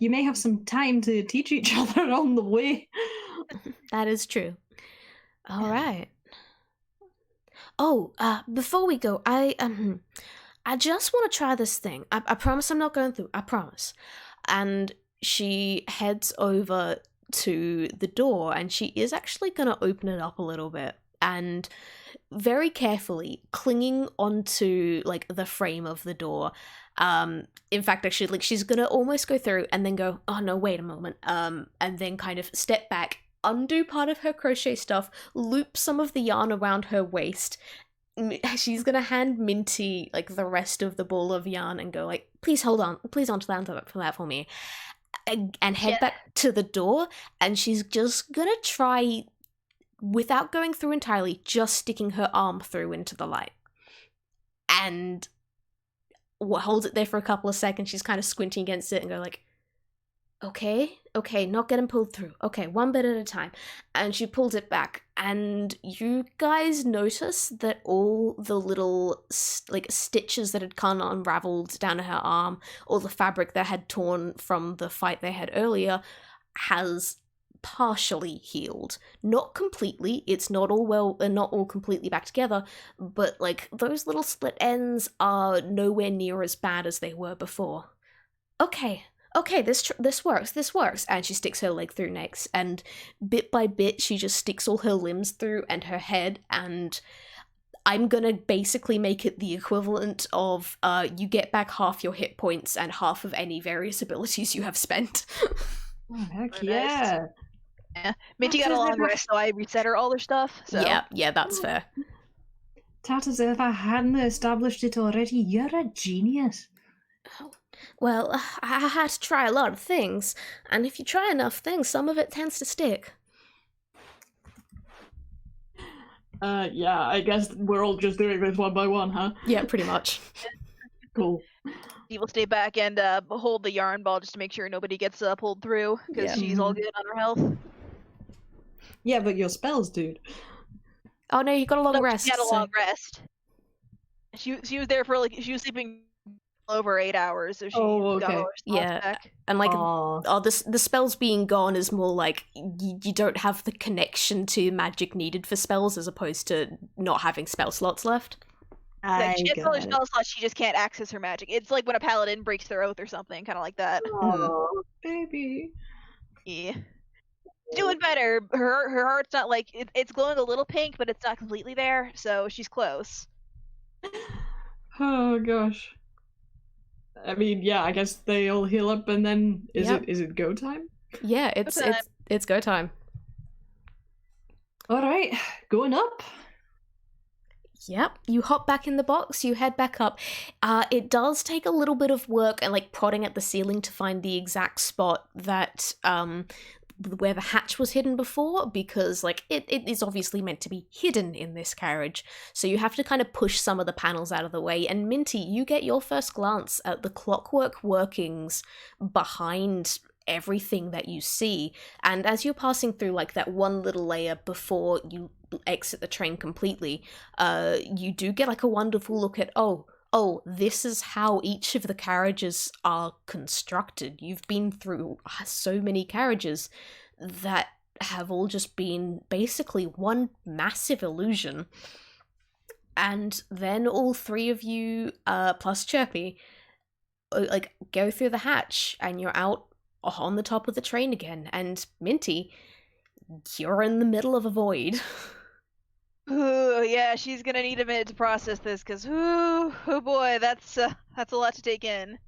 you may have some time to teach each other on the way. That is true. All right. Oh, before we go, I just want to try this thing. I promise I'm not going through. I promise. And she heads over to the door, and she is actually going to open it up a little bit. And very carefully, clinging onto like the frame of the door. In fact, actually, like she's gonna almost go through and then go, oh no, wait a moment. And then kind of step back, undo part of her crochet stuff, loop some of the yarn around her waist. She's gonna hand Minty like the rest of the ball of yarn and go like, please hold on to that for me, and head back to the door. And she's just gonna try, without going through entirely, just sticking her arm through into the light. And holds it there for a couple of seconds. She's kind of squinting against it and go like, okay, not getting pulled through. Okay, one bit at a time. And she pulls it back, and you guys notice that all the little like stitches that had kind of unraveled down her arm, all the fabric that had torn from the fight they had earlier, has partially healed. Not completely, it's not all completely back together, but like those little split ends are nowhere near as bad as they were before. Okay, this works. And she sticks her leg through next, and bit by bit she just sticks all her limbs through and her head, and I'm gonna basically make it the equivalent of you get back half your hit points and half of any various abilities you have spent. Oh, heck yeah. Nice. Yeah, Minty got a long rest, so I reset her all her stuff. So. Yeah, that's fair. Tatas, if I hadn't established it already, you're a genius. Well, I had to try a lot of things, and if you try enough things, some of it tends to stick. Yeah, I guess we're all just doing this one by one, huh? Yeah, pretty much. Cool. She will stay back and hold the yarn ball just to make sure nobody gets pulled through, because she's all good on her health. Yeah, but your spells, dude. Oh no, you got a long rest. She had a long rest. She was there for she was sleeping over 8 hours, so she got all her spells back. And like, the spells being gone is more like you don't have the connection to magic needed for spells, as opposed to not having spell slots left. She gets all her spell slots, she just can't access her magic. It's like when a paladin breaks their oath or something, kind of like that. Oh, baby. Yeah. Doing better. Her heart's not like it's glowing a little pink, but it's not completely there, so she's close. Oh gosh. I mean, yeah, I guess they all heal up, and then is it go time? Yeah, it's go time. All right, going up. Yep, you hop back in the box, you head back up. It does take a little bit of work and like prodding at the ceiling to find the exact spot that where the hatch was hidden before, because like it is obviously meant to be hidden in this carriage, so you have to kind of push some of the panels out of the way. And Minty, you get your first glance at the clockwork workings behind everything that you see, and as you're passing through like that one little layer before you exit the train completely, you do get like a wonderful look at, oh, this is how each of the carriages are constructed. You've been through so many carriages that have all just been basically one massive illusion. And then all three of you, plus Chirpy, like go through the hatch and you're out on the top of the train again. And Minty, you're in the middle of a void. Ooh, yeah, she's gonna need a minute to process this, because oh boy, that's a lot to take in.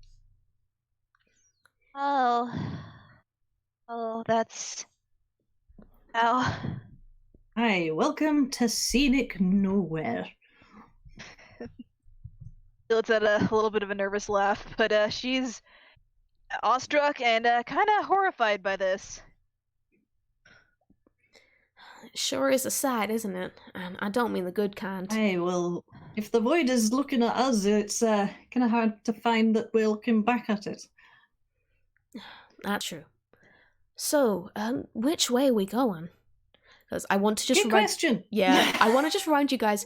Oh, that's. Oh. Hi, welcome to Scenic Nowhere. It's at a little bit of a nervous laugh, but she's awestruck and kind of horrified by this. Sure is a sight, isn't it? And I don't mean the good kind. Hey, well, if the void is looking at us, it's kind of hard to find that we're looking back at it. That's true. So, which way are we going? Because I want to just Good question. Yeah, I want to just remind you guys,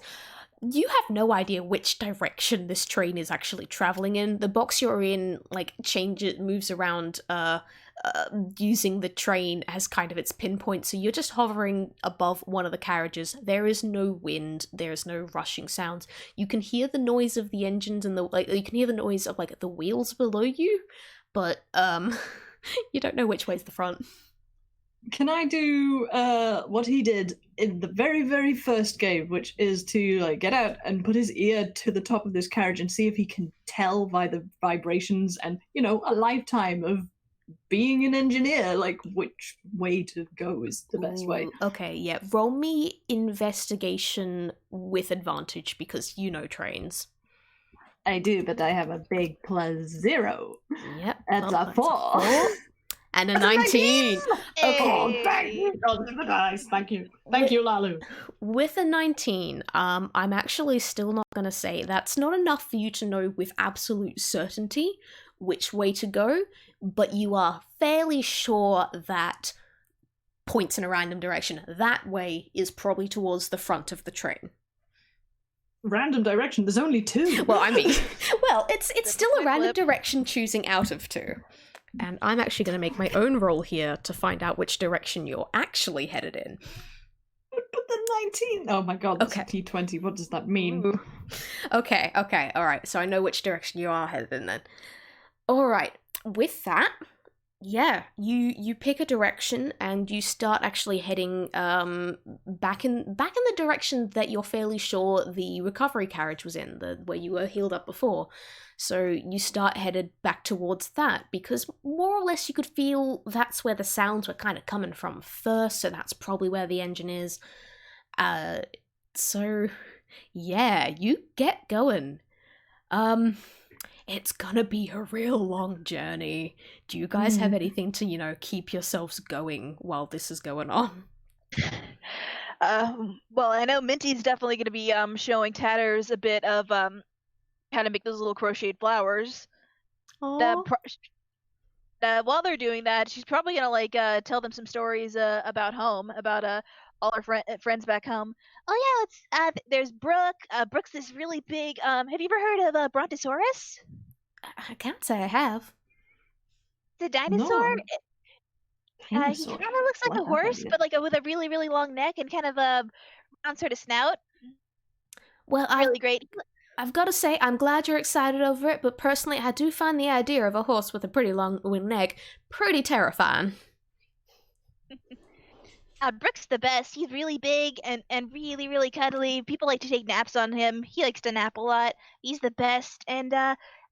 you have no idea which direction this train is actually traveling in. The box you're in, like, moves around, using the train as kind of its pinpoint, so you're just hovering above one of the carriages. There is no wind, there is no rushing sounds. You can hear the noise of the engines and you can hear the noise of like the wheels below you, but you don't know which way's the front. Can I do what he did in the very, very first game, which is to like get out and put his ear to the top of this carriage and see if he can tell by the vibrations and, you know, a lifetime of being an engineer, like which way to go is the best way. Okay, yeah. Roll me investigation with advantage because you know trains. I do, but I have a big +0. Yep. That's well, a 4. And a 19. Okay. Oh, thank you. Oh, nice. Thank you. Thank you, Lalu. With a 19, I'm actually still not going to say that's not enough for you to know with absolute certainty which way to go, but you are fairly sure that points in a random direction. That way is probably towards the front of the train. Random direction? There's only 2. Well, I mean, well, it's still a random direction choosing out of 2. And I'm actually going to make my own roll here to find out which direction you're actually headed in. But the 19... Oh my god, that's Okay. a T20. What does that mean? Ooh. Okay, alright. So I know which direction you are headed in then. Alright, with that, yeah, you pick a direction and you start actually heading back in the direction that you're fairly sure the recovery carriage was in, where you were healed up before. So you start headed back towards that because more or less you could feel that's where the sounds were kind of coming from first, so that's probably where the engine is. So yeah, you get going. It's gonna be a real long journey. Do you guys have anything to, you know, keep yourselves going while this is going on? Well, I know Minty's definitely going to be showing Tatters a bit of how to make those little crocheted flowers. While they're doing that, she's probably going to like tell them some stories about home, about all her friends back home. Oh yeah, there's Brooke. Brooke's this really big. Have you ever heard of Brontosaurus? I can't say I have. The dinosaur. No. He kind of looks like a horse, but like with a really, really long neck and kind of a round sort of snout. Well, Really great. I've got to say, I'm glad you're excited over it, but personally, I do find the idea of a horse with a pretty long neck pretty terrifying. Brooke's the best. He's really big and really, really cuddly. People like to take naps on him. He likes to nap a lot. He's the best. And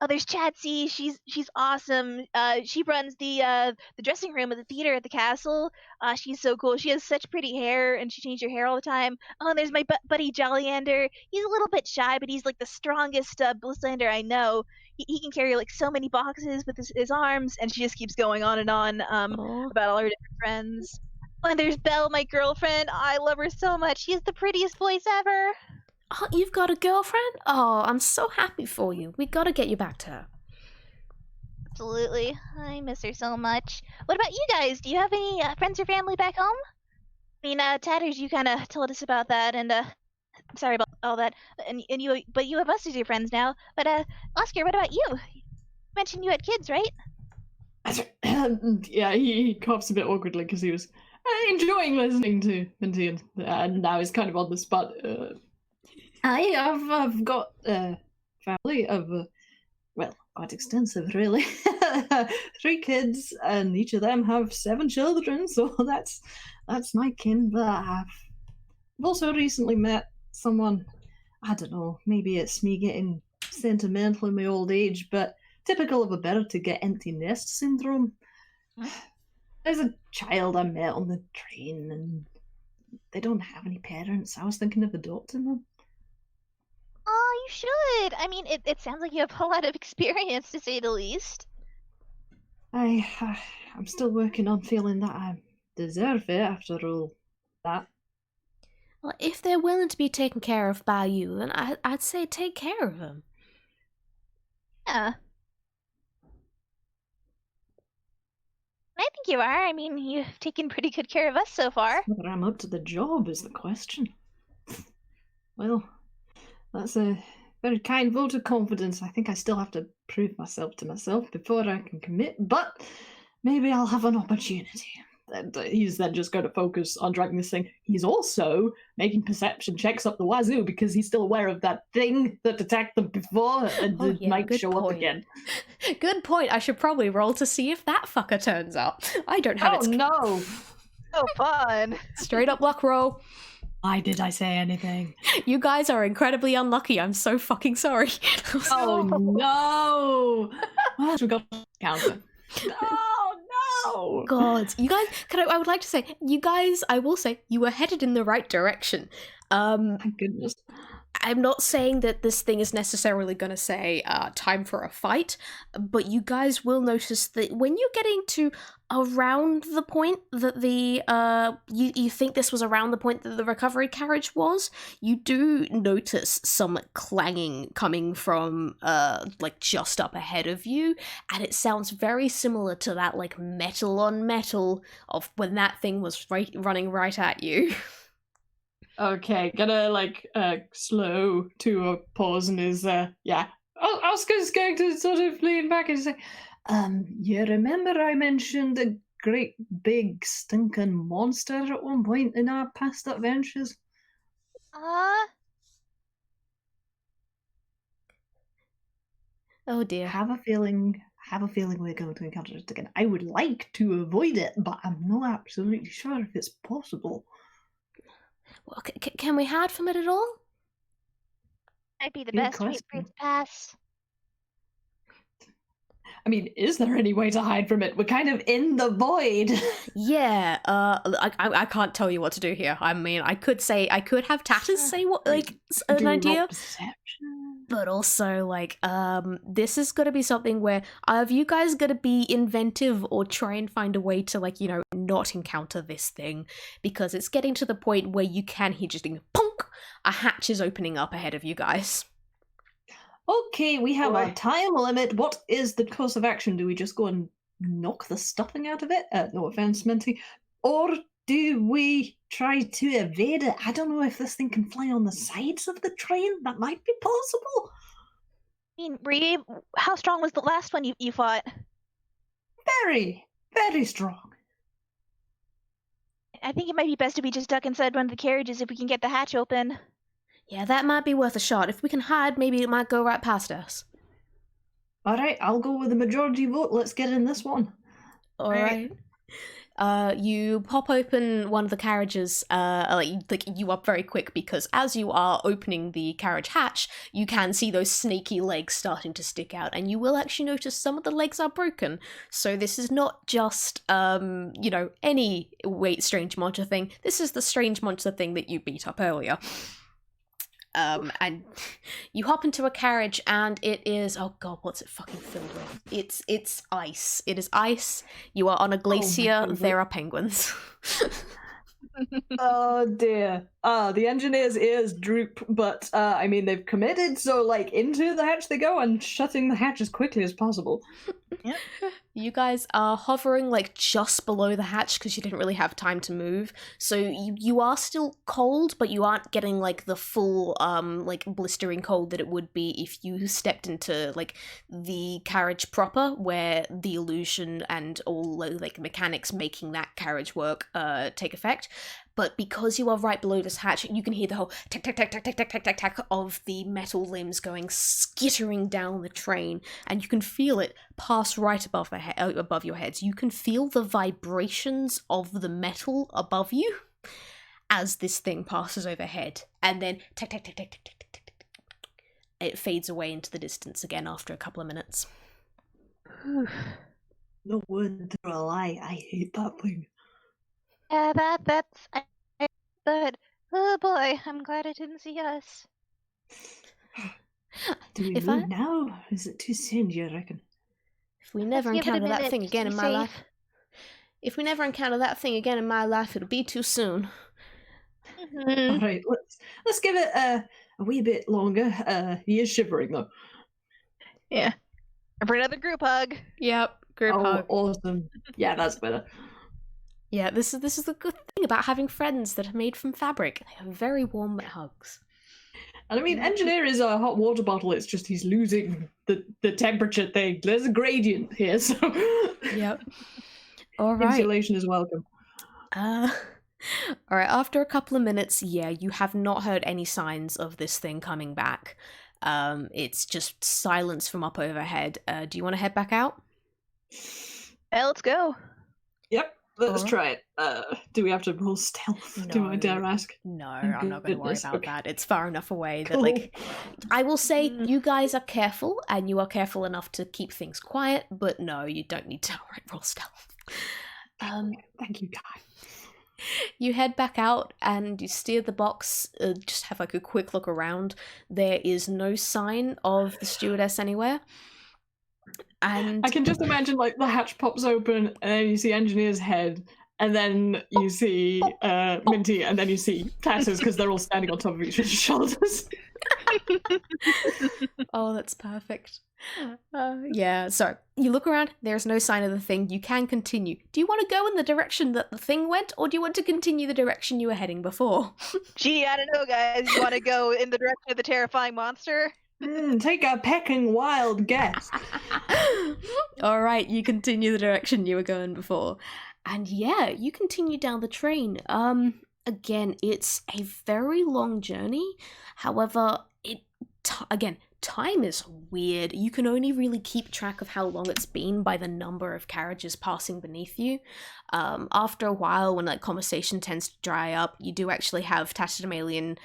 oh, there's Chatsy. She's awesome. She runs the dressing room at the theater at the castle. She's so cool. She has such pretty hair, and she changes her hair all the time. Oh, and there's my buddy Jolyander. He's a little bit shy, but he's like the strongest Blisslander I know. He can carry like so many boxes with his arms, and she just keeps going on and on about all her different friends. Oh, and there's Belle, my girlfriend. I love her so much. She has the prettiest voice ever. Oh, you've got a girlfriend? Oh, I'm so happy for you. We gotta get you back to her. Absolutely. I miss her so much. What about you guys? Do you have any friends or family back home? I mean, Tatters, you kind of told us about that, and I'm sorry about all that. But you have us as your friends now. But Oscar, what about you? You mentioned you had kids, right? Yeah, he coughs a bit awkwardly because he was enjoying listening to Minty, and now he's kind of on the spot. I've got a family of, well, quite extensive, really. 3 kids, and each of them have 7 children, so that's my kin. But I've also recently met someone, I don't know, maybe it's me getting sentimental in my old age, but typical of a better-to-get empty nest syndrome. There's a child I met on the train, and they don't have any parents. I was thinking of adopting them. Oh, you should. I mean, it sounds like you have a lot of experience, to say the least. I'm still working on feeling that I deserve it after all that. Well, if they're willing to be taken care of by you, then I'd say take care of them. Yeah. I think you are. I mean, you've taken pretty good care of us so far. Whether I'm up to the job is the question. Well, that's a very kind vote of confidence. I think I still have to prove myself to myself before I can commit, but maybe I'll have an opportunity. And he's then just going to focus on dragging this thing. He's also making perception checks up the wazoo because he's still aware of that thing that attacked them before and it might show up again. Good point. I should probably roll to see if that fucker turns up. I don't have Oh no! So fun. Straight up luck roll. Why did I say anything? You guys are incredibly unlucky. I'm so fucking sorry. Oh no! Well, we got counter. No! God, you guys. I would like to say, you guys. I will say you were headed in the right direction. Thank goodness. I'm not saying that this thing is necessarily going to say time for a fight, but you guys will notice that when you're getting to around the point that the you think this was around the point that the recovery carriage was, you do notice some clanging coming from like just up ahead of you, and it sounds very similar to that like metal on metal of when that thing was running right at you. Okay, gonna like slow to a pause and is yeah. Oscar's going to sort of lean back and say, you remember I mentioned a great big stinking monster at one point in our past adventures? Oh dear. Have a feeling we're going to encounter it again. I would like to avoid it, but I'm not absolutely sure if it's possible. Well, can we hide from it at all? Might be the Good best way for it to pass. I mean, is there any way to hide from it? We're kind of in the void. Yeah, I can't tell you what to do here. I mean, I could have Tatters say what, like, an idea. But also, like, this is gonna be something where either you guys gonna be inventive or try and find a way to, like, you know, not encounter this thing, because it's getting to the point where you can hear just thing, punk, a hatch is opening up ahead of you guys. Okay, we have a time limit. What is the course of action? Do we just go and knock the stuffing out of it? No offense, Minty. Or do we try to evade it? I don't know if this thing can fly on the sides of the train. That might be possible. I mean, how strong was the last one you fought? Very, very strong. I think it might be best if we just duck inside one of the carriages if we can get the hatch open. Yeah, that might be worth a shot. If we can hide, maybe it might go right past us. All right, I'll go with the majority vote. Let's get in this one. All right. You pop open one of the carriages, like you up very quick, because as you are opening the carriage hatch, you can see those snaky legs starting to stick out, and you will actually notice some of the legs are broken. So this is not just, any strange monster thing. This is the strange monster thing that you beat up earlier. And you hop into a carriage, and it is, oh god, what's it fucking filled with? It's ice. It is ice. You are on a glacier. There are penguins. Oh dear. The engineer's ears droop, but I mean, they've committed, so like into the hatch they go, and shutting the hatch as quickly as possible. Yep. You guys are hovering like just below the hatch because you didn't really have time to move. So you are still cold, but you aren't getting like the full like blistering cold that it would be if you stepped into like the carriage proper, where the illusion and all like mechanics making that carriage work take effect. But because you are right below this hatch, you can hear the whole tack, tack, tack, tack, tack, tack, tack, tack, tack of the metal limbs going skittering down the train, and you can feel it pass right above above your heads. You can feel the vibrations of the metal above you as this thing passes overhead, and then tack, tack, tack, tack, tack, tack, tack, tack, tack, it fades away into the distance again after a couple of minutes. No word through a lie. I hate that thing. Yeah, that's good. Oh boy, I'm glad it didn't see us. Do we If move now? Or is it too soon, do you reckon? If we never Let's give it a encounter that minute thing just to again be in my safe. life, if we never encounter that thing again in my life, it'll be too soon. Mhm. All right, let's give it a wee bit longer. He is shivering though. Yeah. And for another group hug. Yep, group hug. Awesome. Yeah, that's better. Yeah, this is the good thing about having friends that are made from fabric. They have very warm hugs. And I mean, engineer is a hot water bottle. It's just he's losing the temperature thing. There's a gradient here, so Yep. All right. insulation is welcome. All right. After a couple of minutes, yeah, you have not heard any signs of this thing coming back. It's just silence from up overhead. Do you want to head back out? Yeah, let's go. Yep, let's Alright. try it. Do we have to roll stealth? Do I No. dare ask? No, I'm not going to worry Goodness, about okay. that. It's far enough away that, Cool. like, I will say Mm. you guys are careful, and you are careful enough to keep things quiet, but no, you don't need to roll stealth. Thank you, guys. You head back out and you steer the box, just have like a quick look around. There is no sign of the stewardess anywhere. And I can just imagine like the hatch pops open and then you see engineer's head and then you see Minty and then you see Tatters because they're all standing on top of each other's shoulders. oh, that's perfect. Yeah, so you look around, there's no sign of the thing. You can continue. Do you want to go in the direction that the thing went, or do you want to continue the direction you were heading before? Gee, I don't know, guys. You want to go in the direction of the terrifying monster? Take a pecking wild guess. All right, you continue the direction you were going before. And yeah, you continue down the train. Again, it's a very long journey. However, time is weird. You can only really keep track of how long it's been by the number of carriages passing beneath you. After a while, when like conversation tends to dry up, you do actually have Tatterdemalion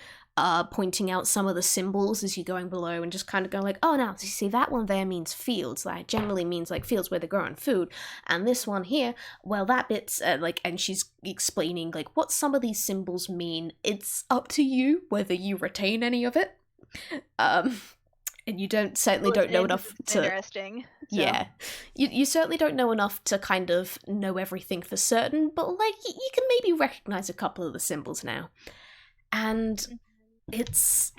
pointing out some of the symbols as you're going below and just kind of going like, oh, now, you see that one there means fields. That generally means like fields where they're growing food. And this one here, well, that bit's and she's explaining like what some of these symbols mean. It's up to you whether you retain any of it. And you certainly don't know enough to... Interesting. So. Yeah. You certainly don't know enough to kind of know everything for certain, but like you can maybe recognize a couple of the symbols now. And it's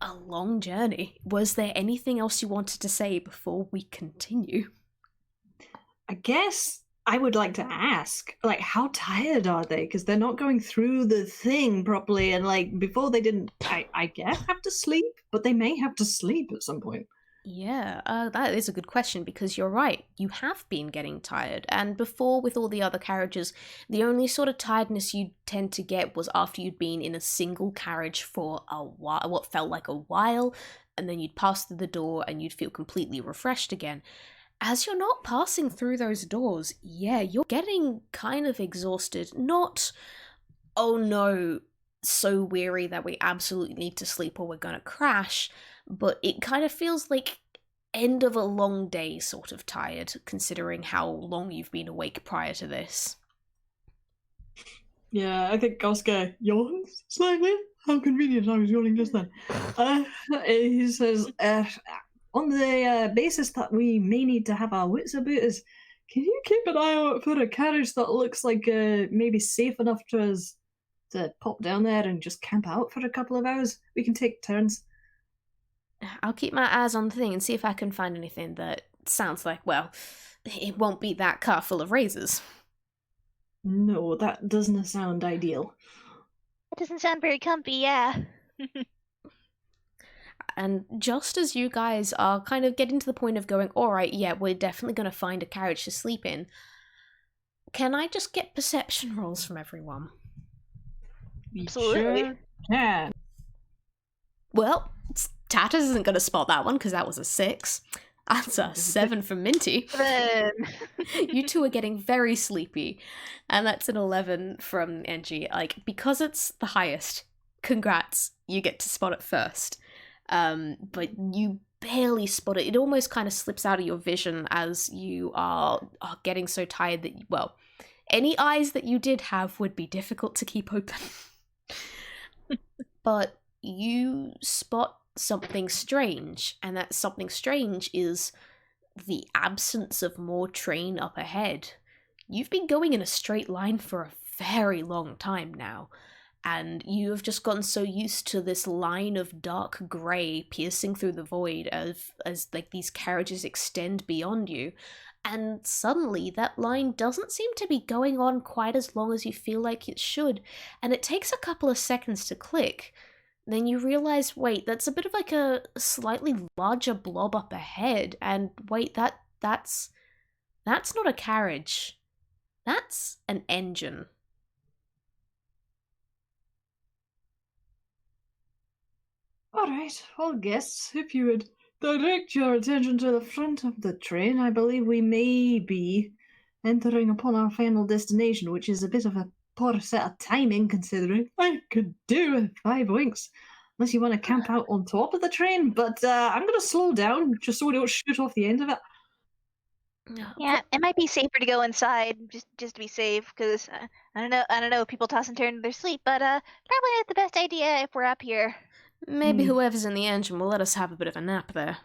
a long journey. Was there anything else you wanted to say before we continue? I guess I would like to ask, like, how tired are they? Because they're not going through the thing properly, and like before they didn't, I guess, have to sleep, but they may have to sleep at some point. Yeah, that is a good question, because you're right. You have been getting tired, and before, with all the other carriages, the only sort of tiredness you'd tend to get was after you'd been in a single carriage for a while, what felt like a while, and then you'd pass through the door and you'd feel completely refreshed again. as you're not passing through those doors, yeah, you're getting kind of exhausted. Not, oh no, so weary that we absolutely need to sleep or we're gonna crash, but it kind of feels like end of a long day sort of tired, considering how long you've been awake prior to this. Yeah, I think Oscar yawns slightly. How convenient, I was yawning just then. He says, on the basis that we may need to have our wits about us, can you keep an eye out for a carriage that looks like maybe safe enough for us to pop down there and just camp out for a couple of hours? We can take turns. I'll keep my eyes on the thing and see if I can find anything that sounds like, well, it won't be that car full of razors. No, that doesn't sound ideal. It doesn't sound very comfy, yeah. And just as you guys are kind of getting to the point of going, alright, yeah, we're definitely going to find a carriage to sleep in, can I just get perception rolls from everyone? Absolutely. Sure can. Well, Tatters isn't going to spot that one because that was a 6. That's a 7 from Minty. You two are getting very sleepy. And that's an 11 from Angie. Like, because it's the highest, congrats, you get to spot it first. But you barely spot it. It almost kind of slips out of your vision as you are getting so tired that, well, any eyes that you did have would be difficult to keep open. But you spot something strange, and that something strange is the absence of more train up ahead. You've been going in a straight line for a very long time now, and you have just gotten so used to this line of dark grey piercing through the void as like these carriages extend beyond you, and suddenly that line doesn't seem to be going on quite as long as you feel like it should, and it takes a couple of seconds to click. Then you realize, wait, that's a bit of like a slightly larger blob up ahead, and wait, that's not a carriage. That's an engine. All right, well, guests, if you would direct your attention to the front of the train, I believe we may be entering upon our final destination, which is a bit of a poor set of timing, considering I could do with 5 winks, unless you want to camp out on top of the train, but I'm going to slow down, just so we don't shoot off the end of it. Yeah, it might be safer to go inside, just to be safe, because I don't know, people toss and turn in their sleep, but probably not the best idea if we're up here. Maybe whoever's in the engine will let us have a bit of a nap there.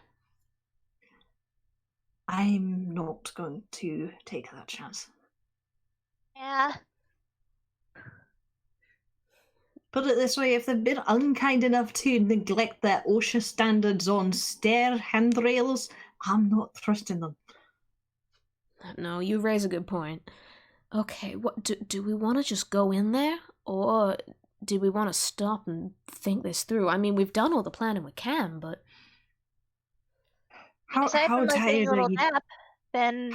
I'm not going to take that chance. Yeah. Put it this way, if they've been unkind enough to neglect their OSHA standards on stair handrails, I'm not trusting them. No, you raise a good point. Okay, what do we want to just go in there, or do we want to stop and think this through? I mean, we've done all the planning we can, but Aside how from like tired a are little you? nap, then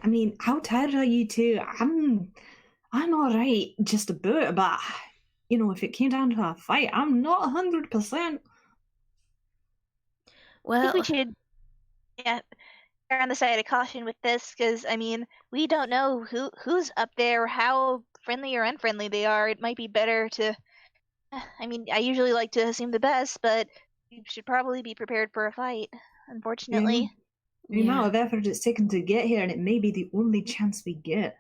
I mean, how tired are you two? I'm all right, just about, but you know, if it came down to a fight, I'm not 100%. well, I think we should, yeah, err on the side of caution with this, because I mean, we don't know who's up there, how friendly or unfriendly they are. It might be better to. I mean, I usually like to assume the best, but you should probably be prepared for a fight. Unfortunately. The amount of effort it's taken to get here, and it may be the only chance we get.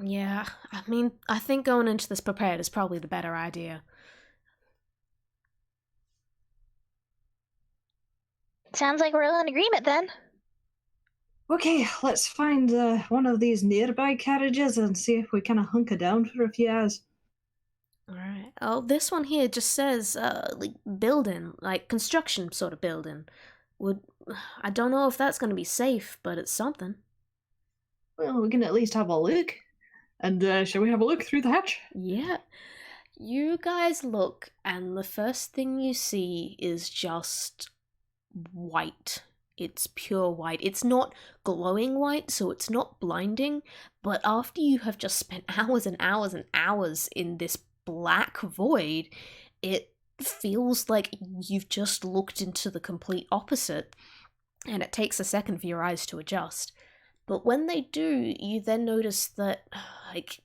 Yeah, I mean, I think going into this prepared is probably the better idea. Sounds like we're all in agreement then. Okay, let's find one of these nearby carriages and see if we kind of hunker down for a few hours. Alright. Oh, this one here just says, like, building, like, construction sort of building. I don't know if that's going to be safe, but it's something. Well, we can at least have a look. And shall we have a look through the hatch? Yeah. You guys look, and the first thing you see is just white. It's pure white. It's not glowing white, so it's not blinding, but after you have just spent hours and hours and hours in this black void, it feels like you've just looked into the complete opposite, and it takes a second for your eyes to adjust. But when they do, you then notice that, like,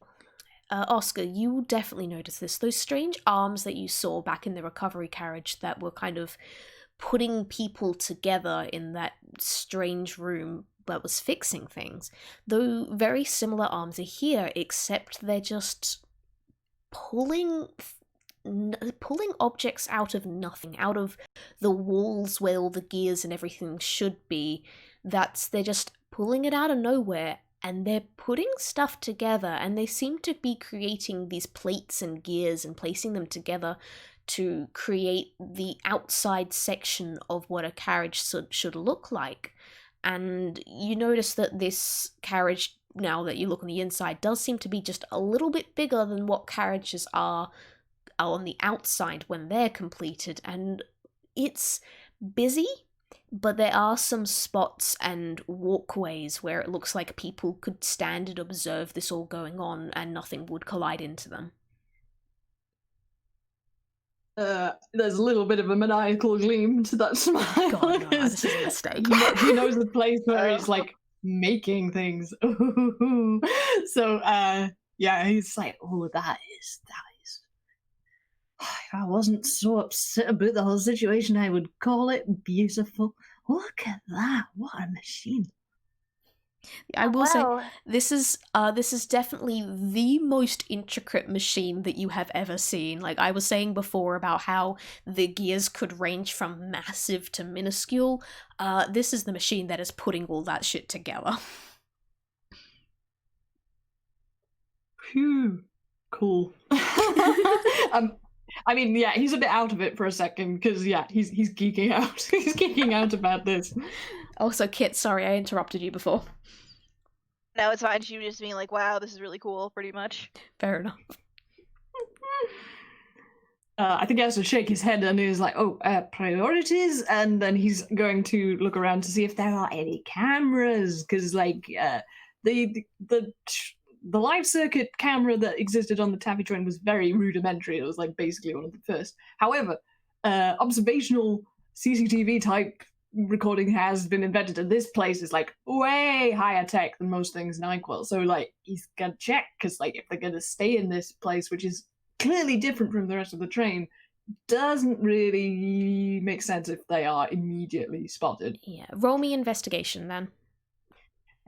Oscar, you definitely notice this. Those strange arms that you saw back in the recovery carriage that were kind of putting people together in that strange room that was fixing things, though very similar arms are here, except they're just pulling objects out of nothing, out of the walls where all the gears and everything should be. They're just pulling it out of nowhere, and they're putting stuff together, and they seem to be creating these plates and gears and placing them together to create the outside section of what a carriage should look like. And you notice that this carriage, now that you look on the inside, does seem to be just a little bit bigger than what carriages are on the outside when they're completed. And it's busy, but there are some spots and walkways where it looks like people could stand and observe this all going on and nothing would collide into them. There's a little bit of a maniacal gleam to that smile. God, no, this is a mistake. He knows the place where he's like making things. So yeah, he's like, oh, that is if I wasn't so upset about the whole situation, I would call it beautiful. Look at that. What a machine. I will say, Wow. this is definitely the most intricate machine that you have ever seen. Like I was saying before about how the gears could range from massive to minuscule. This is the machine that is putting all that shit together. Phew. Cool. I mean, yeah, he's a bit out of it for a second because, yeah, he's geeking out. He's geeking out about this. Also, Kit, sorry, I interrupted you before. No, it's fine. She was just being like, wow, this is really cool, pretty much. Fair enough. I think he has to shake his head and he's like, oh, priorities? And then he's going to look around to see if there are any cameras, because, like, the live circuit camera that existed on the taffy train was very rudimentary. It was, like, basically one of the first. However, observational CCTV type recording has been invented, and this place is like way higher tech than most things in Nyquil. So like he's gonna check, because like if they're gonna stay in this place, which is clearly different from the rest of the train, doesn't really make sense if they are immediately spotted. Yeah, roll me investigation then.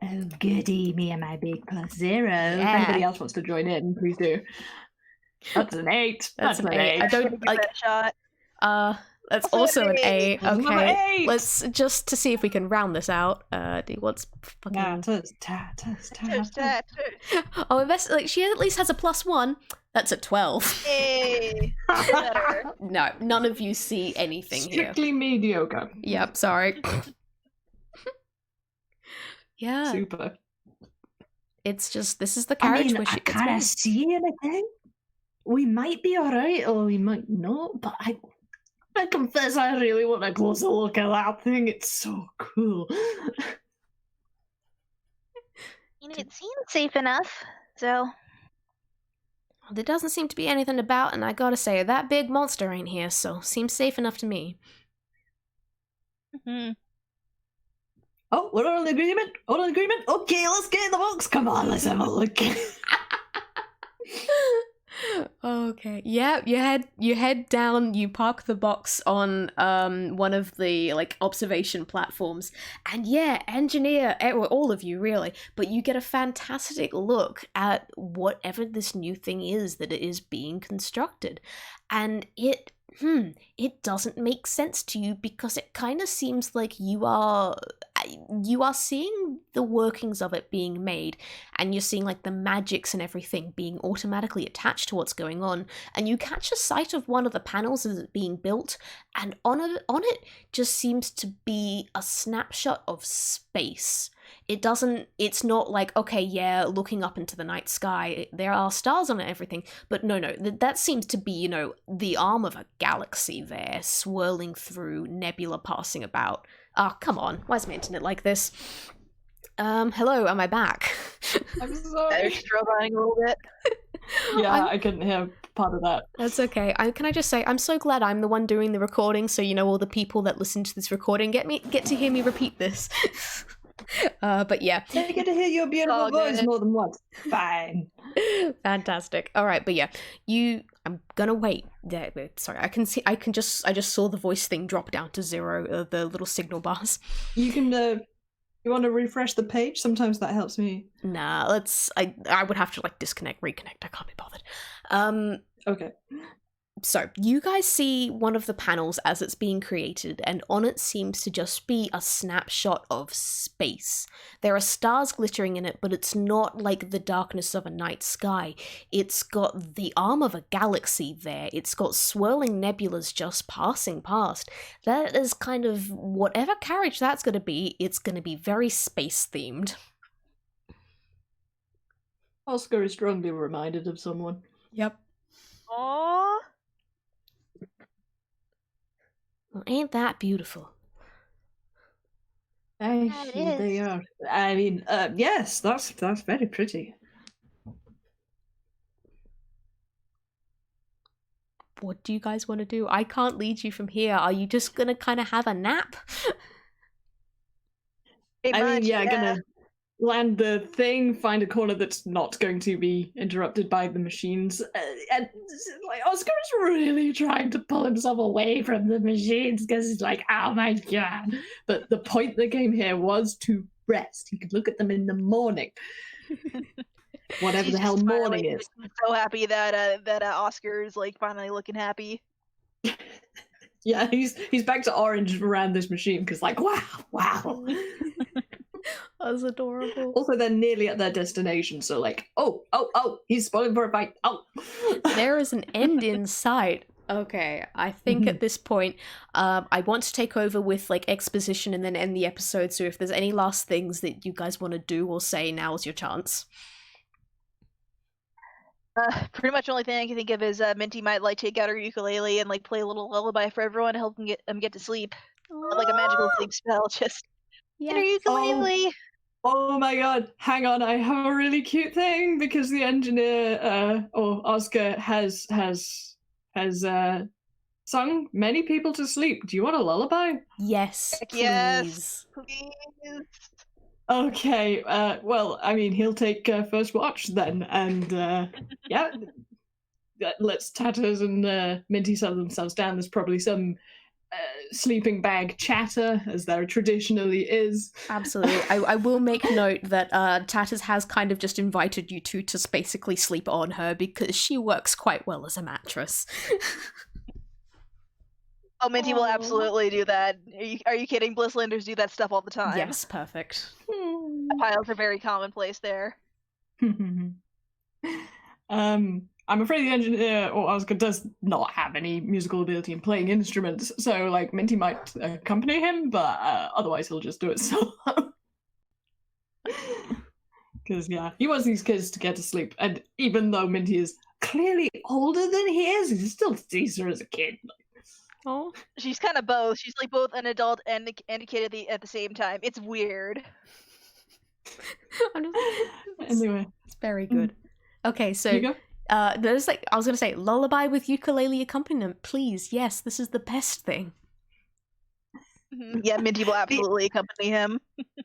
Oh goody, me and my big +0. Yeah. If anybody else wants to join in, please do. That's an 8. That's an 8. I don't Give like that a shot. that's Also also an an 8. That's another Okay, 8. let's just to see if we can round this out. What's fucking? Oh, like she at least has a +1. That's a 12. Hey, better. No, none of you see anything Strictly here. mediocre. Yep, sorry. Yeah, Super. it's just this is the carriage where she gets I married. see anything. We might be alright, or we might not, but I confess I really want a closer look at that thing. It's so cool. It seems safe enough, so There doesn't seem to be anything about, and I gotta say, that big monster ain't here, so seems safe enough to me. Oh, we're all in agreement? All in agreement? Okay, let's get in the box. Come on, let's have a look. Okay. Yeah, you head down, you park the box on one of the like observation platforms, and yeah, engineer, all of you really, but you get a fantastic look at whatever this new thing is that it is being constructed. And it doesn't make sense to you, because it kind of seems like you are seeing the workings of it being made, and you're seeing like the magics and everything being automatically attached to what's going on, and you catch a sight of one of the panels as it's being built, and on it just seems to be a snapshot of space. It's not like, okay, yeah, looking up into the night sky, there are stars on it and everything, but no, that seems to be, the arm of a galaxy there, swirling through, nebula passing about. Oh, come on, why is my internet like this? Hello, am I back? I'm They're sorry. stroboing a little bit. Yeah, I couldn't hear part of that. That's okay. Can I just say, I'm so glad I'm the one doing the recording, so all the people that listen to this recording get to hear me repeat this. But yeah. They get to hear your beautiful all voice good. more than once. Fine. Fantastic. All right, but yeah, I'm gonna wait. Sorry, I just saw the voice thing drop down to 0, the little signal bars. You can, you want to refresh the page? Sometimes that helps me. Nah, I would have to disconnect, reconnect. I can't be bothered. Okay. So, you guys see one of the panels as it's being created, and on it seems to just be a snapshot of space. There are stars glittering in it, but it's not like the darkness of a night sky. It's got the arm of a galaxy there. It's got swirling nebulas just passing past. That is kind of whatever carriage that's going to be, it's going to be very space-themed. Oscar is strongly reminded of someone. Yep. Aww. Well, ain't that beautiful? Yeah, it They is. are. I mean, yes, that's very pretty. What do you guys want to do? I can't lead you from here. Are you just gonna kind of have a nap? Gonna land the thing, find a corner that's not going to be interrupted by the machines. And Oscar's really trying to pull himself away from the machines because he's like, oh my god. But the point of the game here was to rest. He could look at them in the morning. Whatever He's the hell just morning finally is. so happy that Oscar's finally looking happy. Yeah, he's back to orange around this machine because wow. That's adorable. Also, they're nearly at their destination, so oh, he's spoiling for a fight. Oh, There is an end in sight. Okay, I think at this point, I want to take over with exposition and then end the episode. So if there's any last things that you guys want to do or say, now's your chance. Pretty much the only thing I can think of is Minty might take out her ukulele and play a little lullaby for everyone to help them get to sleep. Like a magical sleep spell, just Yeah. get her ukulele. Oh my god, hang on, I have a really cute thing because the engineer, or Oscar, has sung many people to sleep. Do you want a lullaby? Yes, Heck please. yes. Please. Okay, well, I mean, he'll take first watch then, and yeah, let's Tatters and Minty settle themselves down. There's probably some sleeping bag chatter, as there traditionally is. Absolutely. I will make note that Tatters has kind of just invited you two to basically sleep on her because she works quite well as a mattress. Oh, Minty will absolutely do that. Are you kidding? Blisslanders do that stuff all the time. Yes, perfect. Piles are very commonplace there. I'm afraid the engineer or Oscar does not have any musical ability in playing instruments, so Minty might accompany him, but otherwise he'll just do it solo. Because he wants these kids to get to sleep, and even though Minty is clearly older than he is, he still sees her as a kid. Oh, She's kind of both. She's both an adult and a kid at the same time. It's weird. Anyway, it's very good. Okay, so you go. there's I was gonna say lullaby with ukulele accompaniment, please. Yes, this is the best thing. Yeah, Minty will absolutely accompany him.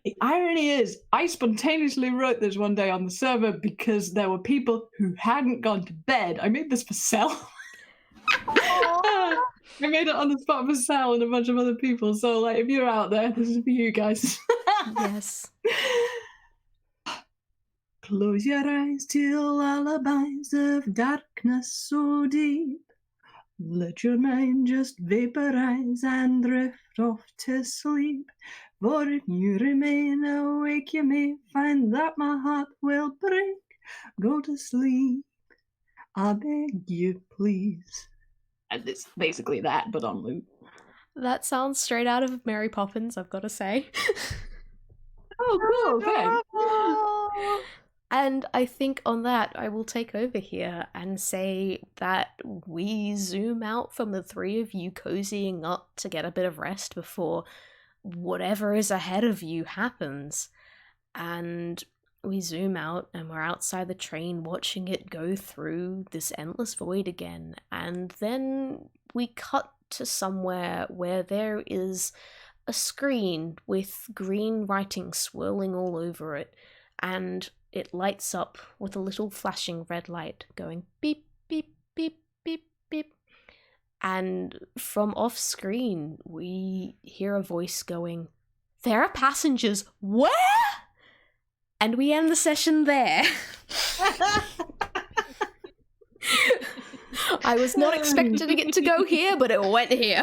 The irony is, I spontaneously wrote this one day on the server because there were people who hadn't gone to bed. I made this for Sel. I made it on the spot for Sal and a bunch of other people. So, if you're out there, this is for you guys. Yes. Close your eyes till lullabies of darkness so deep. Let your mind just vaporize and drift off to sleep. For if you remain awake, you may find that my heart will break. Go to sleep, I beg you, please. And it's basically that, but on loop. That sounds straight out of Mary Poppins, I've got to say. Oh, cool, okay. And I think on that, I will take over here and say that we zoom out from the three of you cozying up to get a bit of rest before whatever is ahead of you happens. And we zoom out and we're outside the train watching it go through this endless void again. And then we cut to somewhere where there is a screen with green writing swirling all over it, and it lights up with a little flashing red light going beep, beep, beep, beep, beep. And from off screen, we hear a voice going, "There are passengers. Where?" And we end the session there. I was not expecting it to go here, but it went here.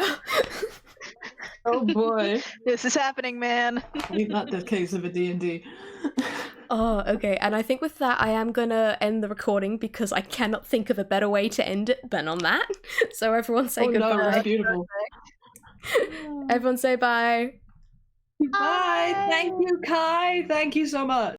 Oh boy. This is happening, man. Ain't that the case of a D&D? Oh, okay. And I think with that, I am gonna end the recording because I cannot think of a better way to end it than on that. So everyone say No, goodbye. that's beautiful. Everyone say bye. Bye. Thank you, Kai. Thank you so much.